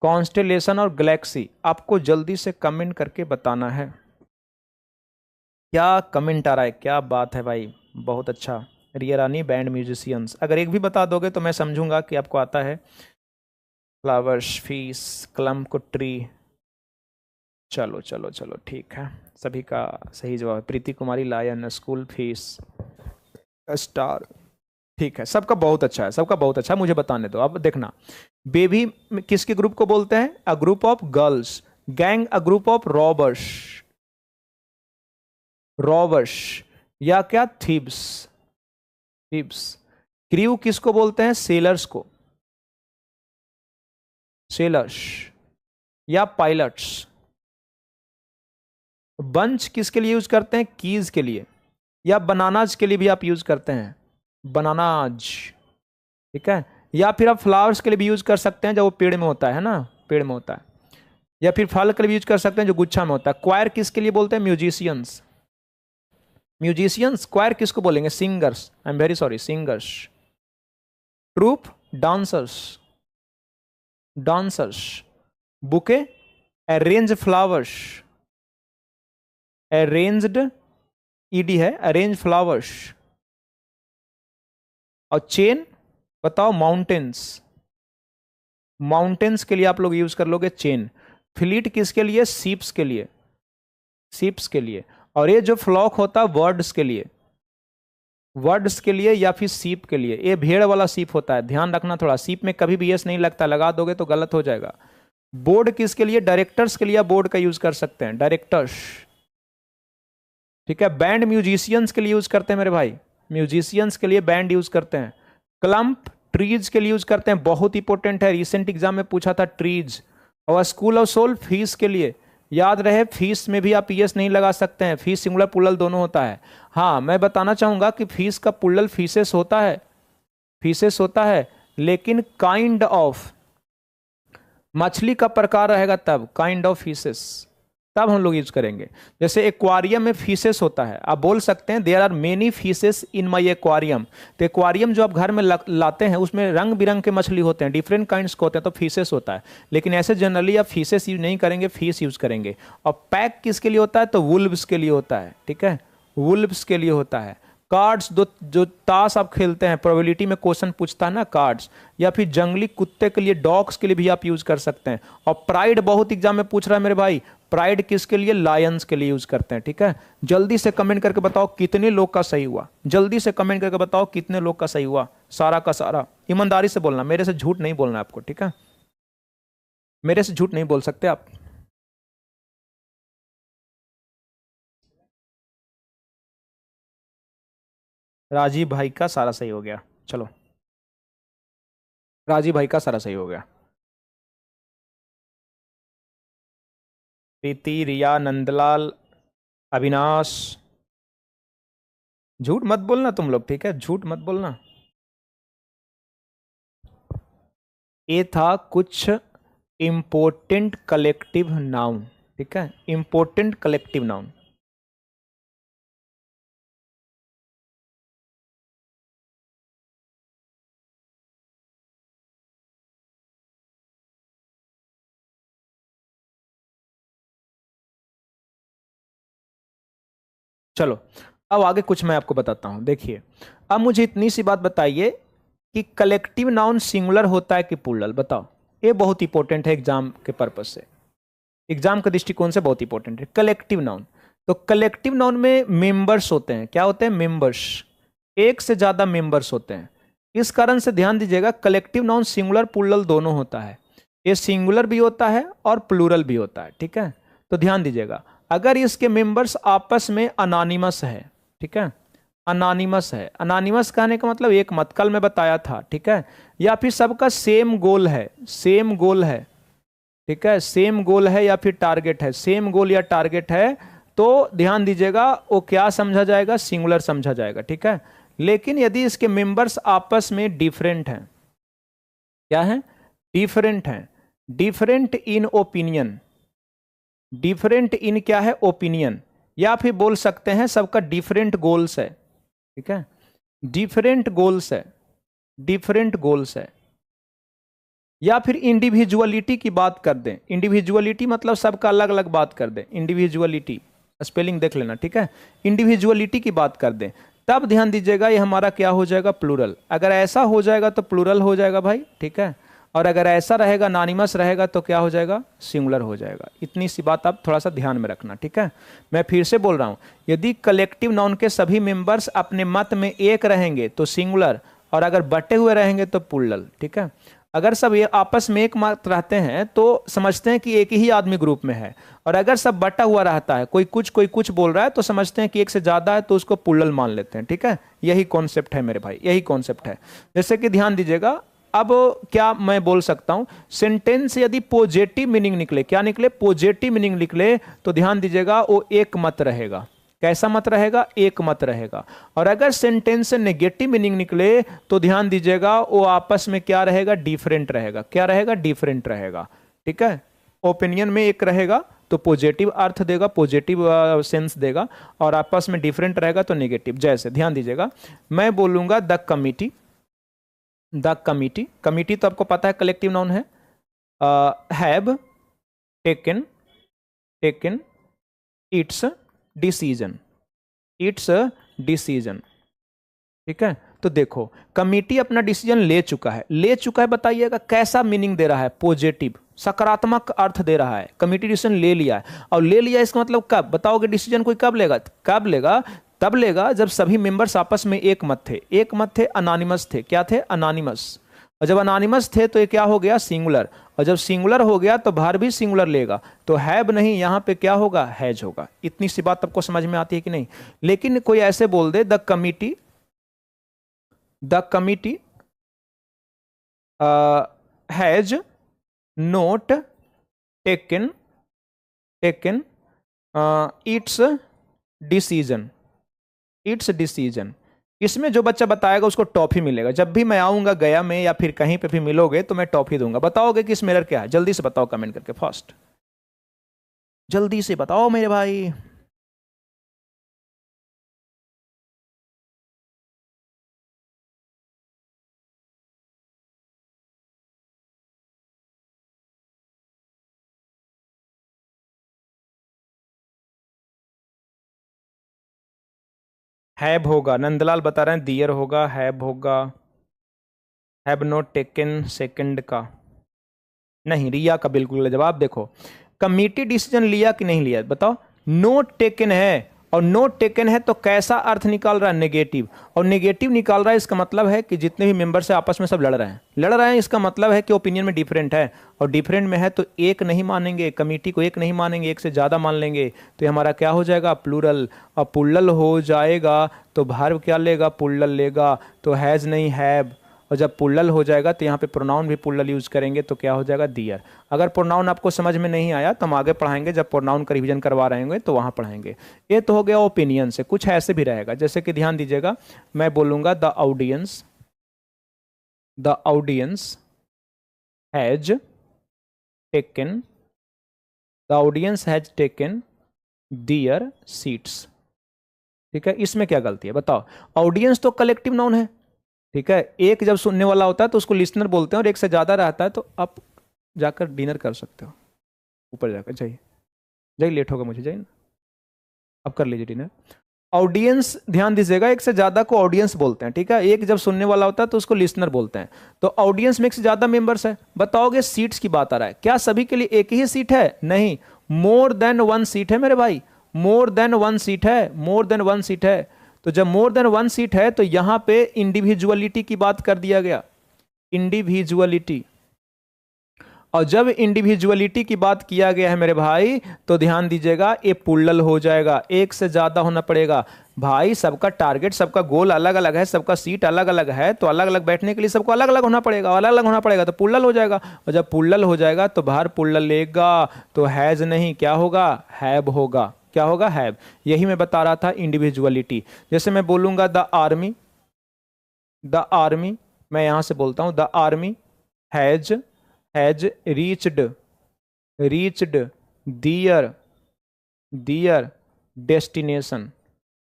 कॉन्स्टेलेशन और गैलेक्सी। आपको जल्दी से कमेंट करके बताना है। क्या कमेंट आ रहा है? क्या बात है भाई, बहुत अच्छा। रिया रानी, बैंड म्यूजिशियंस। अगर एक भी बता दोगे तो मैं समझूंगा कि आपको आता है। फ्लावर्स, फीस, क्लम्प को ट्री। चलो चलो चलो, ठीक है, सभी का सही जवाब है। प्रीति कुमारी, लायन, स्कूल, फीस, स्टार, ठीक है। सबका बहुत अच्छा है, सबका बहुत अच्छा है। मुझे बताने दो, अब देखना। बेबी किसके ग्रुप को बोलते हैं? A group of girls. Gang, a group of robbers, robbers, या क्या? Thebes, Thebes. क्रू किसको बोलते हैं? सेलर्स को, सेलर्स या पायलट्स। बंच किसके लिए यूज करते हैं? कीज के लिए, या बनानाज के लिए भी आप यूज करते हैं, बनानाज, ठीक है। या फिर आप फ्लावर्स के लिए भी यूज कर सकते हैं, जब वो पेड़ में होता है ना, पेड़ में होता है। या फिर फल के लिए भी यूज कर सकते हैं, जो गुच्छा में होता है। क्वायर किसके लिए बोलते हैं? Musicians, musicians. क्वायर किसको बोलेंगे? Singers, I am very sorry, singers. Troupe, dancers, dancers. Bouquet, arrange flowers, arranged, ED है, अरेंज फ्लावर्स। और चेन बताओ? माउंटेन्स, माउंटेन्स के लिए आप लोग यूज कर लोगे चेन। फ्लीट किसके लिए? सीप्स के लिए, सीप्स के लिए। और ये जो फ्लॉक होता है वर्ड्स के लिए, वर्ड्स के लिए या फिर सीप के लिए। ये भेड़ वाला सीप होता है, ध्यान रखना थोड़ा, सीप में कभी भी एस नहीं लगता, लगा दोगे तो गलत हो जाएगा। बोर्ड किसके लिए? डायरेक्टर्स के लिए बोर्ड का यूज कर सकते हैं, डायरेक्टर्स, ठीक है। बैंड म्यूजिशियंस के लिए यूज करते हैं मेरे भाई, म्यूजिशियंस के लिए बैंड यूज करते हैं। क्लम्प ट्रीज के लिए यूज करते हैं, बहुत इंपॉर्टेंट है, रिसेंट एग्जाम में पूछा था ट्रीज। और स्कूल ऑफ सोल फीस के लिए, याद रहे फीस में भी आप पीएस नहीं लगा सकते हैं, फीस सिंगुलर प्लूरल दोनों होता है। हाँ मैं बताना चाहूंगा कि फीस का प्लूरल फीसेस होता है, फीसेस होता है, लेकिन काइंड ऑफ, मछली का प्रकार रहेगा तब, काइंड ऑफ फिशेस तब हम लोग यूज करेंगे। जैसे एक्वारियम में फिशेस होता है, आप बोल सकते हैं there are many fishes in my aquarium. तो एक्वारियम जो आप घर में लाते हैं उसमें रंग बिरंग के मछली होते हैं, डिफरेंट काइंड्स के होते हैं, तो फिशेस होता है। लेकिन ऐसे जनरली आप फिशेस यूज नहीं करेंगे, फिश यूज करेंगे। और पैक किसके लिए होता है? तो वुल्व्स के लिए होता है, ठीक है, वुल्व्स के लिए होता है। कार्ड्स, दो जो ताश आप खेलते हैं, प्रोबेबिलिटी में क्वेश्चन पूछता है ना, कार्ड्स। या फिर जंगली कुत्ते के लिए, डॉग्स के लिए भी आप यूज कर सकते हैं। और प्राइड बहुत एग्जाम में पूछ रहा है मेरे भाई, प्राइड किसके लिए? लायंस के लिए यूज करते हैं, ठीक है। जल्दी से कमेंट करके बताओ कितने लोग का सही हुआ, जल्दी से कमेंट करके बताओ कितने लोग का सही हुआ, सारा का सारा। ईमानदारी से बोलना, मेरे से झूठ नहीं बोलना आपको, ठीक है, मेरे से झूठ नहीं बोल सकते आप। राजीव भाई का सारा सही हो गया, चलो राजीव भाई का सारा सही हो गया। प्रीति, रिया, नंदलाल, अविनाश, झूठ मत बोलना तुम लोग, ठीक है, झूठ मत बोलना। ये था कुछ इंपॉर्टेंट कलेक्टिव नाउन, ठीक है, इंपॉर्टेंट कलेक्टिव नाउन। चलो अब आगे कुछ मैं आपको बताता हूं, देखिए। अब मुझे इतनी सी बात बताइए कि कलेक्टिव नाउन सिंगुलर होता है कि प्लूरल, बताओ। ये बहुत इंपॉर्टेंट है एग्जाम के पर्पज से, एग्जाम के दृष्टिकोण से बहुत इंपॉर्टेंट है कलेक्टिव नाउन। तो कलेक्टिव नाउन में मेंबर्स होते हैं, क्या होते हैं? मेंबर्स, एक से ज्यादा मेंबर्स होते हैं। इस कारण से ध्यान दीजिएगा, कलेक्टिव नाउन सिंगुलर प्लूरल दोनों होता है। ये सिंगुलर भी होता है और प्लूरल भी होता है, ठीक है। तो ध्यान दीजिएगा, अगर इसके मेंबर्स आपस में अनोनिमस है, ठीक है, अनोनिमस है, अनोनिमस कहने का मतलब एक मत, कल मैं बताया था, ठीक है। या फिर सबका सेम गोल है, सेम गोल है, ठीक है, सेम गोल है या फिर टारगेट है, सेम गोल या टारगेट है, तो ध्यान दीजिएगा वो क्या समझा जाएगा? सिंगुलर समझा जाएगा, ठीक है। लेकिन यदि इसके मेंबर्स आपस में डिफरेंट हैं, क्या है? डिफरेंट हैं, different in opinion, different in क्या है? ओपिनियन। या फिर बोल सकते हैं सबका डिफरेंट गोल्स है, ठीक है, डिफरेंट गोल्स है, डिफरेंट गोल्स है। या फिर इंडिविजुअलिटी की बात कर दें, इंडिविजुअलिटी मतलब सबका अलग अलग बात कर दें, इंडिविजुअलिटी स्पेलिंग देख लेना, ठीक है, इंडिविजुअलिटी की बात कर दें, तब ध्यान दीजिएगा ये हमारा क्या हो जाएगा? प्लूरल। अगर ऐसा हो जाएगा तो प्लूरल हो जाएगा भाई, ठीक है। और अगर ऐसा रहेगा, अनोनिमस रहेगा, तो क्या हो जाएगा? सिंगुलर हो जाएगा। इतनी सी बात आप थोड़ा सा ध्यान में रखना, ठीक है। मैं फिर से बोल रहा हूं, यदि कलेक्टिव नाउन के सभी मेंबर्स अपने मत में एक रहेंगे तो सिंगुलर, और अगर बटे हुए रहेंगे तो प्लूरल, ठीक है। अगर सब ये आपस में एक मत रहते हैं तो समझते हैं कि एक ही आदमी ग्रुप में है, और अगर सब बटा हुआ रहता है, कोई कुछ बोल रहा है तो समझते हैं कि एक से ज्यादा है तो उसको पुल्लल मान लेते हैं। ठीक है, यही कॉन्सेप्ट है मेरे भाई, यही कॉन्सेप्ट है। जैसे कि ध्यान दीजिएगा, अब क्या मैं बोल सकता हूं, सेंटेंस यदि पॉजिटिव मीनिंग निकले, क्या निकले, पॉजिटिव मीनिंग निकले, तो ध्यान दीजिएगा वो एक मत रहेगा। कैसा मत रहेगा, एक मत रहेगा। और अगर सेंटेंस से नेगेटिव मीनिंग निकले तो ध्यान दीजिएगा वो आपस में क्या रहेगा, डिफरेंट रहेगा। क्या रहेगा, डिफरेंट रहेगा। ठीक है, ओपिनियन में एक रहेगा तो पॉजिटिव अर्थ देगा, पॉजिटिव सेंस देगा, और आपस में डिफरेंट रहेगा तो नेगेटिव। जैसे ध्यान दीजिएगा, मैं बोलूंगा the committee, the committee, committee तो आपको पता है कलेक्टिव नाउन है, have taken, taken its decision, its decision. ठीक है, तो देखो कमिटी अपना डिसीजन ले चुका है, ले चुका है, बताइएगा कैसा मीनिंग दे रहा है, पॉजिटिव, सकारात्मक अर्थ दे रहा है। कमिटी डिसीजन ले लिया है, और ले लिया इसका मतलब कब, बताओगे डिसीजन कोई कब लेगा, कब लेगा, तब लेगा जब सभी मेंबर्स आपस में एक मत थे। एक मत थे, अनोनिमस थे, क्या थे, अनोनिमस। और जब अनोनिमस थे तो ये क्या हो गया, सिंगुलर, और जब सिंगुलर हो गया तो बाहर भी सिंगुलर लेगा, तो हैव नहीं, यहां पे क्या होगा, हैज होगा। इतनी सी बात आपको समझ में आती है कि नहीं। लेकिन कोई ऐसे बोल दे the committee, the committee has not taken, taken its decision, its decision. इसमें जो बच्चा बताएगा उसको टॉफी मिलेगा। जब भी मैं आऊंगा गया में या फिर कहीं पे भी मिलोगे तो मैं टॉफी दूंगा। बताओगे कि इसमें एरर क्या है, जल्दी से बताओ कमेंट करके, फास्ट जल्दी से बताओ मेरे भाई। हैव होगा, नंदलाल बता रहे हैं दियर होगा, हैव होगा, हैव नॉट टेकन सेकंड का नहीं, रिया का बिल्कुल जवाब। देखो कमिटी डिसीजन लिया कि नहीं लिया, बताओ। नोट टेकन है, और नोट टेकन है तो कैसा अर्थ निकाल रहा है, नेगेटिव, और नेगेटिव निकाल रहा है, इसका मतलब है कि जितने भी मेंबर्स हैं आपस में सब लड़ रहे हैं, लड़ रहे हैं, इसका मतलब है कि ओपिनियन में डिफरेंट है, और डिफरेंट में है तो एक नहीं मानेंगे, कमिटी को एक नहीं मानेंगे, एक से ज़्यादा मान लेंगे, तो ये हमारा क्या हो जाएगा, प्लूरल। और प्लूरल हो जाएगा तो भार्ब क्या लेगा, प्लूरल लेगा, तो हैज़ नहीं हैव। और जब पुल्लल हो जाएगा तो यहाँ पे प्रोनाउन भी पुल्लल यूज करेंगे तो क्या हो जाएगा, दियर। अगर प्रोनाउन आपको समझ में नहीं आया तो हम आगे पढ़ाएंगे, जब प्रोनाउन का रिवीजन करवा रहे होंगे तो वहाँ पढ़ाएंगे। ये तो हो गया ओपिनियन से। कुछ ऐसे भी रहेगा, जैसे कि ध्यान दीजिएगा, मैं बोलूँगा the audience, the audience has taken, the audience has taken their seats. ठीक है, इसमें क्या गलती है बताओ। ऑडियंस तो कलेक्टिव नाउन है, ठीक है, एक जब सुनने वाला होता है तो उसको लिसनर बोलते हैं, और एक से ज़्यादा रहता है तो आप जाकर डिनर कर सकते हो, ऊपर जाकर जाइए, जाइए, लेट होगा मुझे, जाइए ना, अब कर लीजिए डिनर। ऑडियंस ध्यान दीजिएगा, एक से ज़्यादा को ऑडियंस बोलते हैं। ठीक है, एक जब सुनने वाला होता है तो उसको लिसनर बोलते हैं। तो ऑडियंस में एक से ज़्यादा मेंबर्स है, बताओगे सीट्स की बात आ रहा है, क्या सभी के लिए एक ही सीट है, नहीं, मोर देन वन सीट है मेरे भाई, मोर देन वन सीट है, मोर देन वन सीट है। तो जब मोर देन वन सीट है तो यहां पे इंडिविजुअलिटी की बात कर दिया गया, इंडिविजुअलिटी। और जब इंडिविजुअलिटी की बात किया गया है मेरे भाई तो ध्यान दीजिएगा ये पुल्लल हो जाएगा, एक से ज्यादा होना पड़ेगा भाई। सबका टारगेट, सबका गोल अलग अलग है, सबका सीट अलग अलग है, तो अलग अलग बैठने के लिए सबको अलग अलग होना पड़ेगा, अलग अलग होना पड़ेगा, तो पुल्लल हो जाएगा। और जब पुल्लल हो जाएगा तो बाहर पुल्लल लेगा तो हैज नहीं, क्या होगा, हैव होगा। क्या होगा, हैव। यही मैं बता रहा था, इंडिविजुअलिटी। जैसे मैं बोलूंगा द आर्मी, द आर्मी, मैं यहां से बोलता हूं the army has reached, reached their, their destination,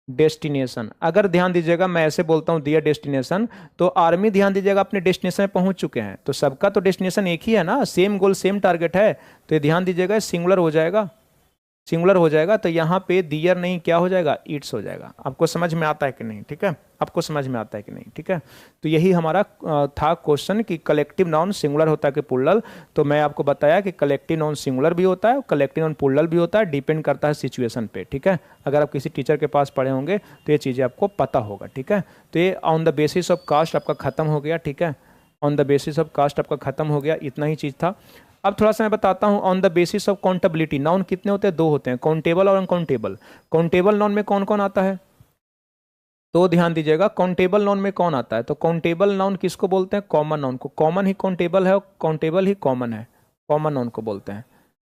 destination. अगर ध्यान दीजिएगा मैं ऐसे बोलता हूं दियर डेस्टिनेशन, तो आर्मी ध्यान दीजिएगा अपने डेस्टिनेशन में पहुंच चुके हैं, तो सबका तो डेस्टिनेशन एक ही है ना, सेम गोल सेम टारगेट है, तो ये ध्यान दीजिएगा सिंगुलर हो जाएगा, सिंगुलर हो जाएगा। तो यहाँ पे दियर नहीं, क्या हो जाएगा, इट्स हो जाएगा। आपको समझ में आता है कि नहीं, ठीक है, आपको समझ में आता है कि नहीं, ठीक है। तो यही हमारा था क्वेश्चन कि कलेक्टिव नाउन सिंगुलर होता है कि प्लूरल। तो मैं आपको बताया कि कलेक्टिव नाउन सिंगुलर भी होता है, कलेक्टिव नाउन प्लूरल भी होता है, डिपेंड करता है सिचुएशन पे, ठीक है। अगर आप किसी टीचर के पास पढ़े होंगे तो ये चीज़ें आपको पता होगा, ठीक है। तो ये on the basis of caste आपका खत्म हो गया, ठीक है। On the basis of caste आपका खत्म हो गया, इतना ही चीज़ था। अब थोड़ा सा मैं बताता हूँ on the basis of accountability. Noun कितने होते हैं? 2 होते हैं, काउंटेबल और अनकाउंटेबल। काउंटेबल नाउन में कौन कौन आता है? तो ध्यान दीजिएगा, काउंटेबल नाउन में कौन आता है? तो काउंटेबल नाउन किसको बोलते हैं? कॉमन नाउन को। कॉमन ही काउंटेबल है और काउंटेबल ही कॉमन है, कॉमन नाउन को बोलते हैं।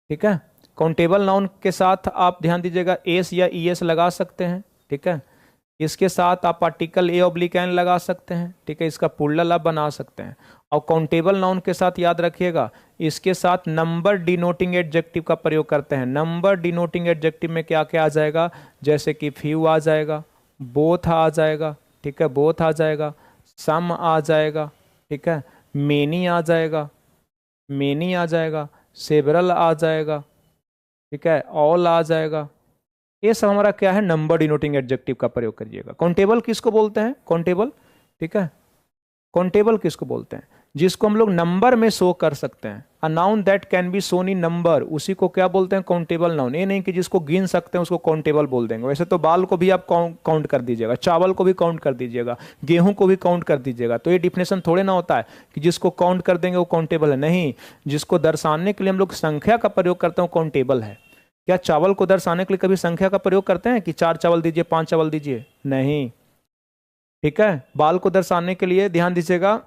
ठीक है, काउंटेबल नाउन के साथ आप ध्यान दीजिएगा एस या ई एस लगा सकते हैं। ठीक है, इसके साथ आप आर्टिकल ए ऑब्लिक एन लगा सकते हैं। ठीक है, इसका प्लूरल आप बना सकते हैं। और काउंटेबल नाउन के साथ याद रखिएगा, इसके साथ नंबर डिनोटिंग एडजेक्टिव का प्रयोग करते हैं। नंबर डिनोटिंग एडजेक्टिव में क्या क्या आ जाएगा? जैसे कि फ्यू आ जाएगा, बोथ आ जाएगा। ठीक है, बोथ आ जाएगा, सम आ जाएगा। ठीक है, मेनी आ जाएगा, मेनी आ जाएगा, सेवरल आ जाएगा। ठीक है, ऑल आ जाएगा। ये सब हमारा क्या है? नंबर डिनोटिंग एडजेक्टिव का प्रयोग करिएगा। काउंटेबल किसको बोलते हैं? काउंटेबल, ठीक है, काउंटेबल किसको बोलते हैं? जिसको हम लोग नंबर में शो कर सकते हैं। A noun that can be shown in number, उसी को क्या बोलते हैं? Countable noun. ये नहीं कि जिसको गिन सकते हैं उसको काउंटेबल बोल देंगे। वैसे तो बाल को भी आप काउंट कर दीजिएगा, चावल को भी काउंट कर दीजिएगा, गेहूं को भी काउंट कर दीजिएगा। तो ये डिफिनेशन थोड़े ना होता है कि जिसको काउंट कर देंगे वो काउंटेबल है। नहीं, जिसको दर्शाने के लिए हम लोग संख्या का प्रयोग करते हैं वो काउंटेबल है। क्या चावल को दर्शाने के लिए कभी संख्या का प्रयोग करते हैं कि 4 चावल दीजिए, 5 चावल दीजिए? नहीं। ठीक है, बाल को दर्शाने के लिए ध्यान दीजिएगा,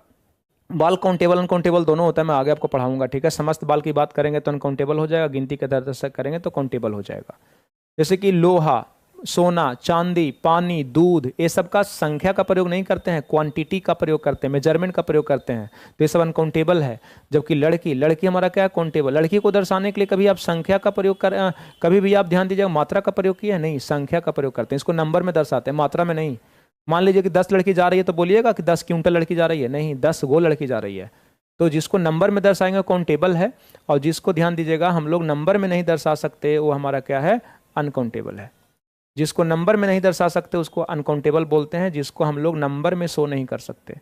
बाल काउंटेबल अनकाउंटेबल दोनों होता है। मैं आगे आपको पढ़ाऊंगा। ठीक है, समस्त बाल की बात करेंगे तो अनकाउंटेबल हो जाएगा, गिनती के आधार से करेंगे तो काउंटेबल हो जाएगा। जैसे कि लोहा, सोना, चांदी, पानी, दूध, ये सब का संख्या का प्रयोग नहीं करते हैं, क्वांटिटी का प्रयोग करते हैं, मेजरमेंट का प्रयोग करते हैं। तो ये सब अनकाउंटेबल है। जबकि लड़की, लड़की हमारा क्या है? काउंटेबल। लड़की को दर्शाने के लिए कभी आप संख्या का प्रयोग कर, कभी भी आप ध्यान दीजिएगा मात्रा का प्रयोग किया? नहीं, संख्या का प्रयोग करते हैं। इसको नंबर में दर्शाते हैं, मात्रा में नहीं। मान लीजिए कि 10 लड़की जा रही है तो बोलिएगा कि 10 क्विंटल लड़की जा रही है? नहीं, 10 गो लड़की जा रही है। तो जिसको नंबर में दर्शाएंगे काउंटेबल है, और जिसको ध्यान दीजिएगा हम लोग नंबर में नहीं दर्शा सकते वो हमारा क्या है? अनकाउंटेबल है। जिसको नंबर में नहीं दर्शा सकते उसको अनकाउंटेबल बोलते हैं, जिसको हम लोग नंबर में शो नहीं कर सकते।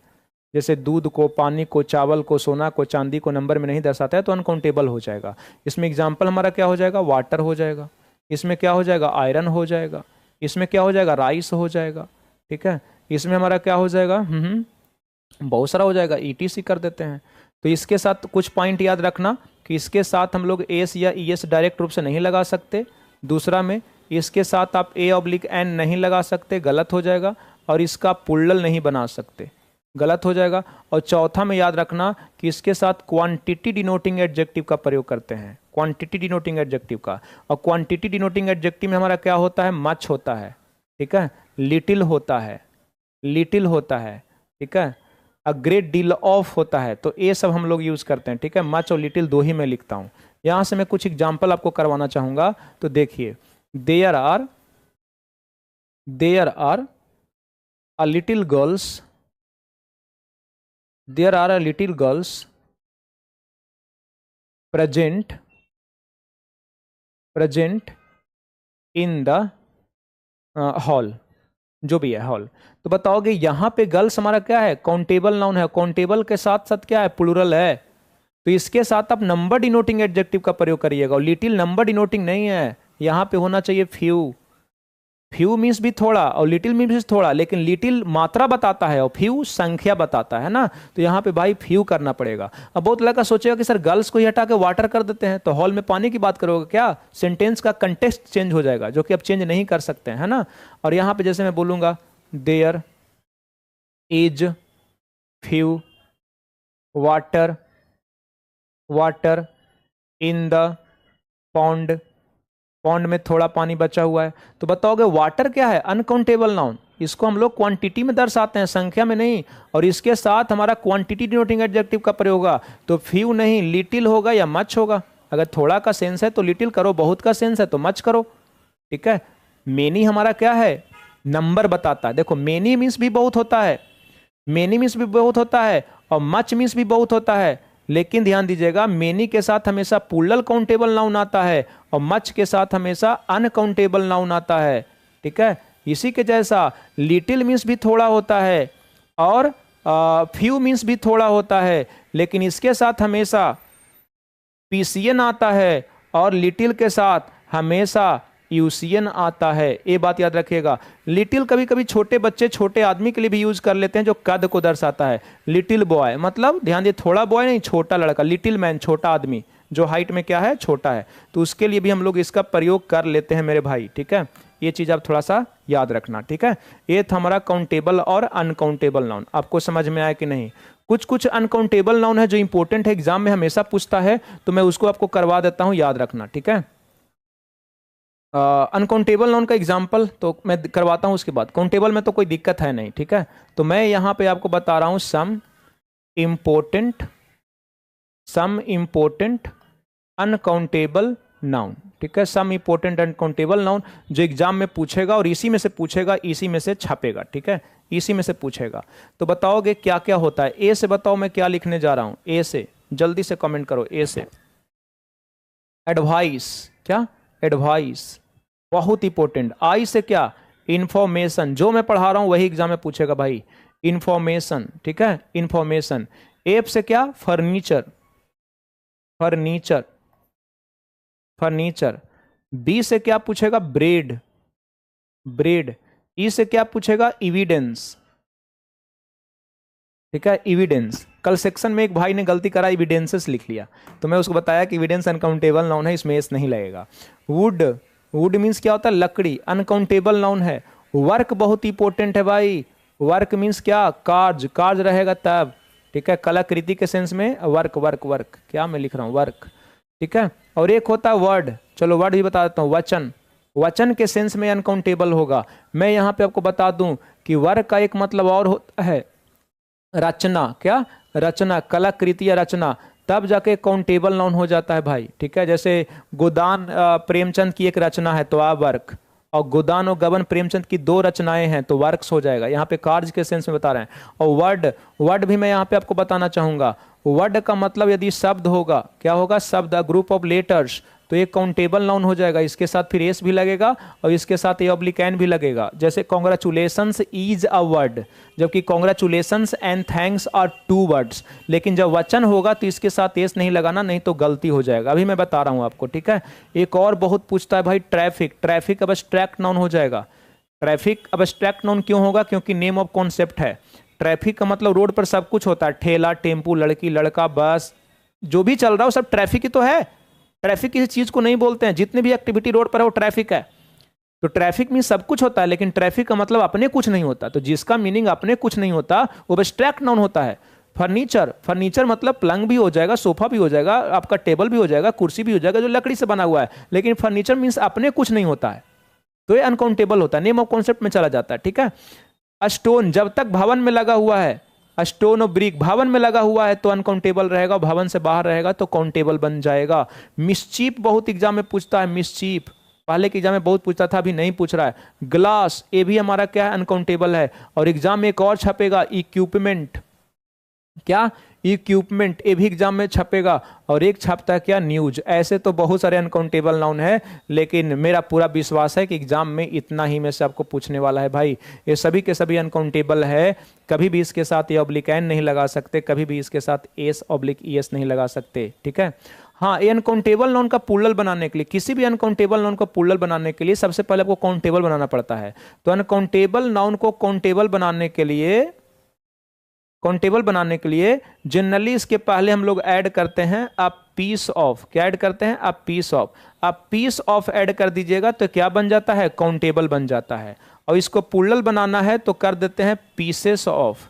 जैसे दूध को, पानी को, चावल को, सोना को, चांदी को नंबर में नहीं दर्शाता है तो अनकाउंटेबल हो जाएगा। इसमें एग्जाम्पल हमारा क्या हो जाएगा? वाटर हो जाएगा। इसमें क्या हो जाएगा? आयरन हो जाएगा। इसमें क्या हो जाएगा? राइस हो जाएगा। ठीक है, इसमें हमारा क्या हो जाएगा? बहुत सारा हो जाएगा, ईटीसी कर देते हैं। तो इसके साथ कुछ पॉइंट याद रखना कि इसके साथ हम लोग एस या ई एस डायरेक्ट रूप से नहीं लगा सकते। दूसरा में इसके साथ आप ए ऑब्लिक एन नहीं लगा सकते, गलत हो जाएगा। और इसका पुल्लल नहीं बना सकते, गलत हो जाएगा। और चौथा में याद रखना कि इसके साथ क्वांटिटी डिनोटिंग एडजेक्टिव का प्रयोग करते हैं, क्वांटिटी डिनोटिंग एडजेक्टिव का। और क्वांटिटी डिनोटिंग एडजेक्टिव में हमारा क्या होता है? मच होता है। ठीक है, लिटिल होता है, लिटिल होता है। ठीक है, अ ग्रेट डील ऑफ होता है। तो ये सब हम लोग यूज करते हैं। ठीक है, मच और लिटिल दो ही मैं लिखता हूं। यहां से मैं कुछ एग्जाम्पल आपको करवाना चाहूंगा। तो देखिए, there are a little girls, there are a little girls present in the hall, जो भी है हॉल। तो बताओगे यहां पे गर्ल्स हमारा क्या है? काउंटेबल नाउन है। काउंटेबल के साथ साथ क्या है? प्लूरल है। तो इसके साथ आप नंबर डिनोटिंग एडजेक्टिव का प्रयोग करिएगा। और लिटिल नंबर डिनोटिंग नहीं है, यहां पे होना चाहिए फ्यू। फ्यू मीन्स भी थोड़ा और लिटिल मीन्स थोड़ा, लेकिन लिटिल मात्रा बताता है और फ्यू संख्या बताता है ना। तो यहाँ पे भाई फ्यू करना पड़ेगा। अब बहुत लड़का सोचेगा कि सर गर्ल्स को ही हटा के वाटर कर देते हैं तो हॉल में पानी की बात करोगे क्या? सेंटेंस का कंटेक्स्ट चेंज हो जाएगा, जो कि अब चेंज नहीं कर सकते हैं, है ना। और यहाँ पे जैसे मैं बोलूंगा there is few water in the pond, pond में थोड़ा पानी बचा हुआ है। तो बताओगे वाटर क्या है? Uncountable noun. इसको हम लोग क्वांटिटी में दर्शाते हैं, संख्या में नहीं। और इसके साथ हमारा क्वांटिटी डिनोटिंग एडजेक्टिव का प्रयोग होगा। तो फ्यू नहीं, लिटिल होगा या मच होगा। अगर थोड़ा का सेंस है तो लिटिल करो, बहुत का सेंस है तो मच करो। ठीक है, मेनी हमारा क्या है? नंबर बताता है। देखो मेनी मीन्स भी बहुत होता है, मेनी मीन्स भी बहुत होता है, और मच मीन्स भी बहुत होता है। लेकिन ध्यान दीजिएगा, मेनी के साथ हमेशा प्लूरल काउंटेबल नाउन आता है और मच के साथ हमेशा अनकाउंटेबल नाउन आता है। ठीक है, इसी के जैसा लिटिल मीन्स भी थोड़ा होता है और फ्यू मीन्स भी थोड़ा होता है, लेकिन इसके साथ हमेशा पीसीएन आता है और लिटिल के साथ हमेशा यूसीएन आता है, ये बात याद रखिएगा। लिटिल कभी कभी छोटे बच्चे छोटे आदमी के लिए भी यूज कर लेते हैं, जो कद को दर्शाता है। लिटिल बॉय मतलब ध्यान दिए, थोड़ा बॉय नहीं, छोटा लड़का। लिटिल मैन छोटा आदमी, जो हाइट में क्या है, छोटा है, तो उसके लिए भी हम लोग इसका प्रयोग कर लेते हैं मेरे भाई, ठीक है। ये चीज आप थोड़ा सा याद रखना, ठीक है। ये था हमारा काउंटेबल और अनकाउंटेबल नाउन। आपको समझ में आया कि नहीं? कुछ कुछ अनकाउंटेबल नाउन है जो इंपॉर्टेंट है, एग्जाम में हमेशा पूछता है, तो मैं उसको आपको करवा देता हूं, याद रखना, ठीक है। अनकाउंटेबल नाउन का एग्जाम्पल तो मैं करवाता हूं, उसके बाद काउंटेबल में तो कोई दिक्कत है नहीं, ठीक है। तो मैं यहां पे आपको बता रहा हूं सम इम्पोर्टेंट अनकाउंटेबल नाउन, ठीक है। सम इंपोर्टेंट अनकाउंटेबल नाउन जो एग्जाम में पूछेगा, और इसी में से पूछेगा, इसी में से छापेगा, ठीक है, इसी में से पूछेगा। तो बताओगे क्या क्या होता है? ए से बताओ मैं क्या लिखने जा रहा हूं, ए से जल्दी से कमेंट करो। ए से एडवाइस, क्या? एडवाइस, बहुत इंपॉर्टेंट। आई से क्या? इंफॉर्मेशन, जो मैं पढ़ा रहा हूं वही एग्जाम में पूछेगा भाई, इंफॉर्मेशन, ठीक है, इंफॉर्मेशन। एफ से क्या? Furniture, furniture, furniture. बी से क्या पूछेगा? Bread, bread. ई से क्या पूछेगा? इविडेंस, ठीक है, इविडेंस। कल सेक्शन में एक भाई ने गलती करा, इविडेंसेस लिख लिया, तो मैं उसको बताया कि इविडेंस अनकाउंटेबल नाउन है, इसमें एस नहीं लगेगा। वुड, वुड मीन्स क्या होता है? लकड़ी, अनकाउंटेबल नाउन है। वर्क बहुत इंपॉर्टेंट है भाई, वर्क मीन्स क्या? कार्य, कार्य रहेगा तब, ठीक है, कलाकृति के सेंस में वर्क, वर्क, वर्क, क्या मैं लिख रहा हूँ? वर्क, ठीक है। और एक होता है वर्ड, चलो वर्ड भी बता देता हूँ, वचन, वचन के सेंस में अनकाउंटेबल होगा। मैं यहाँ पे आपको बता दूं कि वर्क का एक मतलब और होता है रचना, क्या? रचना, कलाकृति या रचना, तब जाके काउंटेबल नाउन हो जाता है भाई, ठीक है। जैसे गोदान प्रेमचंद की एक रचना है तो आ वर्क, और गोदान और गबन प्रेमचंद की दो रचनाएं हैं तो वर्क्स हो जाएगा। यहाँ पे कार्य के सेंस में बता रहे हैं। और वर्ड, वर्ड भी मैं यहाँ पे आपको बताना चाहूंगा। वर्ड का मतलब यदि शब्द होगा, क्या होगा? शब्द, ग्रुप ऑफ लेटर्स, तो ये काउंटेबल नाउन हो जाएगा। इसके साथ फिर एस भी लगेगा और इसके साथ ये ऑब्लिकैन भी लगेगा। जैसे कॉन्ग्रेचुलेशंस इज अ वर्ड, जबकि congratulations and thanks are two words. लेकिन जब वचन होगा तो इसके साथ एस नहीं लगाना, नहीं तो गलती हो जाएगा। अभी मैं बता रहा हूं आपको, ठीक है। एक और बहुत पूछता है भाई, ट्रैफिक, ट्रैफिक अब एब्स्ट्रैक्ट नाउन हो जाएगा। ट्रैफिक अब एब्स्ट्रैक्ट नाउन क्यों होगा? क्योंकि नेम ऑफ कॉन्सेप्ट है। ट्रैफिक का मतलब रोड पर सब कुछ होता है, ठेला, टेम्पू, लड़की, लड़का, बस, जो भी चल रहा हो सब ट्रैफिक ही तो है। ट्रैफिक किसी चीज को नहीं बोलते हैं, जितने भी एक्टिविटी रोड पर है वो ट्रैफिक है। तो ट्रैफिक में सब कुछ होता है, लेकिन ट्रैफिक का मतलब अपने कुछ नहीं होता। तो जिसका मीनिंग अपने कुछ नहीं होता वो एब्स्ट्रैक्ट नाउन होता है। फर्नीचर, फर्नीचर मतलब पलंग भी हो जाएगा, सोफा भी हो जाएगा, आपका टेबल भी हो जाएगा, कुर्सी भी हो जाएगा, जो लकड़ी से बना हुआ है, लेकिन फर्नीचर मीन्स अपने कुछ नहीं होता है, तो ये अनकाउंटेबल होता है, नेम ऑफ कॉन्सेप्ट में चला जाता है, ठीक है। स्टोन जब तक भवन में लगा हुआ है, स्टोन और ब्रिक भवन में लगा हुआ है तो अनकाउंटेबल रहेगा, भवन से बाहर रहेगा तो काउंटेबल बन जाएगा। मिसचीफ बहुत एग्जाम में पूछता है, मिसचीफ पहले के एग्जाम में बहुत पूछता था, अभी नहीं पूछ रहा है। ग्लास, ये भी हमारा क्या है? अनकाउंटेबल है। और एग्जाम में एक और छपेगा, इक्विपमेंट, क्या? इक्विपमेंट, ये भी एग्जाम में छपेगा। और एक छपता है क्या? न्यूज। ऐसे तो बहुत सारे अनकाउंटेबल नाउन है, लेकिन मेरा पूरा विश्वास है कि एग्जाम में इतना ही में से आपको पूछने वाला है भाई। ये सभी के सभी अनकाउंटेबल है, कभी भी इसके साथ ये ऑब्लिकैन नहीं लगा सकते, कभी भी इसके साथ एस ऑब्लिक ईएस नहीं लगा सकते, ठीक है। हाँ, ये अनकाउंटेबल नाउन का प्लूरल बनाने के लिए, किसी भी अनकाउंटेबल नाउन को प्लूरल बनाने के लिए सबसे पहले आपको काउंटेबल बनाना पड़ता है। तो अनकाउंटेबल नाउन को काउंटेबल बनाने के लिए, काउंटेबल बनाने के लिए जनरली इसके पहले हम लोग ऐड करते हैं अ पीस ऑफ, क्या ऐड करते हैं? A piece of. अब पीस ऑफ ऐड कर दीजिएगा तो क्या बन जाता है? काउंटेबल बन जाता है। और इसको प्लूरल बनाना है तो कर देते हैं पीसेस ऑफ,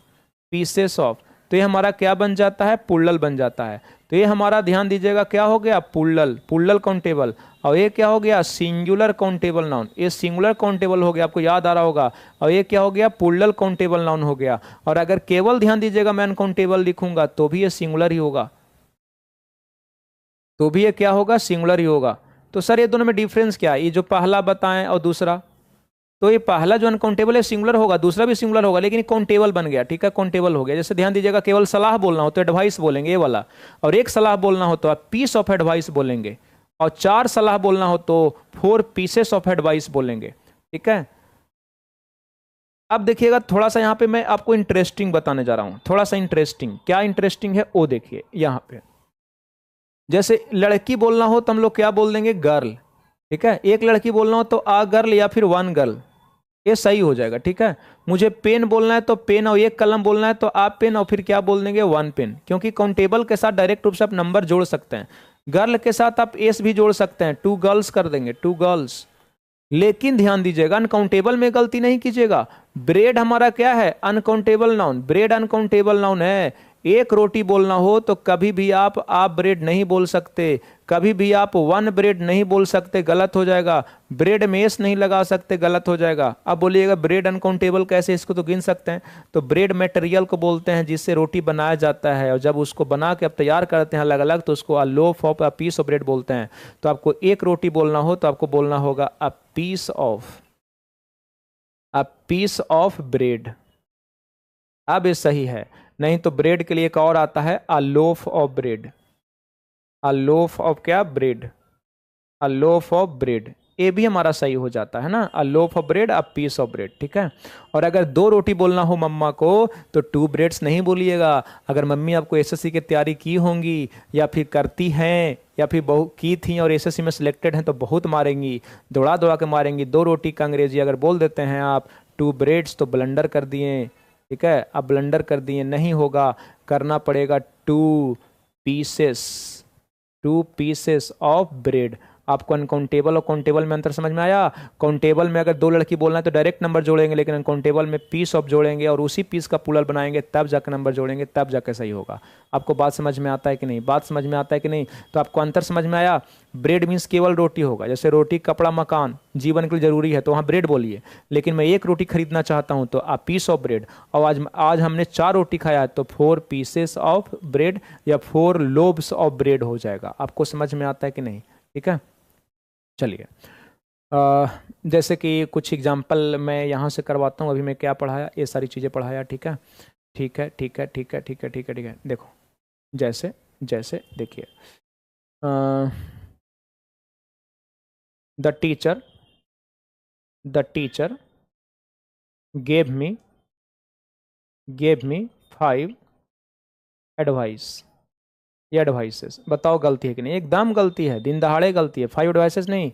पीसेस ऑफ, तो ये हमारा क्या बन जाता है? प्लूरल बन जाता है। तो ये हमारा ध्यान दीजिएगा क्या हो गया? Plural, plural countable. और ये क्या हो गया? सिंगुलर काउंटेबल नाउन, ये सिंगुलर काउंटेबल हो गया, आपको याद आ रहा होगा। और ये क्या हो गया? प्लूरल काउंटेबल नाउन हो गया। और अगर केवल ध्यान दीजिएगा मैं अनकाउंटेबल लिखूंगा तो भी ये सिंगुलर ही होगा, तो भी ये क्या होगा? सिंगुलर ही होगा। तो सर ये दोनों में डिफरेंस क्या है? ये जो पहला बताएं और दूसरा, तो ये पहला जो अनकाउंटेबल है सिंगुलर होगा, दूसरा भी सिंगुलर होगा, लेकिन काउंटेबल बन गया, ठीक है, काउंटेबल हो गया। जैसे ध्यान दीजिएगा, केवल सलाह बोलना हो तो एडवाइस बोलेंगे, ये वाला। और एक सलाह बोलना हो तो आप पीस ऑफ एडवाइस बोलेंगे। और 4 सलाह बोलना हो तो 4 पीसेस ऑफ एडवाइस बोलेंगे, ठीक है। अब देखिएगा थोड़ा सा यहाँ पे मैं आपको इंटरेस्टिंग बताने जा रहा हूं, थोड़ा सा इंटरेस्टिंग। क्या इंटरेस्टिंग है वो देखिए यहाँ पे। जैसे लड़की बोलना हो तो हम लोग क्या बोल देंगे? गर्ल, ठीक है, एक लड़की बोलना हो तो आ गर्ल या फिर वन गर्ल, ये सही हो जाएगा। ठीक है, मुझे पेन बोलना है तो पेन, और एक कलम बोलना है तो आप पेन, और फिर क्या बोल देंगे, वन पेन, क्योंकि काउंटेबल के साथ डायरेक्ट रूप से आप नंबर जोड़ सकते हैं। गर्ल के साथ आप एस भी जोड़ सकते हैं, टू गर्ल्स कर देंगे, टू गर्ल्स। लेकिन ध्यान दीजिएगा, अनकाउंटेबल में गलती नहीं कीजिएगा। ब्रेड हमारा क्या है, uncountable noun, bread uncountable noun है। एक रोटी बोलना हो तो कभी भी आप ब्रेड नहीं बोल सकते, कभी भी आप वन ब्रेड नहीं बोल सकते, गलत हो जाएगा। ब्रेड में एस नहीं लगा सकते, गलत हो जाएगा। अब बोलिएगा ब्रेड अनकाउंटेबल कैसे, इसको तो गिन सकते हैं। तो ब्रेड मटेरियल को बोलते हैं जिससे रोटी बनाया जाता है, और जब उसको बना के आप तैयार करते हैं अलग अलग, तो उसको a loaf of, a piece of bread बोलते हैं। तो आपको एक रोटी बोलना हो तो आपको बोलना होगा a piece of, a piece of bread. अब ये सही है। नहीं तो ब्रेड के लिए एक और आता है, a loaf of bread, a loaf of क्या, bread, a loaf of bread, ये भी हमारा सही हो जाता है ना, a loaf of bread, a piece of bread. ठीक है, और अगर दो रोटी बोलना हो मम्मा को तो टू ब्रेड्स नहीं बोलिएगा। अगर मम्मी आपको एसएससी की तैयारी की होंगी या फिर करती हैं या फिर बहुत की थी और एसएससी में सिलेक्टेड हैं तो बहुत मारेंगी, दौड़ा दौड़ा के मारेंगी। दो रोटी का अंग्रेजी अगर बोल देते हैं आप टू ब्रेड्स तो ब्लंडर कर दिए। ठीक है, अब ब्लंडर कर दिए, नहीं होगा, करना पड़ेगा two pieces, two pieces of bread. आपको अनकाउंटेबल और काउंटेबल में अंतर समझ में आया। काउंटेबल में अगर दो लड़की बोलना है तो डायरेक्ट नंबर जोड़ेंगे, लेकिन अनकाउंटेबल में पीस ऑफ जोड़ेंगे और उसी पीस का प्लूरल बनाएंगे, तब जाकर नंबर जोड़ेंगे, तब जाकर सही होगा। आपको बात समझ में आता है कि नहीं, बात समझ में आता है कि नहीं। तो आपको अंतर समझ में आया। ब्रेड मीन्स केवल रोटी होगा, जैसे रोटी कपड़ा मकान जीवन के लिए जरूरी है तो वहाँ ब्रेड बोलिए, लेकिन मैं एक रोटी खरीदना चाहता हूँ तो अ पीस ऑफ ब्रेड। और आज हमने 4 रोटी खाया है तो 4 पीसेस ऑफ ब्रेड या 4 लोब्स ऑफ ब्रेड हो जाएगा। आपको समझ में आता है कि नहीं। ठीक है, चलिए जैसे कि कुछ एग्जांपल मैं यहाँ से करवाता हूँ। अभी मैं क्या पढ़ाया, ये सारी चीज़ें पढ़ाया। ठीक है, ठीक है, ठीक है, ठीक है, ठीक है, ठीक है, ठीक है। देखो, जैसे जैसे देखिए, the teacher, the teacher gave me, gave me 5 advice, ये एडवाइसेस। बताओ गलती है कि नहीं, एकदम गलती है, दिन दहाड़े गलती है। 5 एडवाइसेस नहीं,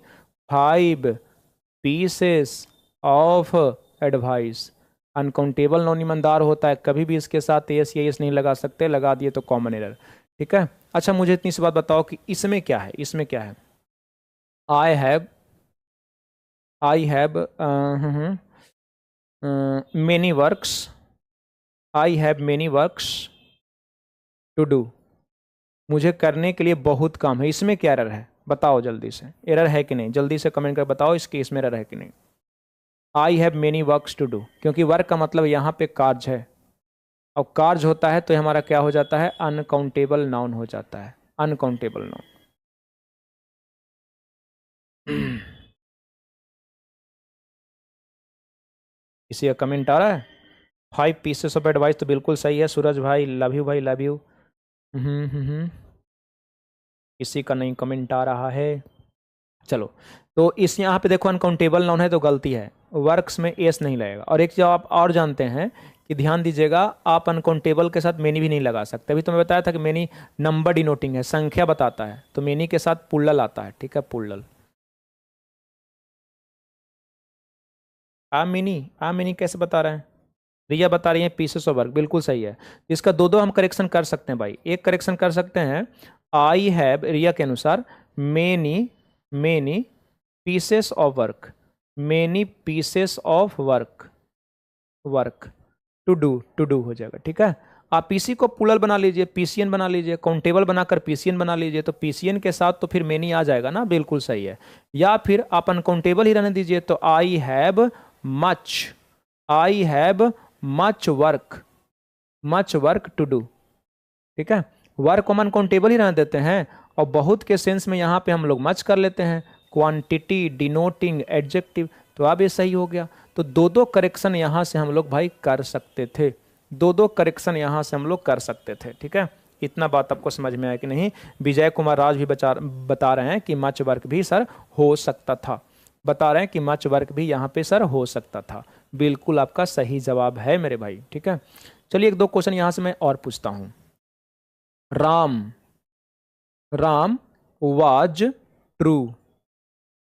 5 pieces of advice. Uncountable noun ईमानदार होता है, कभी भी इसके साथ एस या एस नहीं लगा सकते, लगा दिए तो कॉमन एरर। ठीक है, अच्छा मुझे इतनी सी बात बताओ कि इसमें क्या है, इसमें क्या है। I have, I have many works, I have many works to do, मुझे करने के लिए बहुत काम है। इसमें क्या एरर है, बताओ जल्दी से, एरर है कि नहीं, जल्दी से कमेंट कर बताओ इस केस में एरर है कि नहीं। I have many works to do, क्योंकि वर्क का मतलब यहाँ पे कार्य है, और कार्य होता है तो हमारा क्या हो जाता है, अनकाउंटेबल नाउन हो जाता है, अनकाउंटेबल नाउन। किसी का कमेंट आ रहा है। 5 पीसेस ऑफ एडवाइस तो बिल्कुल सही है सूरज भाई, लव यू भाई, लव यू। किसी का नहीं कमेंट आ रहा है। चलो, तो इस यहाँ पे देखो अनकाउंटेबल नाउन है तो गलती है, वर्क्स में एस नहीं लगेगा। और एक चीज आप और जानते हैं कि ध्यान दीजिएगा, आप अनकाउंटेबल के साथ मेनी भी नहीं लगा सकते। अभी तो मैं बताया था कि मेनी नंबर डिनोटिंग है, संख्या बताता है, तो मेनी के साथ पुल्लल आता है। ठीक है, पुल्लल। आ मिनी कैसे बता रहे हैं, रिया बता रही है पीसेस ऑफ वर्क, बिल्कुल सही है। इसका दो दो हम करेक्शन कर सकते हैं भाई। एक करेक्शन कर सकते हैं, आई हैव रिया के अनुसार many, many pieces of work, many pieces of work, work to do हो जाएगा। ठीक है, आप पीसी को पुलर बना लीजिए, पीसीएन बना लीजिए, काउंटेबल बनाकर पीसीएन बना लीजिए, तो पीसीएन के साथ तो फिर मेनी आ जाएगा ना, बिल्कुल सही है। या फिर आप अनकाउंटेबल ही रहने दीजिए, तो I have much, I have much work, much work to do. ठीक है, वर्क को हम अनकाउंटेबल ही रहने देते हैं, और बहुत के सेंस में यहाँ पे हम लोग मच कर लेते हैं, क्वांटिटी डिनोटिंग एडजेक्टिव, तो अब ये सही हो गया। तो दो दो करेक्शन यहाँ से हम लोग भाई कर सकते थे, दो दो करेक्शन यहाँ से हम लोग कर सकते थे। ठीक है, इतना बात आपको समझ में आया कि नहीं। विजय कुमार राज भी बता रहे हैं कि मच वर्क भी सर हो सकता था, बता रहे हैं कि मच वर्क भी यहाँ पे सर हो सकता था। बिल्कुल आपका सही जवाब है मेरे भाई। ठीक है, चलिए एक दो क्वेश्चन यहाँ से मैं और पूछता हूँ। Ram, Ram was true,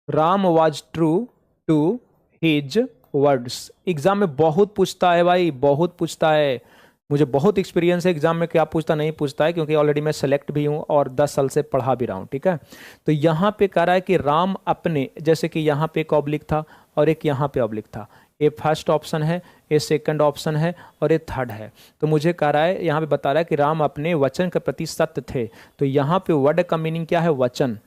Ram was true to his words. Exam में बहुत पूछता है भाई, बहुत पूछता है। मुझे बहुत एक्सपीरियंस है एग्जाम में, क्या पूछता नहीं पूछता है, क्योंकि ऑलरेडी मैं सेलेक्ट भी हूँ और 10 साल से पढ़ा भी रहा हूँ। ठीक है, तो यहाँ पे कह रहा है कि राम अपने, जैसे कि यहाँ पे एक ऑब्लिक था और एक यहाँ पे ऑब्लिक था, ये फर्स्ट ऑप्शन है, ये सेकंड ऑप्शन है और ये थर्ड है। तो मुझे कह रहा है, यहाँ पे बता रहा है कि राम अपने वचन के प्रति सत्य थे। तो यहाँ पे वर्ड का मीनिंग क्या है? वचन।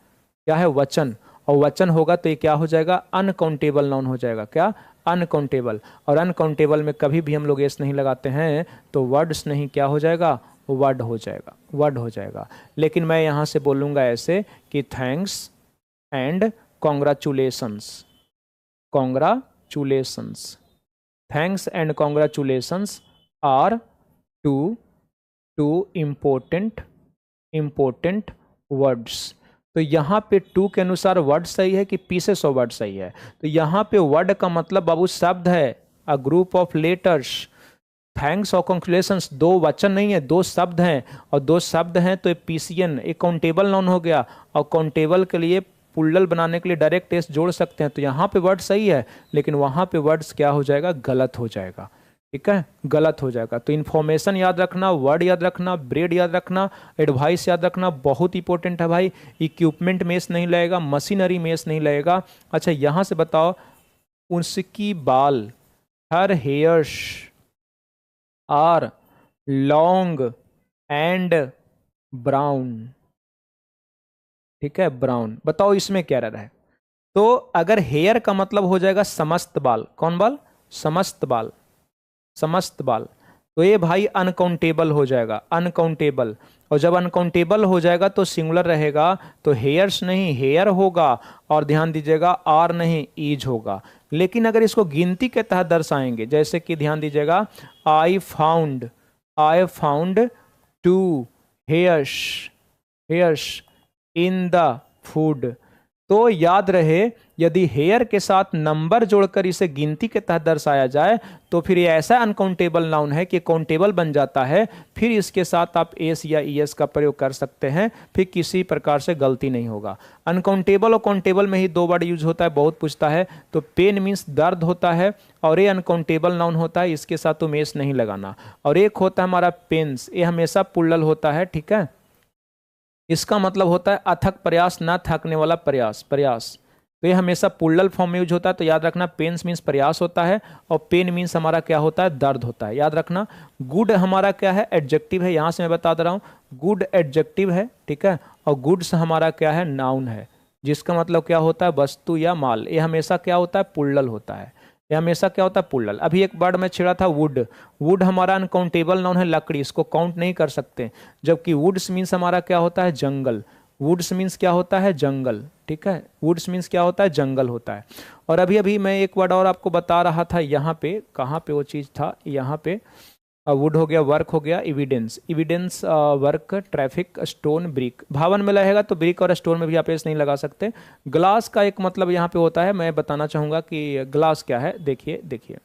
क्या है? वचन। और वचन होगा तो ये क्या हो जाएगा? अनकाउंटेबल नाउन हो जाएगा। क्या? अनकाउंटेबल। और अनकाउंटेबल में कभी भी हम लोग एस नहीं लगाते हैं तो वर्ड्स नहीं, क्या हो जाएगा? वर्ड हो जाएगा, वर्ड हो जाएगा। लेकिन मैं यहाँ से बोलूँगा ऐसे कि thanks and congratulations, congratulations, thanks and congratulations are two important words. तो यहाँ पे टू के अनुसार वर्ड सही है कि पीसेस ऑफ वर्ड सही है? तो यहाँ पे वर्ड का मतलब बाबू शब्द है, a group of letters. Thanks और कॉन्ग्रेचुलेशंस दो वचन नहीं है, दो शब्द हैं, और दो शब्द हैं तो पीसीएन, एक काउंटेबल नाउन हो गया। और काउंटेबल के लिए पुल्लल बनाने के लिए डायरेक्ट एस जोड़ सकते हैं। तो यहाँ पे वर्ड सही है, लेकिन वहाँ पे वर्ड्स क्या हो जाएगा? गलत हो जाएगा। ठीक है, गलत हो जाएगा। तो इन्फॉर्मेशन याद रखना, वर्ड याद रखना, ब्रेड याद रखना, एडवाइस याद रखना, बहुत इंपॉर्टेंट है भाई। इक्विपमेंट मेस नहीं लगेगा, मशीनरी मेस नहीं लगेगा। अच्छा, यहाँ से बताओ, उसकी बाल, her hairs are long and brown. ठीक है, ब्राउन। बताओ इसमें क्या रह रहा है? तो अगर हेयर का मतलब हो जाएगा समस्त बाल, कौन बाल? समस्त बाल, समस्त बाल। तो ये भाई अनकाउंटेबल हो जाएगा, अनकाउंटेबल। और जब अनकाउंटेबल हो जाएगा तो सिंगुलर रहेगा, तो हेयर्स नहीं हेयर होगा। और ध्यान दीजिएगा, आर नहीं ईज होगा। लेकिन अगर इसको गिनती के तहत दर्शाएंगे, जैसे कि ध्यान दीजिएगा, I found two hairs, hairs in the food. तो याद रहे, यदि हेयर के साथ नंबर जोड़कर इसे गिनती के तहत दर्शाया जाए तो फिर ये ऐसा अनकाउंटेबल नाउन है कि काउंटेबल बन जाता है। फिर इसके साथ आप एस या ईएस का प्रयोग कर सकते हैं, फिर किसी प्रकार से गलती नहीं होगा। अनकाउंटेबल और काउंटेबल में ही दो वर्ड यूज होता है, बहुत पूछता है। तो पेन मीन्स दर्द होता है, और ये अनकाउंटेबल नाउन होता है, इसके साथ तो मेस नहीं लगाना। और एक होता है हमारा पेन्स, ये हमेशा पुल्लल होता है। ठीक है, इसका मतलब होता है अथक प्रयास, न थकने वाला प्रयास, प्रयास। तो ये हमेशा पुल्लल फॉर्म में यूज होता है। तो याद रखना, पेन्स मीन्स प्रयास होता है, और पेन मीन्स हमारा क्या होता है? दर्द होता है। याद रखना, गुड हमारा क्या है? एडजेक्टिव है। यहां से मैं बता दे रहा हूं, गुड एडजेक्टिव है। ठीक है, और गुड्स हमारा क्या है? नाउन है, जिसका मतलब क्या होता है? वस्तु या माल। ये हमेशा क्या होता है? पुल्लल होता है। ये हमेशा क्या होता है? पुल्लल। अभी एक वर्ड में छेड़ा था, वुड। वुड हमारा अनकाउंटेबल नाउन है, लकड़ी, इसको काउंट नहीं कर सकते। जबकि वुड्स मीन्स हमारा क्या होता है? जंगल। वुड्स मीन्स क्या होता है? जंगल। ठीक है, वुड्स मीन्स क्या होता है? जंगल होता है। और अभी अभी मैं एक वर्ड और आपको बता रहा था, यहाँ पे कहाँ पे वो चीज़ था? यहाँ पे वुड हो गया, वर्क हो गया, evidence, evidence, work, traffic, stone, brick. भावन में रहेगा तो ब्रिक और स्टोन में भी आप एस नहीं लगा सकते। ग्लास का एक मतलब यहाँ पे होता है, मैं बताना चाहूंगा कि ग्लास क्या है। देखिए देखिए,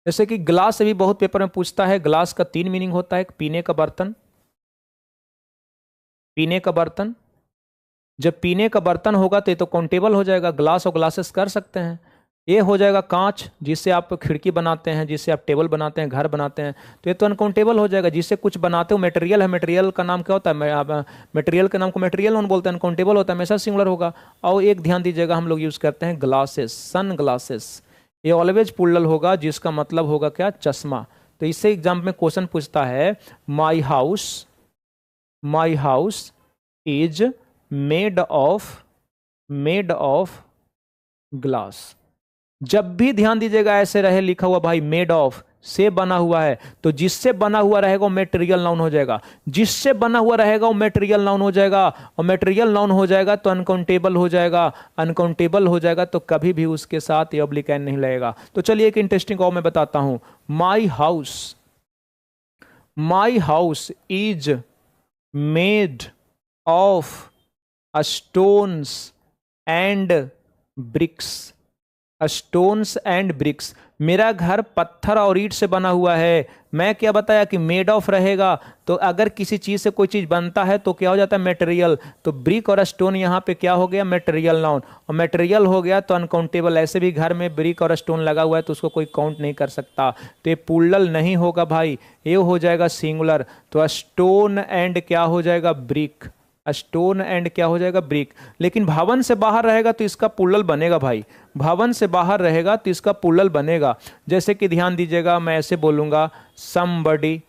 जैसे कि ग्लास से भी बहुत पेपर में पूछता है। ग्लास का 3 मीनिंग होता है, एक पीने का बर्तन, पीने का बर्तन। जब पीने का बर्तन होगा तो ये तो काउंटेबल हो जाएगा, ग्लास और ग्लासेस कर सकते हैं। ये हो जाएगा कांच, जिससे आप खिड़की बनाते हैं, जिससे आप टेबल बनाते हैं, घर बनाते हैं, तो ये तो अनकाउंटेबल हो जाएगा। जिससे कुछ बनाते हो, मटेरियल है, मटेरियल का नाम क्या होता है? मटेरियल के नाम को मटेरियल नाउन बोलते हैं, अनकाउंटेबल होता है, हमेशा सिंगुलर होगा। और एक ध्यान दीजिएगा, हम लोग यूज करते हैं ग्लासेस, सन ग्लासेस, ये ऑलवेज प्लूरल होगा, जिसका मतलब होगा क्या? चश्मा। तो इससे एग्जाम में क्वेश्चन पूछता है, माई house is made of glass. जब भी ध्यान दीजिएगा ऐसे रहे लिखा हुआ भाई, मेड ऑफ, से बना हुआ है, तो जिससे बना हुआ रहेगा वो मेटेरियल नाउन हो जाएगा। जिससे बना हुआ रहेगा वो मेटेरियल नाउन हो जाएगा, और मेटेरियल नाउन हो जाएगा तो अनकाउंटेबल हो जाएगा। अनकाउंटेबल हो जाएगा तो कभी भी उसके साथ ये ऑब्लिक एन नहीं लगेगा। तो चलिए एक इंटरेस्टिंग और मैं बताता हूं, my house is made of stones and bricks, stones and bricks. मेरा घर पत्थर और ईंट से बना हुआ है, मैं क्या बताया कि मेड ऑफ रहेगा। तो अगर किसी चीज से कोई चीज बनता है तो क्या हो जाता है, मटेरियल। तो ब्रिक और स्टोन यहाँ पे क्या हो गया, मटेरियल नाउन। और मटेरियल हो गया तो अनकाउंटेबल, ऐसे भी घर में ब्रिक और स्टोन लगा हुआ है तो उसको कोई काउंट नहीं कर सकता, तो ये प्लूरल नहीं होगा भाई, ये हो जाएगा सिंगुलर। तो स्टोन एंड क्या हो जाएगा, ब्रिक। स्टोन एंड क्या हो जाएगा, ब्रिक। लेकिन भवन से बाहर रहेगा तो इसका प्लूरल बनेगा भाई, भवन से बाहर रहेगा तो इसका प्लूरल बनेगा। जैसे कि ध्यान दीजिएगा, मैं ऐसे बोलूंगा somebody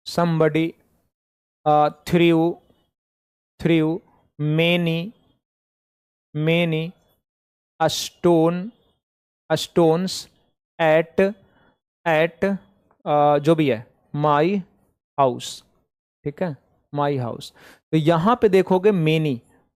somebody threw many stones at जो भी है माई हाउस, ठीक है, माई हाउस। तो यहां पे देखोगे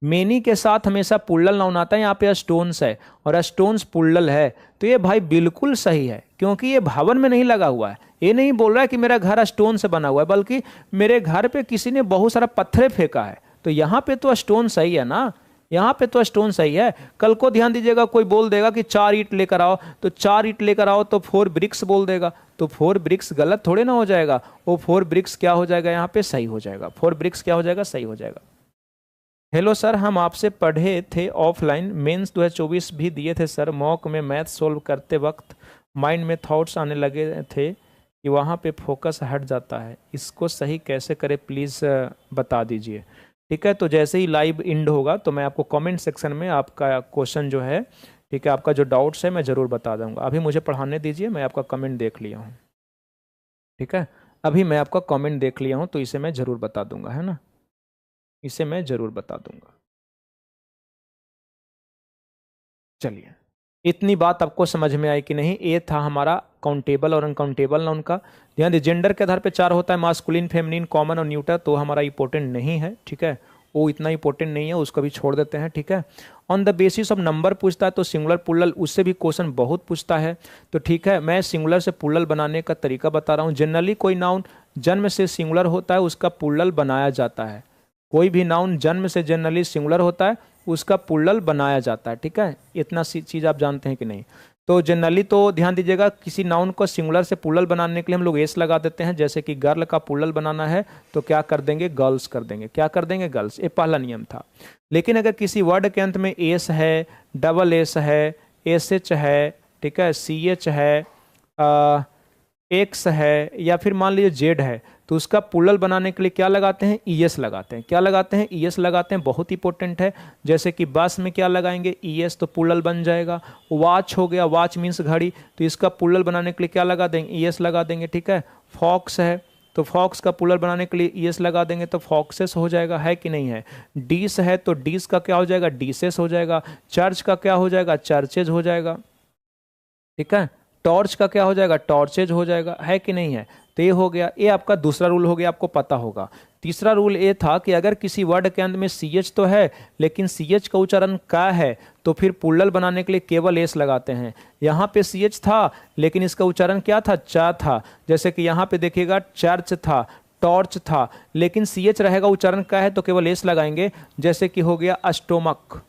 मेनी के साथ हमेशा प्लूरल नाउन आता है, यहाँ पे स्टोन्स है और स्टोन्स प्लूरल है। तो ये भाई बिल्कुल सही है, क्योंकि ये भवन में नहीं लगा हुआ है। ये नहीं बोल रहा है कि मेरा घर स्टोन से बना हुआ है, बल्कि मेरे घर पे किसी ने बहुत सारा पत्थर फेंका है। तो यहाँ पे तो स्टोन सही है ना, यहाँ पे तो स्टोन सही है। कल को ध्यान दीजिएगा, कोई बोल देगा कि 4 ईंट लेकर आओ, तो 4 ईंट लेकर आओ तो 4 ब्रिक्स बोल देगा, तो 4 ब्रिक्स गलत थोड़े ना हो जाएगा, वो 4 ब्रिक्स क्या हो जाएगा, यहाँ पे सही हो जाएगा, 4 ब्रिक्स क्या हो जाएगा, सही हो जाएगा। हेलो सर, हम आपसे पढ़े थे ऑफलाइन, मेंस 2024 भी दिए थे सर। मॉक में मैथ सोल्व करते वक्त माइंड में थॉट्स आने लगे थे कि वहाँ पे फोकस हट जाता है, इसको सही कैसे करें प्लीज़ बता दीजिए। ठीक है, तो जैसे ही लाइव एंड होगा तो मैं आपको कमेंट सेक्शन में आपका क्वेश्चन जो है, ठीक है, आपका जो डाउट्स है मैं ज़रूर बता दूंगा। अभी मुझे पढ़ाने दीजिए, मैं आपका कमेंट देख लिया हूँ, ठीक है, अभी मैं आपका कमेंट देख लिया हूँ, तो इसे मैं ज़रूर बता दूंगा, है ना, इसे मैं ज़रूर बता दूंगा। चलिए, इतनी बात आपको समझ में आई कि नहीं। ये था हमारा काउंटेबल और अनकाउंटेबल नाउन का। ध्यान दीजिए, जेंडर के आधार पे 4 होता है, मास्कुलिन, फेमिनिन, कॉमन और न्यूटर, तो हमारा इंपॉर्टेंट नहीं है, ठीक है, वो इतना इंपॉर्टेंट नहीं है, उसको भी छोड़ देते हैं, ठीक है। On the basis of number पूछता है तो सिंगुलर प्लूरल, उससे भी क्वेश्चन बहुत पूछता है, तो ठीक है, मैं सिंगुलर से प्लूरल बनाने का तरीका बता रहा हूँ। जनरली कोई नाउन जन्म से सिंगुलर होता है उसका प्लूरल बनाया जाता है, कोई भी नाउन जन्म से जनरली सिंगुलर होता है उसका प्लूरल बनाया जाता है, ठीक है, इतना सी चीज़ आप जानते हैं कि नहीं। तो जनरली तो ध्यान दीजिएगा, किसी नाउन को सिंगुलर से प्लूरल बनाने के लिए हम लोग एस लगा देते हैं। जैसे कि गर्ल का प्लूरल बनाना है तो क्या कर देंगे, गर्ल्स कर देंगे, क्या कर देंगे, गर्ल्स, ये पहला नियम था। लेकिन अगर किसी वर्ड के अंत में एस है, डबल एस है, एस एच है, ठीक है, सी एच है, एक्स है, या फिर मान लीजिए जेड है, तो उसका प्लूरल बनाने के लिए क्या लगाते हैं, ईएस लगाते हैं। क्या लगाते हैं, ईएस लगाते हैं, बहुत इंपॉर्टेंट है। जैसे कि बस में क्या लगाएंगे, ईएस, तो प्लूरल बन जाएगा। वॉच हो गया, वॉच मीन्स घड़ी, तो इसका प्लूरल बनाने के लिए क्या लगा देंगे, ईएस लगा देंगे, ठीक है। फॉक्स है तो फॉक्स का प्लूरल बनाने के लिए ईएस लगा देंगे तो फॉक्सेस हो जाएगा, है कि नहीं है। डिश है तो डिश का क्या हो जाएगा, डिसेस हो जाएगा। चर्च का क्या हो जाएगा, चर्चेज हो जाएगा, ठीक है। टॉर्च का क्या हो जाएगा, टॉर्चेज हो जाएगा, है कि नहीं है। तो ये हो गया, ये आपका दूसरा रूल हो गया, आपको पता होगा। तीसरा रूल ये था कि अगर किसी वर्ड के अंत में सी एच तो है लेकिन सी एच का उच्चारण का है तो फिर प्लूरल बनाने के लिए केवल एस लगाते हैं। यहाँ पे सी एच था लेकिन इसका उच्चारण क्या था, चा था। जैसे कि यहाँ पे देखिएगा, चर्च था, टॉर्च था, लेकिन सी एच रहेगा, उच्चारण का है तो केवल एस लगाएंगे। जैसे कि हो गया स्टोमक,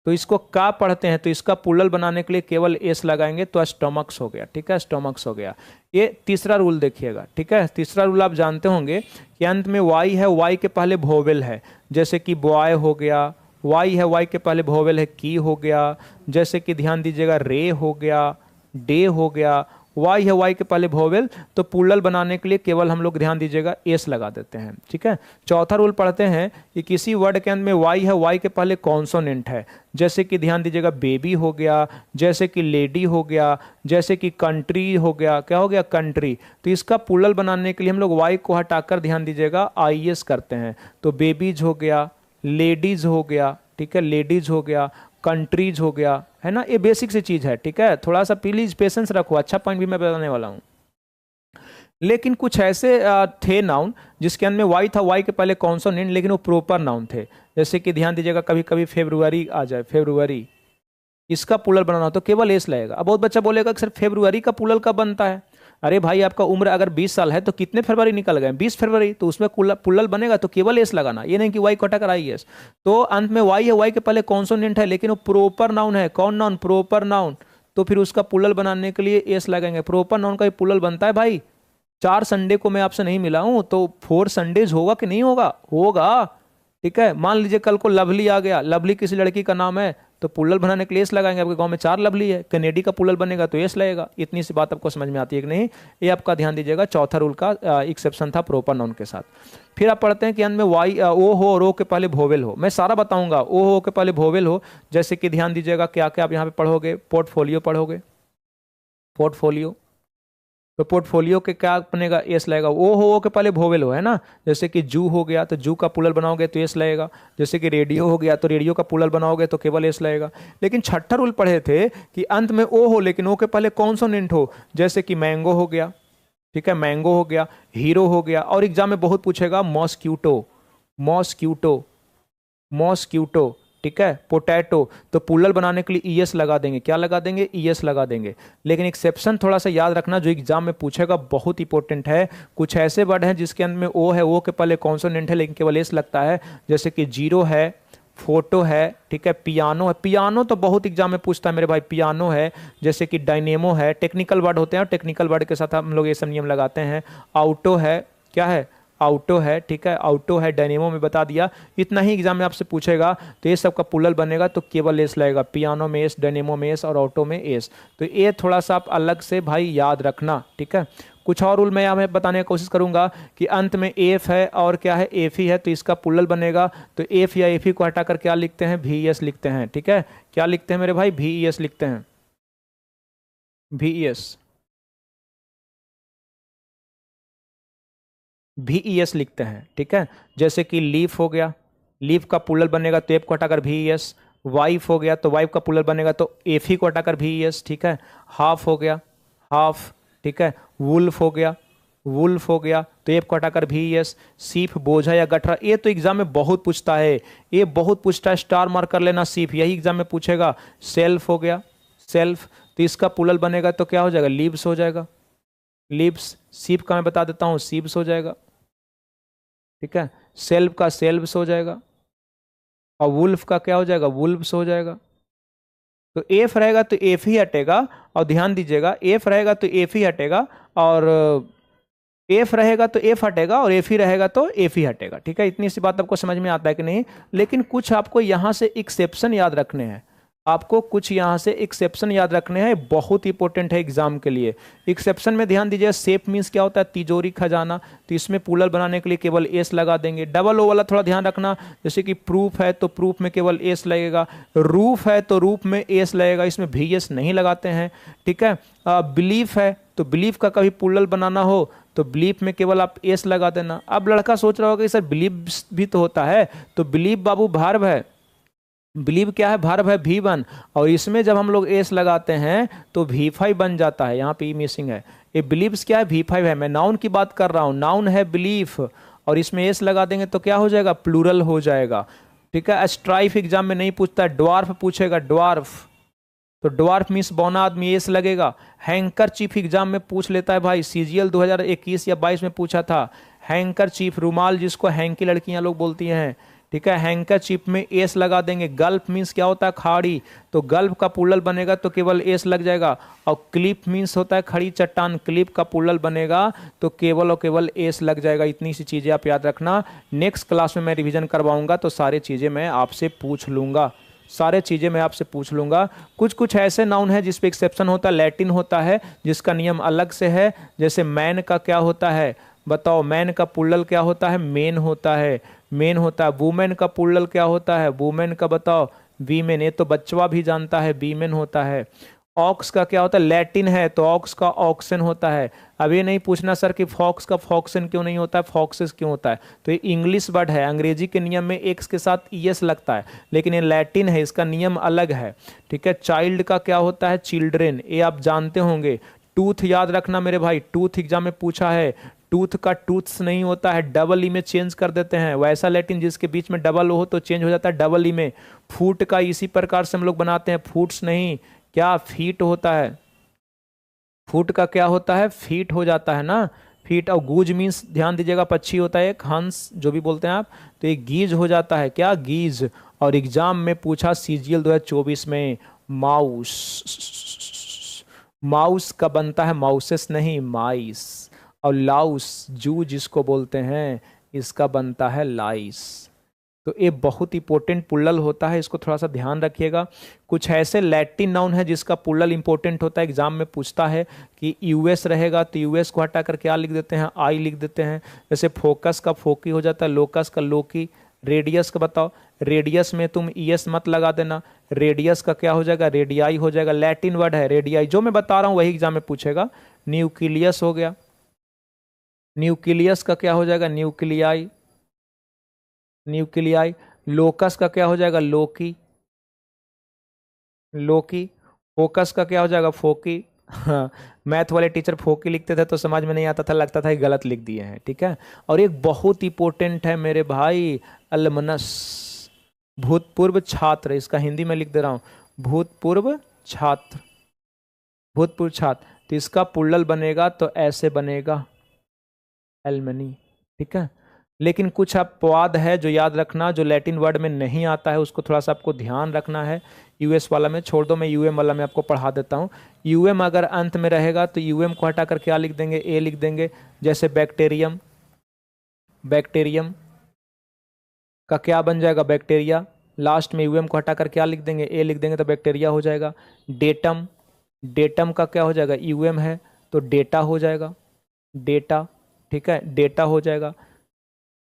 तो इसको का पढ़ते हैं तो इसका प्लूरल बनाने के लिए केवल एस लगाएंगे तो स्टोमक्स हो गया, ठीक है, स्टोमक्स हो गया। ये तीसरा रूल देखिएगा, ठीक है। तीसरा रूल आप जानते होंगे कि अंत में वाई है, वाई के पहले वोवेल है। जैसे कि बॉय हो गया, वाई है, वाई के पहले वोवेल है, की हो गया। जैसे कि ध्यान दीजिएगा, रे हो गया, डे हो गया, वाई है, वाई के पहले वोवेल, तो प्लूरल बनाने के लिए केवल हम लोग ध्यान दीजिएगा एस लगा देते हैं, ठीक है। चौथा रूल पढ़ते हैं कि किसी वर्ड के अंत में वाई है, वाई के पहले कॉन्सोनेंट है। जैसे कि ध्यान दीजिएगा, बेबी हो गया, जैसे कि लेडी हो गया, जैसे कि कंट्री हो गया, क्या हो गया, कंट्री। तो इसका प्लूरल बनाने के लिए हम लोग वाई को हटाकर ध्यान दीजिएगा आई एस करते हैं। तो बेबीज हो गया, लेडीज हो गया, ठीक है, लेडीज हो गया, कंट्रीज हो गया, है ना। ये बेसिक सी चीज है, ठीक है, थोड़ा सा प्लीज पेशेंस रखो, अच्छा पॉइंट भी मैं बताने वाला हूं। लेकिन कुछ ऐसे थे नाउन जिसके अंदर में वाई था, वाई के पहले कॉन्सोनेंट, लेकिन वो प्रॉपर नाउन थे। जैसे कि ध्यान दीजिएगा, कभी कभी फेब्रुअरी आ जाए, फेब्रुअरी, इसका प्लूरल बनाना हो तो केवल एस लगेगा। अब बहुत बच्चा बोलेगा कि सर फेब्रुअरी का प्लूरल कब बनता है। अरे भाई, आपका उम्र अगर 20 साल है तो कितने फरवरी निकल गए, 20 फरवरी, तो उसमें प्लूरल बनेगा तो केवल एस लगाना, ये नहीं कि वाई कटा कर आई एस। तो अंत में वाई है, वाई के पहले कॉन्सोनेंट है, लेकिन वो प्रॉपर नाउन है। कौन नाउन, प्रॉपर नाउन, तो फिर उसका पुलल बनाने के लिए एस लगाएंगे। प्रोपर नाउन का पुलल बनता है भाई। 4 संडे को मैं आपसे नहीं मिला हूं तो 4 संडेज होगा कि नहीं होगा? होगा। ठीक है, मान लीजिए कल को लवली आ गया, लवली किसी लड़की का नाम है, तो पुलल बनाने के लिए एस लगाएंगे। आपके गांव में 4 लवली है, कनेडी का पुलल बनेगा तो एस लगेगा। इतनी सी बात आपको समझ में आती है कि नहीं? ये आपका ध्यान दीजिएगा, चौथा रूल का एक्सेप्शन था प्रॉपर नाउन के साथ। फिर आप पढ़ते हैं कि अंत में वाई ओ हो और ओ के पहले वोवेल हो। मैं सारा बताऊंगा, ओ हो के पहले वोवेल हो। जैसे कि ध्यान दीजिएगा क्या क्या आप यहाँ पे पढ़ोगे, पोर्टफोलियो पढ़ोगे, पोर्टफोलियो। तो पोर्टफोलियो के क्या बनेगा? एस लगेगा। ओ के पहले वोवेल हो, है ना। जैसे कि जू हो गया तो जू का पुलल बनाओगे तो एस लगेगा। जैसे कि रेडियो हो गया तो रेडियो का पुलल बनाओगे तो केवल एस लगेगा। लेकिन छठा रूल पढ़े थे कि अंत में ओ हो लेकिन ओ के पहले कॉन्सोनेंट हो। जैसे कि मैंगो हो गया, ठीक है, मैंगो हो गया, हीरो हो गया। और एग्जाम में बहुत पूछेगा मॉस्क्यूटो, मॉस्क्यूटो, मॉस्क्यूटो, ठीक है, पोटैटो। तो पुलल बनाने के लिए ईएस लगा देंगे। क्या लगा देंगे? ईएस लगा देंगे। लेकिन एक्सेप्शन थोड़ा सा याद रखना जो एग्जाम में पूछेगा, बहुत इंपॉर्टेंट है। कुछ ऐसे वर्ड हैं जिसके अंत में ओ है, ओ के पहले कॉन्सोनेंट है लेकिन केवल एस लगता है। जैसे कि जीरो है, फोटो है, ठीक है, पियानो है। पियानो तो बहुत एग्जाम में पूछता है मेरे भाई, पियानो है। जैसे कि डायनेमो है, टेक्निकल वर्ड होते हैं और टेक्निकल वर्ड के साथ हम लोग ये सब नियम लगाते हैं। ऑटो है, क्या है? ऑटो है, ठीक है, ऑटो है, डायनेमो में बता दिया। इतना ही एग्जाम में आपसे पूछेगा तो ये सब का पुलल बनेगा तो केवल एस लगेगा। पियानो में एस, डायनेमो में एस और ऑटो में एस। तो ये थोड़ा सा आप अलग से भाई याद रखना, ठीक है। कुछ और रूल मैं यहाँ बताने की कोशिश करूंगा कि अंत में एफ है और क्या है? एफ ही है, तो इसका पुलल बनेगा। तो एफ या एफ ही को हटाकर क्या लिखते हैं? वी एस लिखते हैं, ठीक है। क्या लिखते हैं मेरे भाई? वी एस लिखते हैं, वी एस, वी एस लिखते हैं, ठीक है। जैसे कि लीफ हो गया, लीफ का पुलल बनेगा तो एफ को हटाकर वी एस। वाइफ हो गया तो वाइफ का पुलल बनेगा तो एफ ही को हटाकर वी एस, ठीक है। हाफ हो गया, हाफ, ठीक है। वुल्फ हो गया, वुल्फ हो गया तो एफ को हटाकर वी एस। सीफ, बोझा या गठरा, ये तो एग्जाम में बहुत पूछता है, ये बहुत पूछता है, स्टार मार्क कर लेना। सीफ यही एग्जाम में पूछेगा। सेल्फ हो गया, सेल्फ, तो इसका पुलल बनेगा तो क्या हो जाएगा? लीव्स हो जाएगा, लीव्स। सीप का मैं बता देता हूं, सीप्स हो जाएगा, ठीक है। सेल्फ का सेल्व्स हो जाएगा और वुल्फ का क्या हो जाएगा? वुल्व्स हो जाएगा। तो एफ रहेगा तो एफ ही हटेगा। और ध्यान दीजिएगा, एफ रहेगा तो एफ ही हटेगा और एफ रहेगा तो एफ हटेगा और एफ ही रहेगा तो एफ ही हटेगा, ठीक है। इतनी सी बात आपको समझ में आता है कि नहीं? लेकिन कुछ आपको यहां से एक्सेप्शन याद रखने हैं, आपको कुछ यहां से एक्सेप्शन याद रखने हैं, बहुत इंपॉर्टेंट है एग्जाम के लिए। एक्सेप्शन में ध्यान दीजिए, सेफ मीन्स क्या होता है? तिजोरी, खजाना। तो इसमें पुलल बनाने के लिए केवल एस लगा देंगे। डबल ओ वाला थोड़ा ध्यान रखना, जैसे कि प्रूफ है तो प्रूफ में केवल एस लगेगा। रूफ है तो रूफ में एस लगेगा, इसमें भी एस नहीं लगाते हैं, ठीक है। बिलीफ है तो बिलीफ का कभी पुलल बनाना हो तो बिलीफ में केवल आप एस लगा देना। अब लड़का सोच रहा होगा कि सर बिलीव भी तो होता है, तो बिलीव बाबू भार्ब है, बिलीव क्या है? भार्ब है, V1। और इसमें जब हम लोग एस लगाते हैं तो V5 बन जाता है, यहाँ पे ई मिसिंग है। ये बिलीव्स क्या है? V5 है। मैं नाउन की बात कर रहा हूँ, नाउन है बिलीफ और इसमें एस लगा देंगे तो क्या हो जाएगा? प्लूरल हो जाएगा, ठीक है। स्ट्राइफ एग्जाम में नहीं पूछता है, ड्वार्फ पूछेगा, ड्वार्फ। तो ड्वार्फ मीन्स बौना आदमी, एस लगेगा। हैंकर चीफ एग्जाम में पूछ लेता है भाई, सीजीएल 2021 या 22 में पूछा था। हैंकर चीफ, रुमाल जिसको हैंकी लड़कियां लोग बोलती हैं, ठीक है, हैंकर चिप में एस लगा देंगे। गल्फ मीन्स क्या होता है? खाड़ी, तो गल्फ का पुलल बनेगा तो केवल एस लग जाएगा। और क्लिप मीन्स होता है खड़ी चट्टान, क्लिप का पुलल बनेगा तो केवल और केवल एस लग जाएगा। इतनी सी चीजें आप याद रखना। नेक्स्ट क्लास में मैं रिवीजन करवाऊंगा तो सारी चीजें मैं आपसे पूछ लूंगा, सारे चीजें मैं आपसे पूछ लूंगा। कुछ कुछ ऐसे नाउन है जिसपे एक्सेप्शन होता है, लैटिन होता है जिसका नियम अलग से है। जैसे मैन का क्या होता है? बताओ, मैन का पुल्लल क्या होता है? मेन होता है, मेन होता है। वुमेन का पुल्लल क्या होता है? वुमेन का बताओ, वीमेन। ये तो बच्चवा भी जानता है, वीमेन होता है। ऑक्स का क्या होता है? लैटिन है तो ऑक्स का ऑक्सन होता है। अब ये नहीं पूछना सर कि फॉक्स का फॉक्सन क्यों नहीं होता है, फॉक्सेस क्यों होता है। तो ये इंग्लिश वर्ड है, अंग्रेजी के नियम में एक्स के साथ ईएस लगता है, लेकिन ये लैटिन है, इसका नियम अलग है, ठीक है। चाइल्ड का क्या होता है? चिल्ड्रेन, ये आप जानते होंगे। टूथ याद रखना मेरे भाई, टूथ एग्जाम में पूछा है। टूथ का टूथ्स नहीं होता है, डबल ई में चेंज कर देते हैं। वैसा लैटिन जिसके बीच में डबल ओ हो तो चेंज हो जाता है डबल ई में। फूट का इसी प्रकार से हम लोग बनाते हैं, फूट्स नहीं, क्या फीट होता है। फूट का क्या होता है? फीट हो जाता है ना, फीट। और गूज मीन्स ध्यान दीजिएगा, पक्षी होता है एक, हंस जो भी बोलते हैं आप, तो ये गीज हो जाता है, क्या? गीज। और एग्जाम में पूछा सीजीएल 2024 में, माउस। माउस का बनता है माउसेस नहीं, माइस। और लाउस जू जिसको बोलते हैं, इसका बनता है लाइस। तो ये बहुत इंपॉर्टेंट पुल्लल होता है, इसको थोड़ा सा ध्यान रखिएगा। कुछ ऐसे लैटिन नाउन है जिसका पुल्लल इंपॉर्टेंट होता है, एग्जाम में पूछता है कि यूएस रहेगा तो यूएस को हटाकर क्या लिख देते हैं, आई लिख देते हैं। जैसे फोकस का फोकी हो जाता है, लोकस का लोकी। रेडियस का बताओ, रेडियस में तुम ईएस मत लगा देना, रेडियस का क्या हो जाएगा, रेडियाई हो जाएगा। लैटिन वर्ड है रेडियाई, जो मैं बता रहा हूँ वही एग्जाम में पूछेगा। न्यूक्लियस हो गया, न्यूक्लियस का क्या हो जाएगा, न्यूक्लियाई, न्यूक्लियाई। लोकस का क्या हो जाएगा, लोकी, लोकी। फोकस का क्या हो जाएगा, फोकी। हाँ, मैथ वाले टीचर फोकी लिखते थे तो समझ में नहीं आता था, लगता था कि गलत लिख दिए हैं, ठीक है। और एक बहुत इंपॉर्टेंट है मेरे भाई, अलमनस, भूतपूर्व छात्र। इसका हिंदी में लिख दे रहा हूँ, भूतपूर्व छात्र, भूतपूर्व छात्र। तो इसका पुल्लल बनेगा तो ऐसे बनेगा, एलमनी, ठीक है। लेकिन कुछ अपवाद है जो याद रखना, जो लैटिन वर्ड में नहीं आता है उसको थोड़ा सा आपको ध्यान रखना है। यूएस वाला में छोड़ दो, मैं यूएम वाला में आपको पढ़ा देता हूँ। यूएम अगर अंत में रहेगा तो यूएम को हटाकर क्या लिख देंगे, ए लिख देंगे। जैसे बैक्टीरियम, बैक्टीरियम का क्या बन जाएगा, बैक्टीरिया। लास्ट में यूएम को हटाकर क्या लिख देंगे, ए लिख देंगे तो बैक्टीरिया हो जाएगा। डेटम, डेटम का क्या हो जाएगा, यूएम है तो डेटा हो जाएगा, डेटा, ठीक है, डेटा हो जाएगा।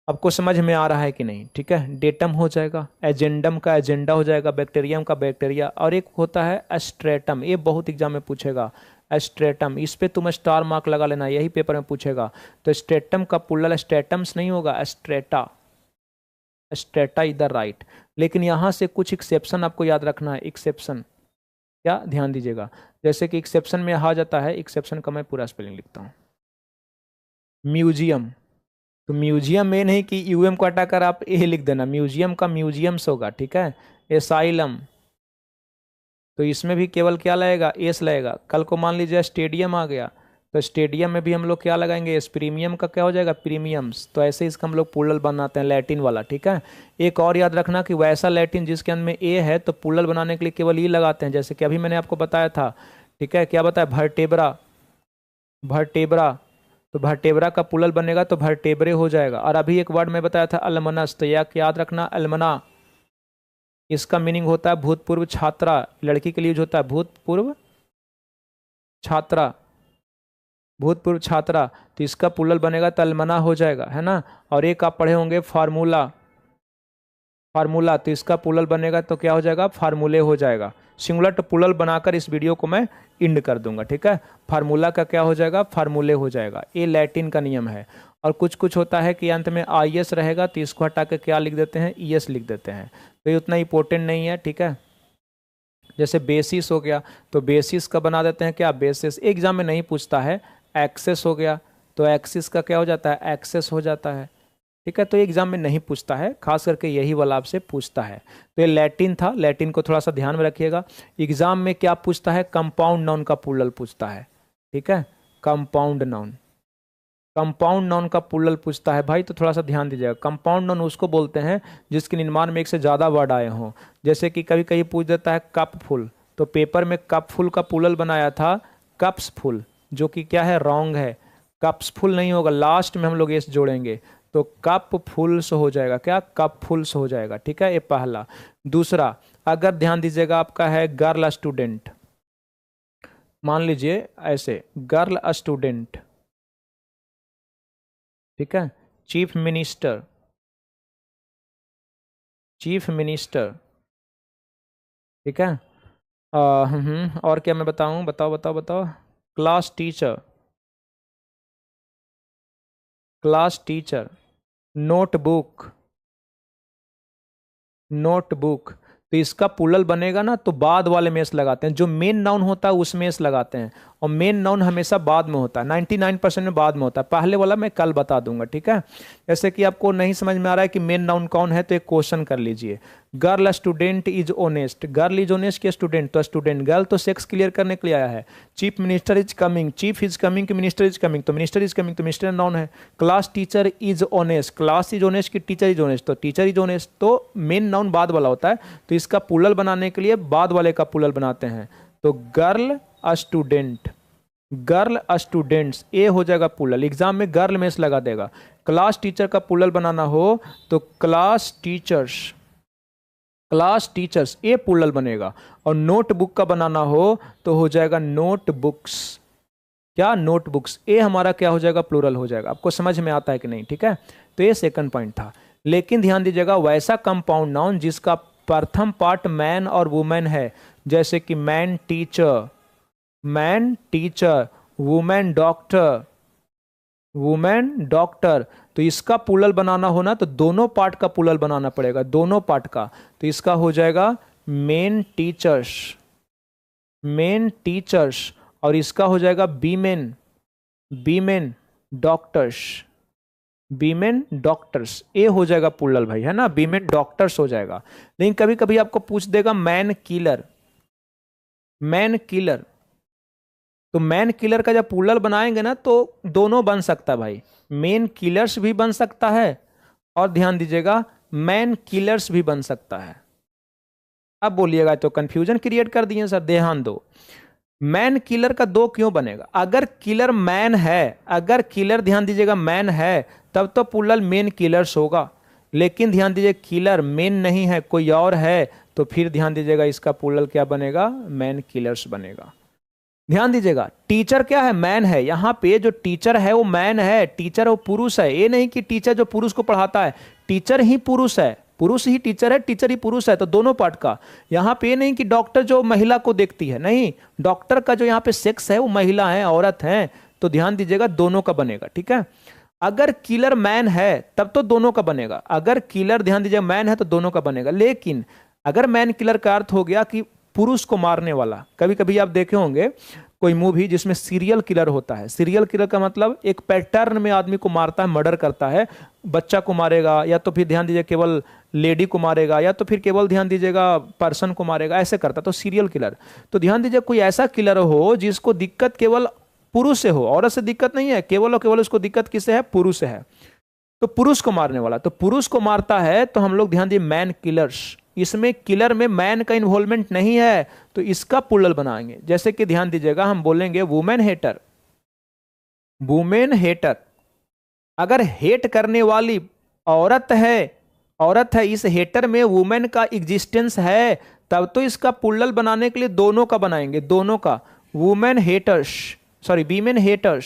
आपको समझ में आ रहा है कि नहीं, ठीक है। डेटम हो जाएगा, एजेंडम का एजेंडा हो जाएगा, बैक्टीरियम का बैक्टीरिया। और एक होता है एस्ट्रेटम, ये बहुत एग्जाम में पूछेगा, एस्ट्रेटम। इस पे तुम स्टार मार्क लगा लेना, यही पेपर में पूछेगा। तो स्ट्रेटम का पुल्लल स्ट्रेटम्स नहीं होगा, एस्ट्रेटा, स्ट्रेटा इधर राइट। लेकिन यहाँ से कुछ एक्सेप्शन आपको याद रखना है, एक्सेप्शन क्या, ध्यान दीजिएगा। जैसे कि एक्सेप्शन में आ जाता है, एक्सेप्शन का मैं पूरा स्पेलिंग लिखता हूँ, म्यूजियम। तो म्यूजियम में नहीं कि यूएम को हटाकर आप ए लिख देना, म्यूजियम का म्यूजियम्स होगा, ठीक है। एसाइलम, तो इसमें भी केवल क्या लगेगा, एस लगेगा। कल को मान लीजिए स्टेडियम आ गया तो स्टेडियम में भी हम लोग क्या लगाएंगे, एस। प्रीमियम का क्या हो जाएगा, प्रीमियम्स। तो ऐसे इसका हम लोग पुल्लल बनाते हैं, लैटिन वाला, ठीक है। एक और याद रखना कि वैसा लैटिन जिसके अंदर में ए है तो पुल्लल बनाने के लिए केवल ई लगाते हैं, जैसे कि अभी मैंने आपको बताया था, ठीक है। क्या बताया, भर्टेब्रा, भर्टेब्रा। तो भर्टेब्रा का पुल्लल बनेगा तो भर्टेब्रे हो जाएगा। और अभी एक वर्ड मैं बताया था अल्मनस, तो यह याद रखना, अल्मना। इसका मीनिंग होता है भूतपूर्व छात्रा, लड़की के लिए यूज होता है भूतपूर्व छात्रा, भूतपूर्व छात्रा। तो इसका पुल्लल बनेगा तो अल्मना हो जाएगा, है ना। और एक आप पढ़े होंगे फार्मूला, फार्मूला। तो इसका पुल्लल बनेगा तो क्या हो जाएगा, फार्मूले हो जाएगा। सिंगुलर तो पुल्लल बनाकर इस वीडियो को मैं इंड कर दूंगा, ठीक है। फार्मूला का क्या हो जाएगा, फार्मूले हो जाएगा। ये लैटिन का नियम है। और कुछ कुछ होता है कि अंत में आई एस रहेगा तो इसको हटा के क्या लिख देते हैं, ई एस लिख देते हैं। तो ये उतना इंपॉर्टेंट नहीं है, ठीक है। जैसे बेसिस हो गया तो बेसिस का बना देते हैं क्या, बेसिस। एग्जाम में नहीं पूछता है। एक्सेस हो गया तो एक्सिस का क्या हो जाता है, एक्सेस हो जाता है, ठीक है। तो एग्जाम में नहीं पूछता है, खास करके यही वाला आपसे पूछता है। तो ये लैटिन था, लैटिन को थोड़ा सा ध्यान में रखिएगा। एग्जाम में क्या पूछता है, कंपाउंड नाउन का पुल्लल पूछता है, ठीक है। कंपाउंड नाउन, कंपाउंड नाउन का पुल्लल पूछता है भाई, तो थोड़ा सा ध्यान दीजिएगा। कंपाउंड नाउन उसको बोलते हैं जिसके निर्माण में एक से ज़्यादा वर्ड आए हों। जैसे कि कभी कभी पूछ देता है कप फुल, तो पेपर में कप फुल का पुल्लल बनाया था कप्स फुल, जो कि क्या है, रॉन्ग है। कप्स फुल नहीं होगा, लास्ट में हम लोग एस जोड़ेंगे तो कप फुल्स हो जाएगा, क्या, कप फुल्स हो जाएगा, ठीक है। ये पहला। दूसरा, अगर ध्यान दीजिएगा, आपका है गर्ल स्टूडेंट, मान लीजिए ऐसे गर्ल स्टूडेंट, ठीक है। चीफ मिनिस्टर, चीफ मिनिस्टर, ठीक है। और क्या मैं बताऊं, बताओ बताओ बताओ। Class teacher, class teacher. Notebook, notebook. तो इसका पुल्लल बनेगा ना तो बाद वाले में एस लगाते हैं, जो मेन नाउन होता है उसमें एस लगाते हैं। और मेन नाउन हमेशा बाद में होता है, 99% में बाद में होता है। पहले वाला मैं कल बता दूंगा, ठीक है। जैसे कि आपको नहीं समझ में आ रहा है कि मेन नाउन कौन है, तो एक क्वेश्चन कर लीजिए। Girl student is honest, girl is honest के स्टूडेंट, तो स्टूडेंट। गर्ल तो सेक्स क्लियर करने के लिए आया है। Chief minister is coming, chief is coming कि मिनिस्टर इज कमिंग, तो मिनिस्टर इज कमिंग तो मिनिस्टर नाउन है। Class teacher is honest, class is honest कि टीचर इज ऑनेस्ट, तो टीचर इज ऑनेस्ट। तो मेन नाउन बाद वाला होता है, तो इसका पुल्लल बनाने के लिए बाद वाले का पुल्लल बनाते हैं। तो गर्ल स्टूडेंट, गर्ल स्टूडेंट्स, ए हो जाएगा पुलल, एग्जाम में गर्ल में से लगा देगा। क्लास टीचर का पुलल बनाना हो तो क्लास टीचर्स, क्लास टीचर्स ए पुलल बनेगा। और नोटबुक का बनाना हो तो हो जाएगा नोटबुक्स, क्या नोटबुक्स, ए हमारा क्या हो जाएगा प्लूरल हो जाएगा। आपको समझ में आता है कि नहीं, ठीक है। तो ये सेकंड पॉइंट था। लेकिन ध्यान दीजिएगा वैसा कंपाउंड नाउन जिसका प्रथम पार्ट मैन और वुमेन है, जैसे कि man teacher, man teacher, women doctor, women doctor, तो इसका पुलल बनाना हो ना तो दोनों पार्ट का पुलल बनाना पड़ेगा, दोनों पार्ट का। तो इसका हो जाएगा मेन टीचर्स, मेन टीचर्स, और इसका हो जाएगा बीमेन, बीमेन डॉक्टर्स, बीमेन डॉक्टर्स, ए हो जाएगा पुलल भाई, है ना, बीमेन डॉक्टर्स हो जाएगा। लेकिन कभी कभी आपको पूछ देगा मैन किलर, मैन किलर, तो मैन किलर का जब पुलल बनाएंगे ना तो दोनों बन सकता है भाई, मेन किलर्स भी बन सकता है और ध्यान दीजिएगा मैन किलर्स भी बन सकता है। अब बोलिएगा तो कंफ्यूजन क्रिएट कर दिए सर, ध्यान दो, मैन किलर का दो क्यों बनेगा? अगर किलर मैन है, अगर किलर ध्यान दीजिएगा मैन है तब तो पुलल मेन किलर्स होगा। लेकिन ध्यान दीजिए किलर मेन नहीं है, कोई और है, तो फिर ध्यान दीजिएगा इसका पुलल क्या बनेगा, मैन किलर्स बनेगा। ध्यान दीजिएगा टीचर क्या है, मैन है, यहां पे जो टीचर है वो मैन है, टीचर वो पुरुष है। ये नहीं कि टीचर जो पुरुष को पढ़ाता है, टीचर ही पुरुष है, पुरुष ही टीचर है, टीचर ही पुरुष है, तो दोनों पार्ट का। यहां पे नहीं कि डॉक्टर जो महिला को देखती है, नहीं, डॉक्टर का जो यहाँ पे सेक्स है वो महिला है, औरत है, तो ध्यान दीजिएगा दोनों का बनेगा, ठीक है। अगर किलर मैन है तब तो दोनों का बनेगा, अगर किलर ध्यान दीजिएगा मैन है तो दोनों का बनेगा। लेकिन अगर मैन किलर का अर्थ हो गया कि पुरुष को मारने वाला, कभी कभी आप देखे होंगे कोई मूवी जिसमें सीरियल किलर होता है, सीरियल किलर का मतलब एक पैटर्न में आदमी को मारता है, मर्डर करता है, बच्चा को मारेगा या तो फिर ध्यान दीजिए केवल लेडी को मारेगा या तो फिर केवल ध्यान दीजिएगा पर्सन को मारेगा, ऐसे करता, तो सीरियल किलर। तो ध्यान दीजिए कोई ऐसा किलर हो जिसको दिक्कत केवल पुरुष से हो, औरत से दिक्कत नहीं है, केवल और केवल उसको दिक्कत किससे है, पुरुष से है, तो पुरुष को मारने वाला, तो पुरुष को मारता है तो हम लोग ध्यान दिए मैन किलर्स, इसमें किलर में मैन का इन्वॉल्वमेंट नहीं है तो इसका पुलल बनाएंगे। जैसे कि ध्यान दीजिएगा हम बोलेंगे वुमेन हेटर, वुमेन हेटर, अगर हेट करने वाली औरत है, औरत है, इस हेटर में वुमेन का एग्जिस्टेंस है, तब तो इसका पुलल बनाने के लिए दोनों का बनाएंगे, दोनों का, women haters, sorry women haters.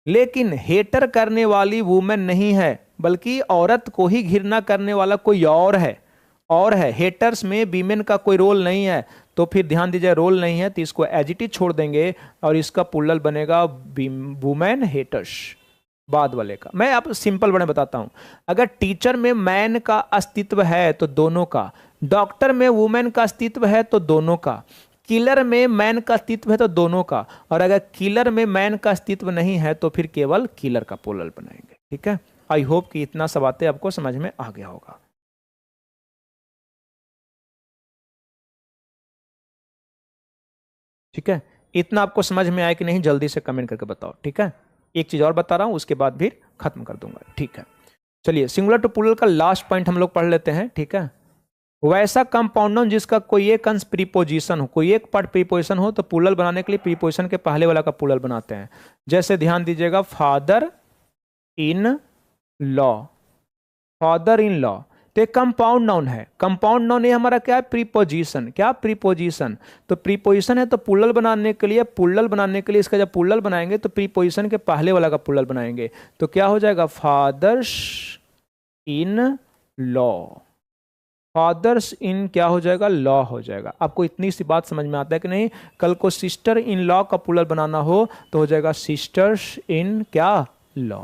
लेकिन हेटर करने वाली वुमेन नहीं है बल्कि औरत को ही घृणा करने वाला कोई और है, और है, हेटर्स में वीमेन का कोई रोल नहीं है, तो फिर ध्यान दीजिए रोल नहीं है तो इसको एजिटी छोड़ देंगे और इसका पुलल बनेगा वुमेन हेटर्स, बाद वाले का। मैं आप सिंपल बने बताता हूं, अगर टीचर में मैन का अस्तित्व है तो दोनों का, डॉक्टर में वुमेन का अस्तित्व है तो दोनों का, किलर में मैन का अस्तित्व है तो दोनों का, और अगर किलर में मैन का अस्तित्व नहीं है तो फिर केवल किलर का पुलल बनाएंगे, ठीक है। आई होप कि इतना सब बातें आपको समझ में आ गया होगा। ठीक है, इतना आपको समझ में आया कि नहीं जल्दी से कमेंट करके बताओ, ठीक है। एक चीज और बता रहा हूं उसके बाद भी खत्म कर दूंगा, ठीक है। चलिए सिंगुलर टू प्लूरल का लास्ट पॉइंट हम लोग पढ़ लेते हैं, ठीक है। वैसा कंपाउंड नाउन जिसका कोई एक अंश प्रीपोजिशन हो, कोई एक पार्ट प्रीपोजिशन हो तो प्लूरल बनाने के लिए प्रीपोजिशन के पहले वाला का प्लूरल बनाते हैं। जैसे ध्यान दीजिएगा father in law, father in law, तो एक कंपाउंड नाउन है, कंपाउंड नाउन ये हमारा क्या है, प्रीपोजिशन, क्या प्रीपोजिशन, तो प्रीपोजिशन है तो प्लूरल बनाने के लिए, प्लूरल बनाने के लिए इसका जब प्लूरल बनाएंगे तो प्रीपोजिशन के पहले वाला का प्लूरल बनाएंगे, तो क्या हो जाएगा fathers in law, fathers in क्या हो जाएगा, लॉ हो जाएगा। आपको इतनी सी बात समझ में आता है कि नहीं? कल को सिस्टर इन लॉ का प्लूरल बनाना हो तो हो जाएगा सिस्टर्स इन क्या, लॉ,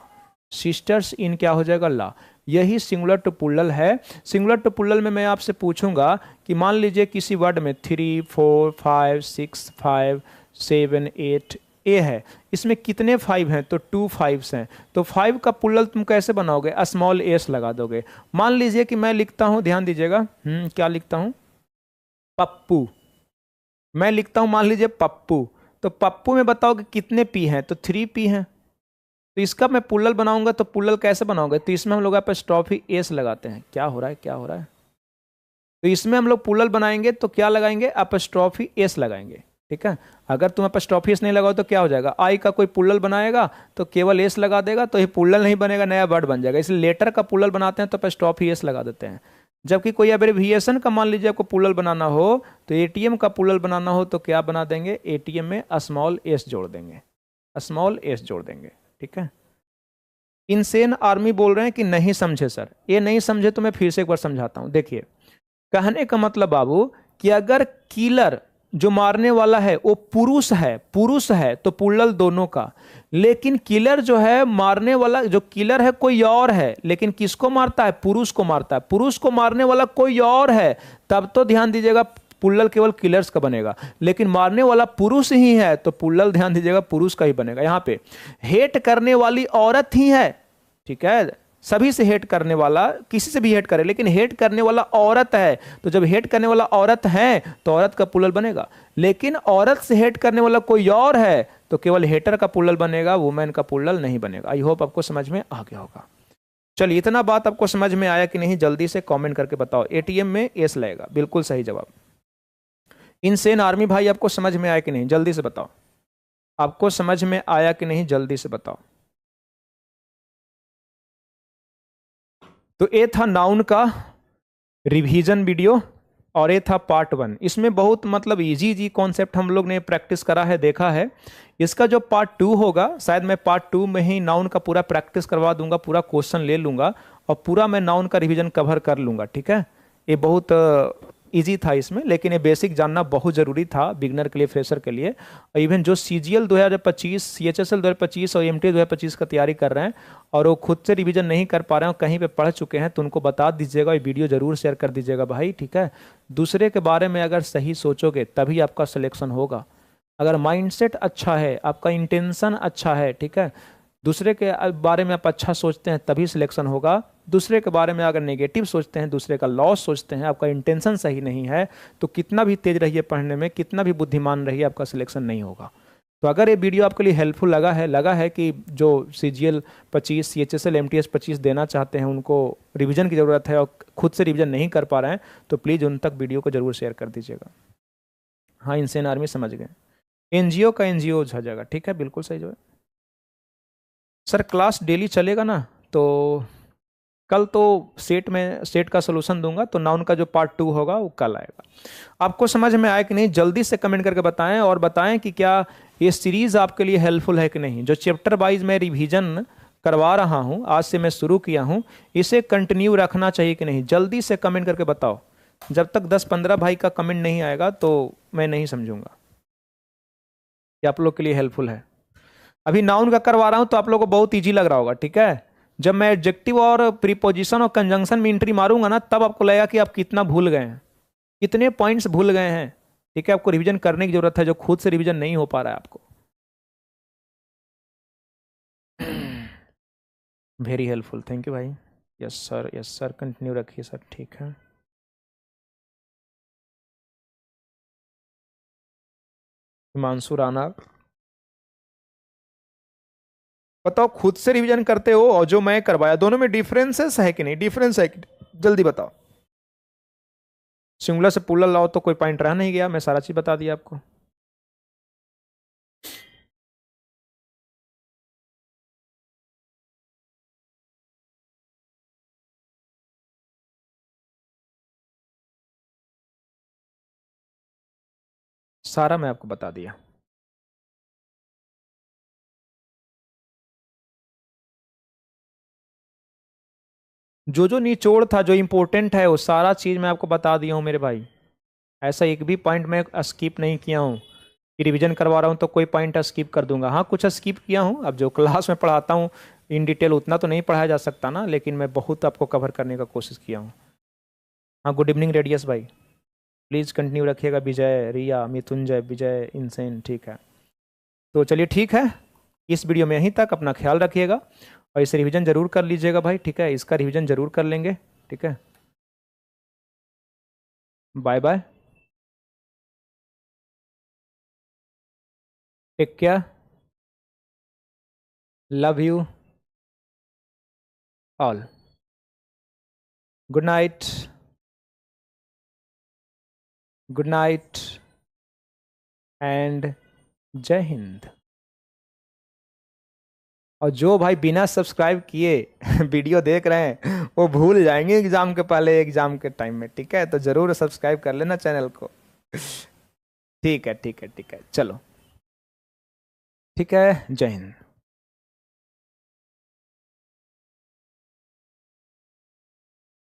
सिस्टर्स इन क्या हो जाएगा, लॉ। यही सिंगुलर टू प्लूरल है। सिंगुलर टू प्लूरल में मैं आपसे पूछूंगा कि मान लीजिए किसी वर्ड में 3 4 5 6 5 7 8 ए है, इसमें कितने 5 हैं, तो 2 5s हैं, तो 5 का प्लूरल तुम कैसे बनाओगे, स्मॉल एस लगा दोगे। मान लीजिए कि मैं लिखता हूं, ध्यान दीजिएगा, क्या लिखता हूं, पप्पू, मैं लिखता हूं मान लीजिए पप्पू, तो पप्पू में बताओ कि कितने पी हैं, तो 3 पी हैं, तो इसका मैं प्लूरल बनाऊंगा तो प्लूरल कैसे बनाओगे, तो इसमें हम लोग एपोस्ट्रोफी एस लगाते हैं। क्या हो रहा है, क्या हो रहा है, तो इसमें हम लोग प्लूरल बनाएंगे तो क्या लगाएंगे, एपोस्ट्रोफी एस लगाएंगे। ठीक है। अगर तुम अपस्ट्रॉफी एस नहीं लगाओ तो क्या हो जाएगा, आई का कोई पुल्लल बनाएगा तो केवल एस लगा देगा, तो ये पुल्लल नहीं बनेगा, नया वर्ड बन जाएगा। इसलिए लेटर का पुल्लल बनाते हैं तो अपस्ट्रॉफी एस लगा देते हैं। जबकि कोई एब्रिविएशन का मान लीजिए आपको पुल्लल बनाना हो, तो एटीएम का पुल्लल बनाना हो तो क्या बना देंगे, एटीएम में स्मॉल एस जोड़ देंगे, स्मॉल एस जोड़ देंगे। ठीक है। इनसेन आर्मी बोल रहे हैं कि नहीं समझे सर। ये नहीं समझे तो मैं फिर से एक बार समझाता हूं। देखिए, कहने का मतलब बाबू कि अगर किलर जो मारने वाला है वो पुरुष है तो पुल्लल दोनों का। लेकिन किलर जो है मारने वाला, जो किलर है कोई और है, लेकिन किसको मारता है, पुरुष को मारता है। पुरुष को मारने वाला कोई और है, तब तो ध्यान दीजिएगा पुल्लल केवल किलर्स का बनेगा। लेकिन मारने वाला पुरुष ही है तो पुल्लल ध्यान दीजिएगा पुरुष का ही बनेगा। यहां पे हेट करने वाली औरत ही है। ठीक है, सभी से हेट करने वाला, किसी से भी हेट करे, लेकिन हेट करने वाला औरत है, तो जब हेट करने वाला औरत है तो औरत का पुल्लल बनेगा। लेकिन औरत से हेट करने वाला कोई और है तो केवल हेटर का पुल्लल बनेगा, वुमेन का पुल्लल नहीं बनेगा। आई होप आपको समझ में आ गया होगा। चलिए, इतना बात आपको समझ में आया कि नहीं, जल्दी से कमेंट करके बताओ। एटीएम में एस लगेगा, बिल्कुल सही जवाब। इनसेन आर्मी भाई आपको समझ में आया कि नहीं, जल्दी से बताओ। आपको समझ में आया कि नहीं, जल्दी से बताओ। तो ये था नाउन का रिवीजन वीडियो और ये था पार्ट 1। इसमें बहुत मतलब इजी इजी कॉन्सेप्ट हम लोग ने प्रैक्टिस करा है, देखा है। इसका जो पार्ट 2 होगा, शायद मैं पार्ट 2 में ही नाउन का पूरा प्रैक्टिस करवा दूंगा, पूरा क्वेश्चन ले लूंगा और पूरा मैं नाउन का रिवीजन कवर कर लूंगा। ठीक है। ये बहुत इजी था इसमें, लेकिन ये बेसिक जानना बहुत ज़रूरी था बिगनर के लिए, फ्रेशर के लिए। और इवन जो सीजीएल 2025, सीएचएसएल 2025 और एमटी 2025 का तैयारी कर रहे हैं और वो खुद से रिवीजन नहीं कर पा रहे हैं, कहीं पे पढ़ चुके हैं, तो उनको बता दीजिएगा, ये वीडियो जरूर शेयर कर दीजिएगा भाई। ठीक है। दूसरे के बारे में अगर सही सोचोगे तभी आपका सिलेक्शन होगा। अगर माइंडसेट अच्छा है, आपका इंटेंशन अच्छा है, ठीक है, दूसरे के बारे में आप अच्छा सोचते हैं तभी सिलेक्शन होगा। दूसरे के बारे में अगर नेगेटिव सोचते हैं, दूसरे का लॉस सोचते हैं, आपका इंटेंशन सही नहीं है, तो कितना भी तेज रहिए पढ़ने में, कितना भी बुद्धिमान रहिए, आपका सिलेक्शन नहीं होगा। तो अगर ये वीडियो आपके लिए हेल्पफुल लगा है कि जो सीजीएल 25, सीएचएसएल एमटीएस 25 देना चाहते हैं, उनको रिवीजन की ज़रूरत है और खुद से रिवीजन नहीं कर पा रहे हैं, तो प्लीज़ उन तक वीडियो को जरूर शेयर कर दीजिएगा। हाँ, इनसेन आर्मी समझ गए, एनजीओ का एनजीओ हो जाएगा। ठीक है, बिल्कुल सही जो है। सर क्लास डेली चलेगा ना, तो कल तो सेट का सोल्यूशन दूंगा, तो नाउन का जो पार्ट 2 होगा वो कल आएगा। आपको समझ में आया कि नहीं, जल्दी से कमेंट करके बताएं और बताएं कि क्या ये सीरीज आपके लिए हेल्पफुल है कि नहीं। जो चैप्टर वाइज मैं रिवीजन करवा रहा हूं, आज से मैं शुरू किया हूं, इसे कंटिन्यू रखना चाहिए कि नहीं, जल्दी से कमेंट करके बताओ। जब तक 10-15 भाई का कमेंट नहीं आएगा तो मैं नहीं समझूंगा कि आप लोग के लिए हेल्पफुल है। अभी नाउन का करवा रहा हूं तो आप लोगों को बहुत इजी लग रहा होगा। ठीक है, जब मैं एडजेक्टिव और प्रीपोजिशन और कंजंक्शन में एंट्री मारूंगा ना, तब आपको लगेगा कि आप कितना भूल गए हैं, कितने पॉइंट्स भूल गए हैं। ठीक है, आपको रिवीजन करने की जरूरत है, जो खुद से रिवीजन नहीं हो पा रहा है आपको। वेरी हेल्पफुल, थैंक यू भाई। Yes sir, yes sir, continue रखिए सर। ठीक है, हिमांशु राणा, बताओ खुद से रिवीजन करते हो और जो मैं करवाया, दोनों में डिफरेंसेस है कि नहीं, डिफरेंस है कि जल्दी बताओ। सिंगुलर से प्लूरल लाओ तो कोई पॉइंट रह नहीं गया, मैं सारा चीज बता दिया आपको। सारा मैं आपको बता दिया। जो जो निचोड़ था, जो इंपॉर्टेंट है, वो सारा चीज मैं आपको बता दिया हूँ मेरे भाई। ऐसा एक भी पॉइंट मैं स्किप नहीं किया हूँ कि रिवीजन करवा रहा हूँ तो कोई पॉइंट स्किप कर दूंगा। हाँ, कुछ स्किप किया हूँ, अब जो क्लास में पढ़ाता हूँ इन डिटेल उतना तो नहीं पढ़ाया जा सकता ना, लेकिन मैं बहुत आपको कवर करने का कोशिश किया हूँ। हाँ, गुड इवनिंग रेडियस भाई, प्लीज़ कंटिन्यू रखिएगा। विजय, रिया, मिथुंजय, विजय, इनसेन, ठीक है। तो चलिए ठीक है, इस वीडियो में यहीं तक, अपना ख्याल रखिएगा और इसे रिवीजन जरूर कर लीजिएगा भाई। ठीक है, इसका रिवीजन जरूर कर लेंगे। ठीक है, bye bye, take care, love you all, good night, good night. And जय हिंद। और जो भाई बिना सब्सक्राइब किए वीडियो देख रहे हैं वो भूल जाएंगे एग्जाम के पहले, एग्जाम के टाइम में, ठीक है? तो जरूर सब्सक्राइब कर लेना चैनल को। ठीक है, ठीक है, ठीक है, चलो, ठीक है, जय हिंद।